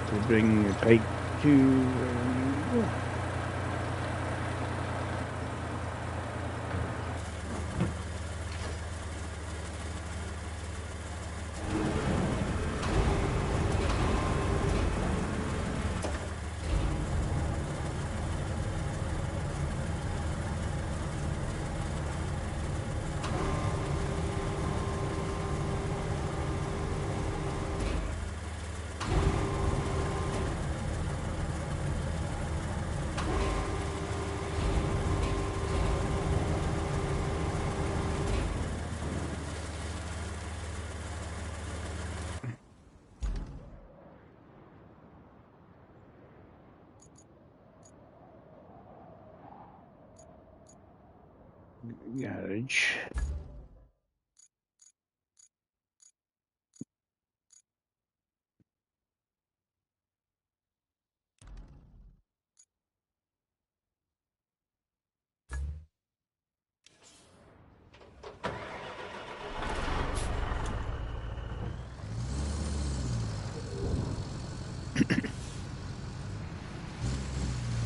Speaker 1: To bring the pipe to garage.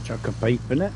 Speaker 1: Chuck a pipe in it.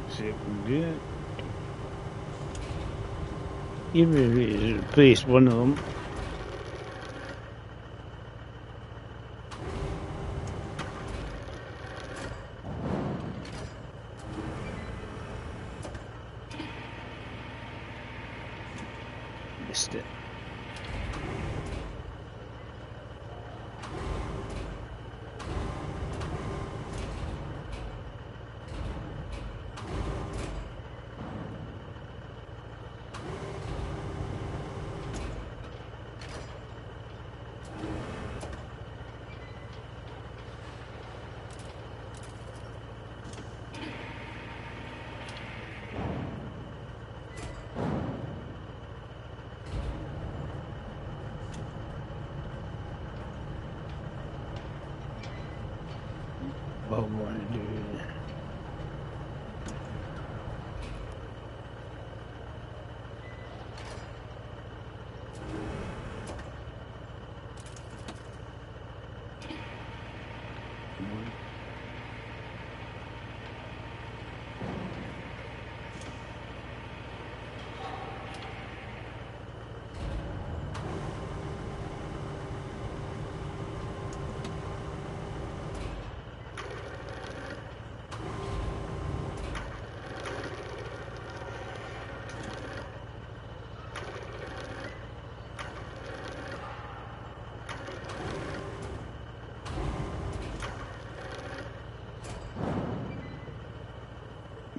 Speaker 1: See if we can do it. Even if we replace one of them. Missed it. What we want to do.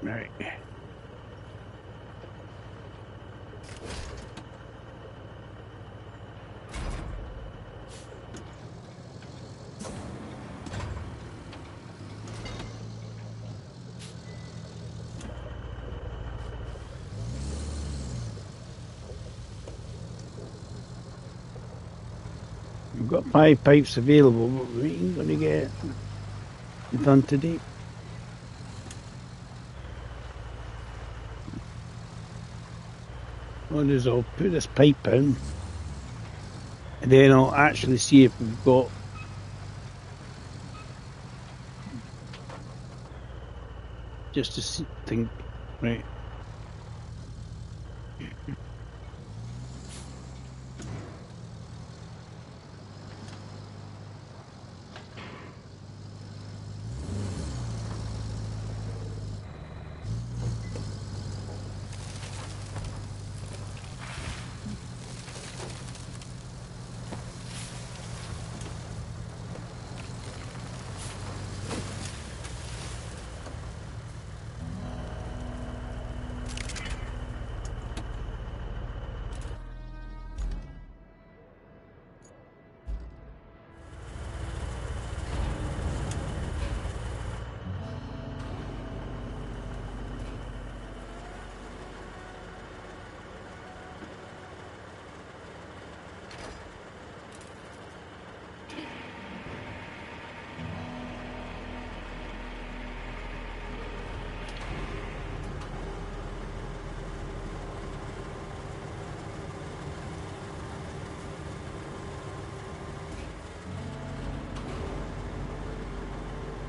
Speaker 1: Right. We've got 5 pipes available, but we ain't going to get it done today. What is I'll put this pipe in, and then I'll actually see if we've got just to see, think, right.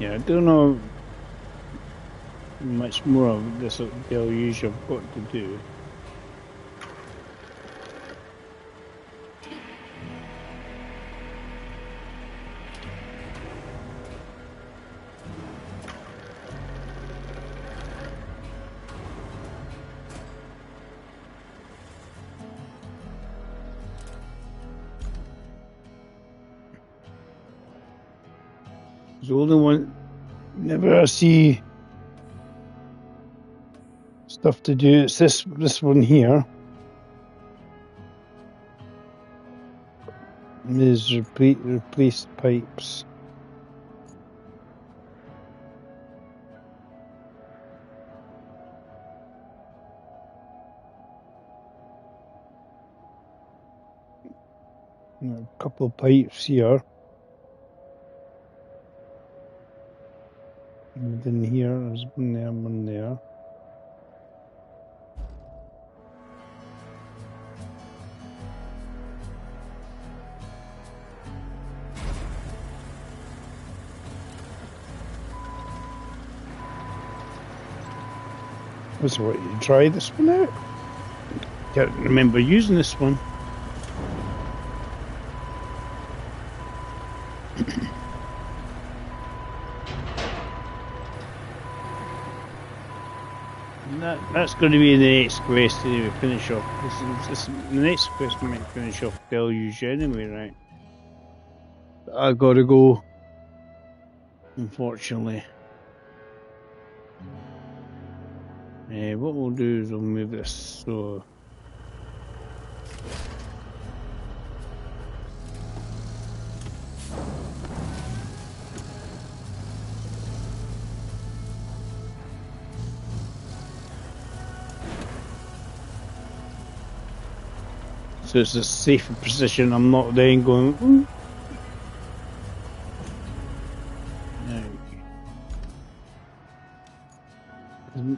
Speaker 1: Yeah, I don't know how much more of this deluge I've got to do. The only one, whenever I see stuff to do, it's this one here. Is replace pipes. A couple of pipes here. And then here, there's one there, one there. What's what? You try this one out? Can't remember using this one. That's going to be the next quest anyway. Finish off. This the next quest might finish off Deluge anyway, right? I gotta go. Unfortunately. What we'll do is we'll move this so. So it's a safer position. I'm not then going. Ooh. No.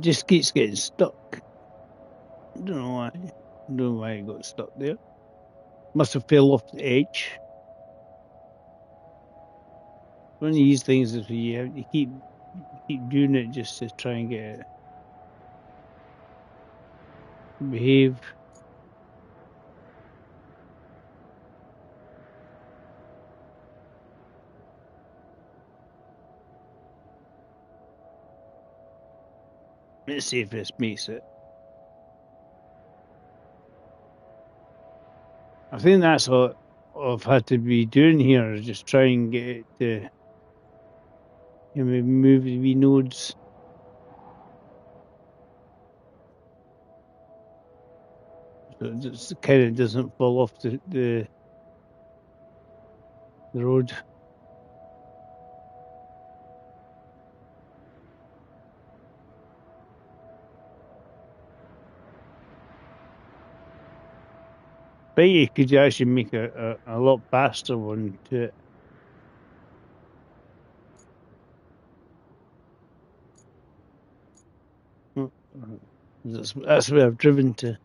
Speaker 1: Just keeps getting stuck. I don't know why. I don't know why it got stuck there. Must have fell off the edge. One of these things is you have to keep doing it just to try and get it. Behave. Let's see if this makes it. I think that's all I've had to be doing here, is just try and get it to move the wee nodes. So it kind of doesn't fall off the road. Bet you could actually make a lot faster one to it. That's where I've driven to.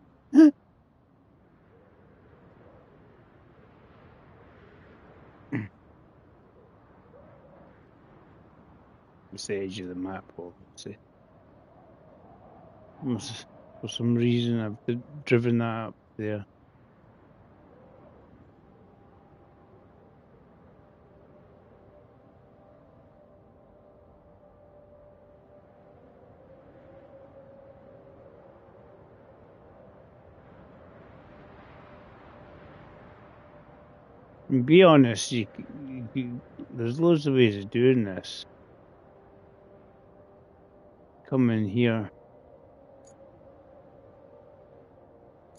Speaker 1: It's the edge of the map, obviously. For some reason, I've driven that up there. And be honest, there's loads of ways of doing this. Come in here.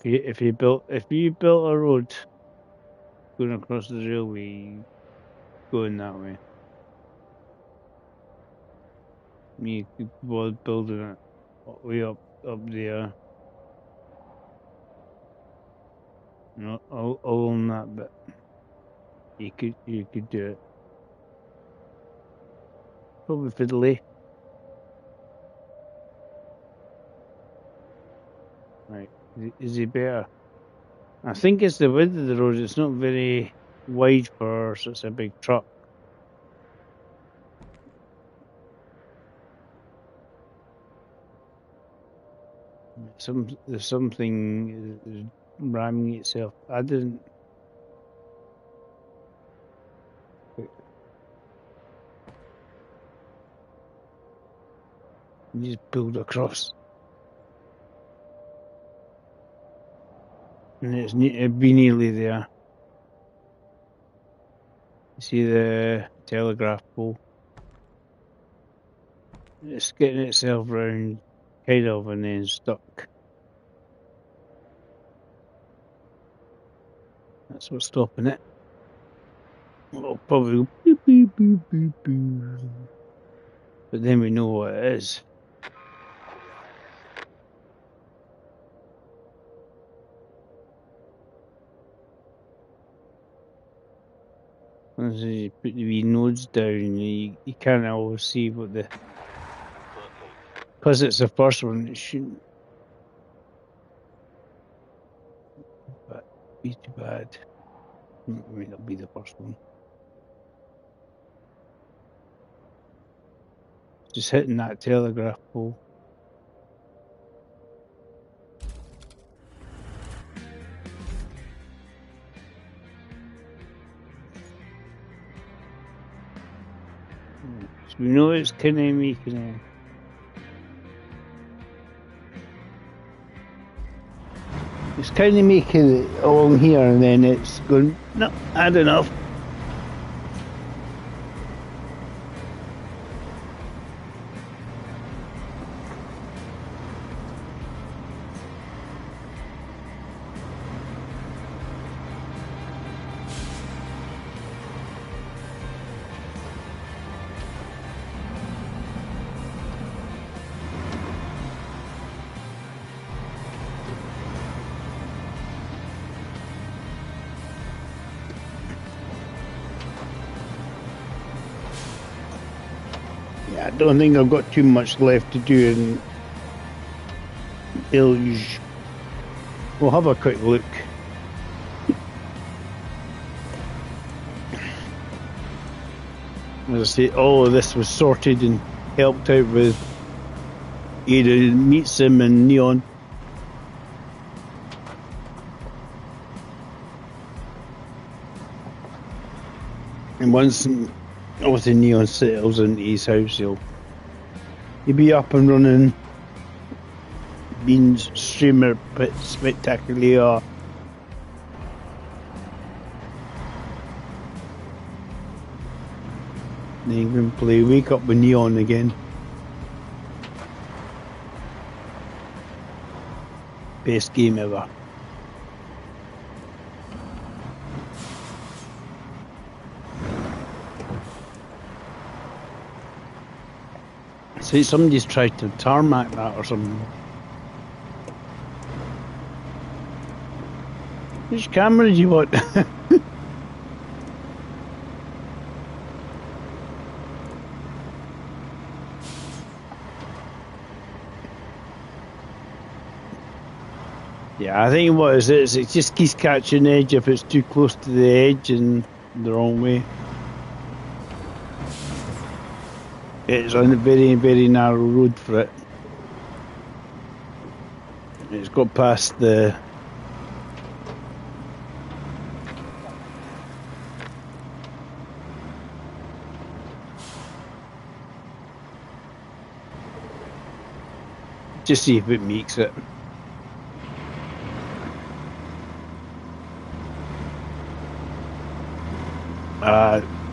Speaker 1: If you built a road going across the railway, going that way. You could building it way up there. No, along that bit. You could do it. Probably fiddly. Right. Is he better? I think it's the width of the road. It's not very wide for such a big truck. There's something ramming itself. I didn't. You just build across. And it'd be nearly there. You see the telegraph pole? It's getting itself round, kind of, and then stuck. That's what's stopping it. It'll probably go boop, boop, boop, boop, boop. But then we know what it is. As you put the wee nodes down, you can't always see what the... Because it's the first one, it shouldn't be too bad. I mean, it'll be the first one. Just hitting that telegraph pole. So we know it's kind of making it's kind of making it along here, and then it's going, no, had enough. I don't think I've got too much left to do in Deluge. We'll have a quick look. As I say, all of this was sorted and helped out with Ada Meet Sim and Neon. once I was in Neon settles into his house, he'll be up and running, being streamer spectacular. Then you can play Wake Up with Neon again. Best game ever. See, somebody's tried to tarmac that or something. Which camera do you want? Yeah, I think what it is, it just keeps catching the edge if it's too close to the edge and the wrong way. It's on a very, very narrow road for it. It's got past the... Just see if it makes it.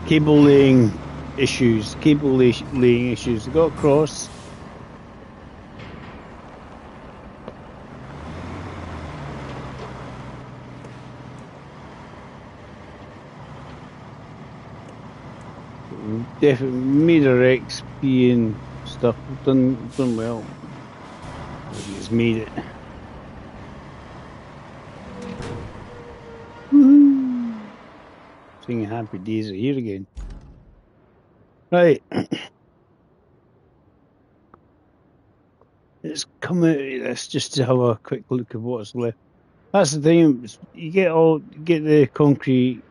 Speaker 1: Cable laying issues. Laying issues. Got across. Definitely made our XP and stuff. Done well. He's made it. Woo-hoo. Singing Happy Days are here again. Right. Let's come out of this just to have a quick look at what's left. That's the thing. You get the concrete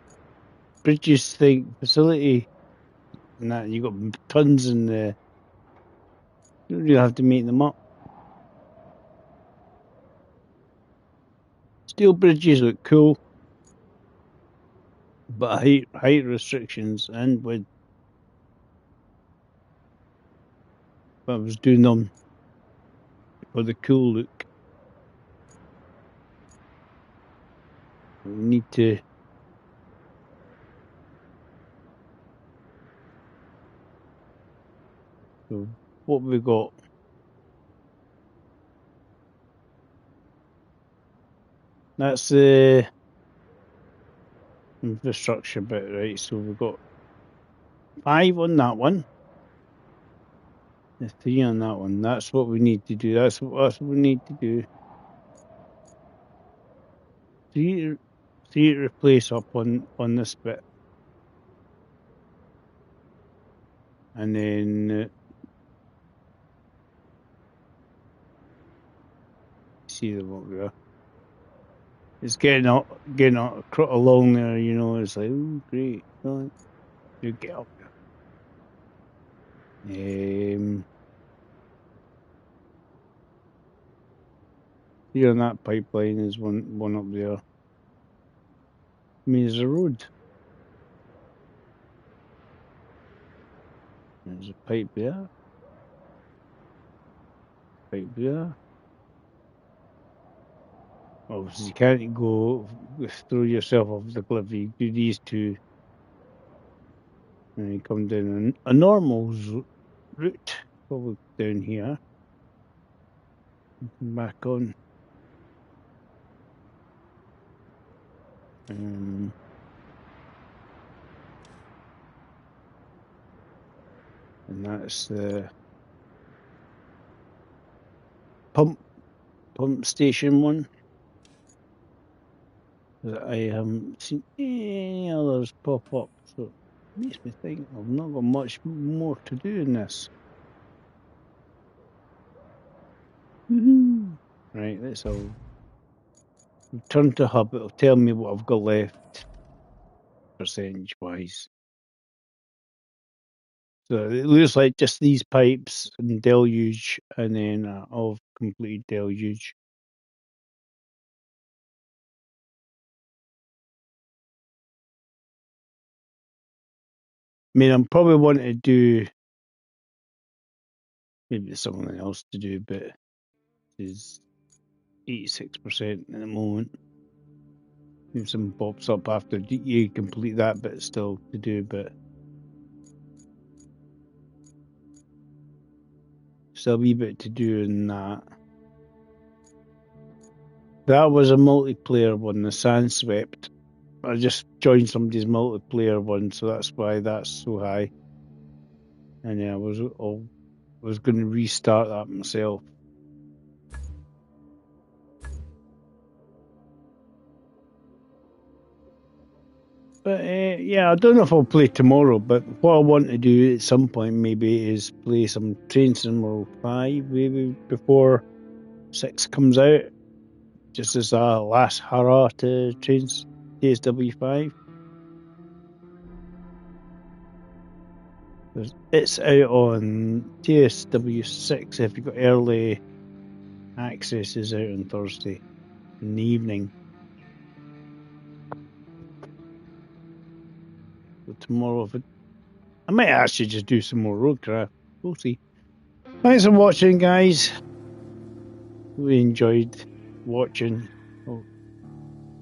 Speaker 1: bridges thing facility, and that you got tons in the. You don't really have to make them up. Steel bridges look cool, but height restrictions and with. I was doing them for the cool look. We need to. So what we got? That's the infrastructure bit, right? So we've got 5 on that one. The 3 on that one. That's what we need to do. That's what we need to do. 3 to replace up on this bit. And then see the what we are. It's getting along there, you know. It's like, oh, great. You get up there. See on that pipeline is one up there. I mean, there's a road. There's a pipe there. Pipe there. Obviously, you can't go throw yourself off the cliff. You do these two, and you come down a normal route, probably down here. Back on. And that's the pump station one. That I haven't seen any others pop up, so it makes me think I've not got much more to do in this. Woohoo! Right, let's all return to hub. It'll tell me what I've got left percentage wise. So it looks like just these pipes and Deluge, and then I've completed Deluge. I mean, I'm probably wanting to do maybe there's something else to do, but it's 86% at the moment. If something pops up after you complete that bit still to do, but still a wee bit to do in that. That was a multiplayer one, the Sandswept. I just joined somebody's multiplayer one, so that's why that's so high. And yeah, I was going to restart that myself. But yeah, I don't know if I'll play tomorrow. But what I want to do at some point maybe is play some Train Sim 5 maybe before 6 comes out, just as a last hurrah to Trains TSW5. It's out on TSW6 if you've got early access. Is out on Thursday in the evening. So tomorrow, I might actually just do some more Roadcraft. We'll see. Thanks for watching, guys. We enjoyed watching. Oh,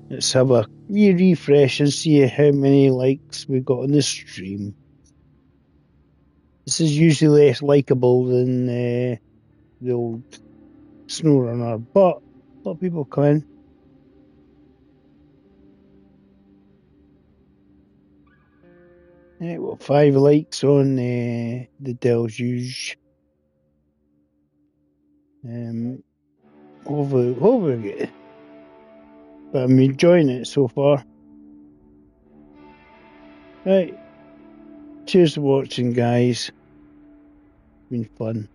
Speaker 1: let's have a wee refresh and see how many likes we got on the stream. This is usually less likable than the old SnowRunner, but a lot of people come in. Yeah, well, 5 likes on the Deluge. Hopefully we get it. But I'm enjoying it so far. Right. Cheers for watching, guys. Been fun.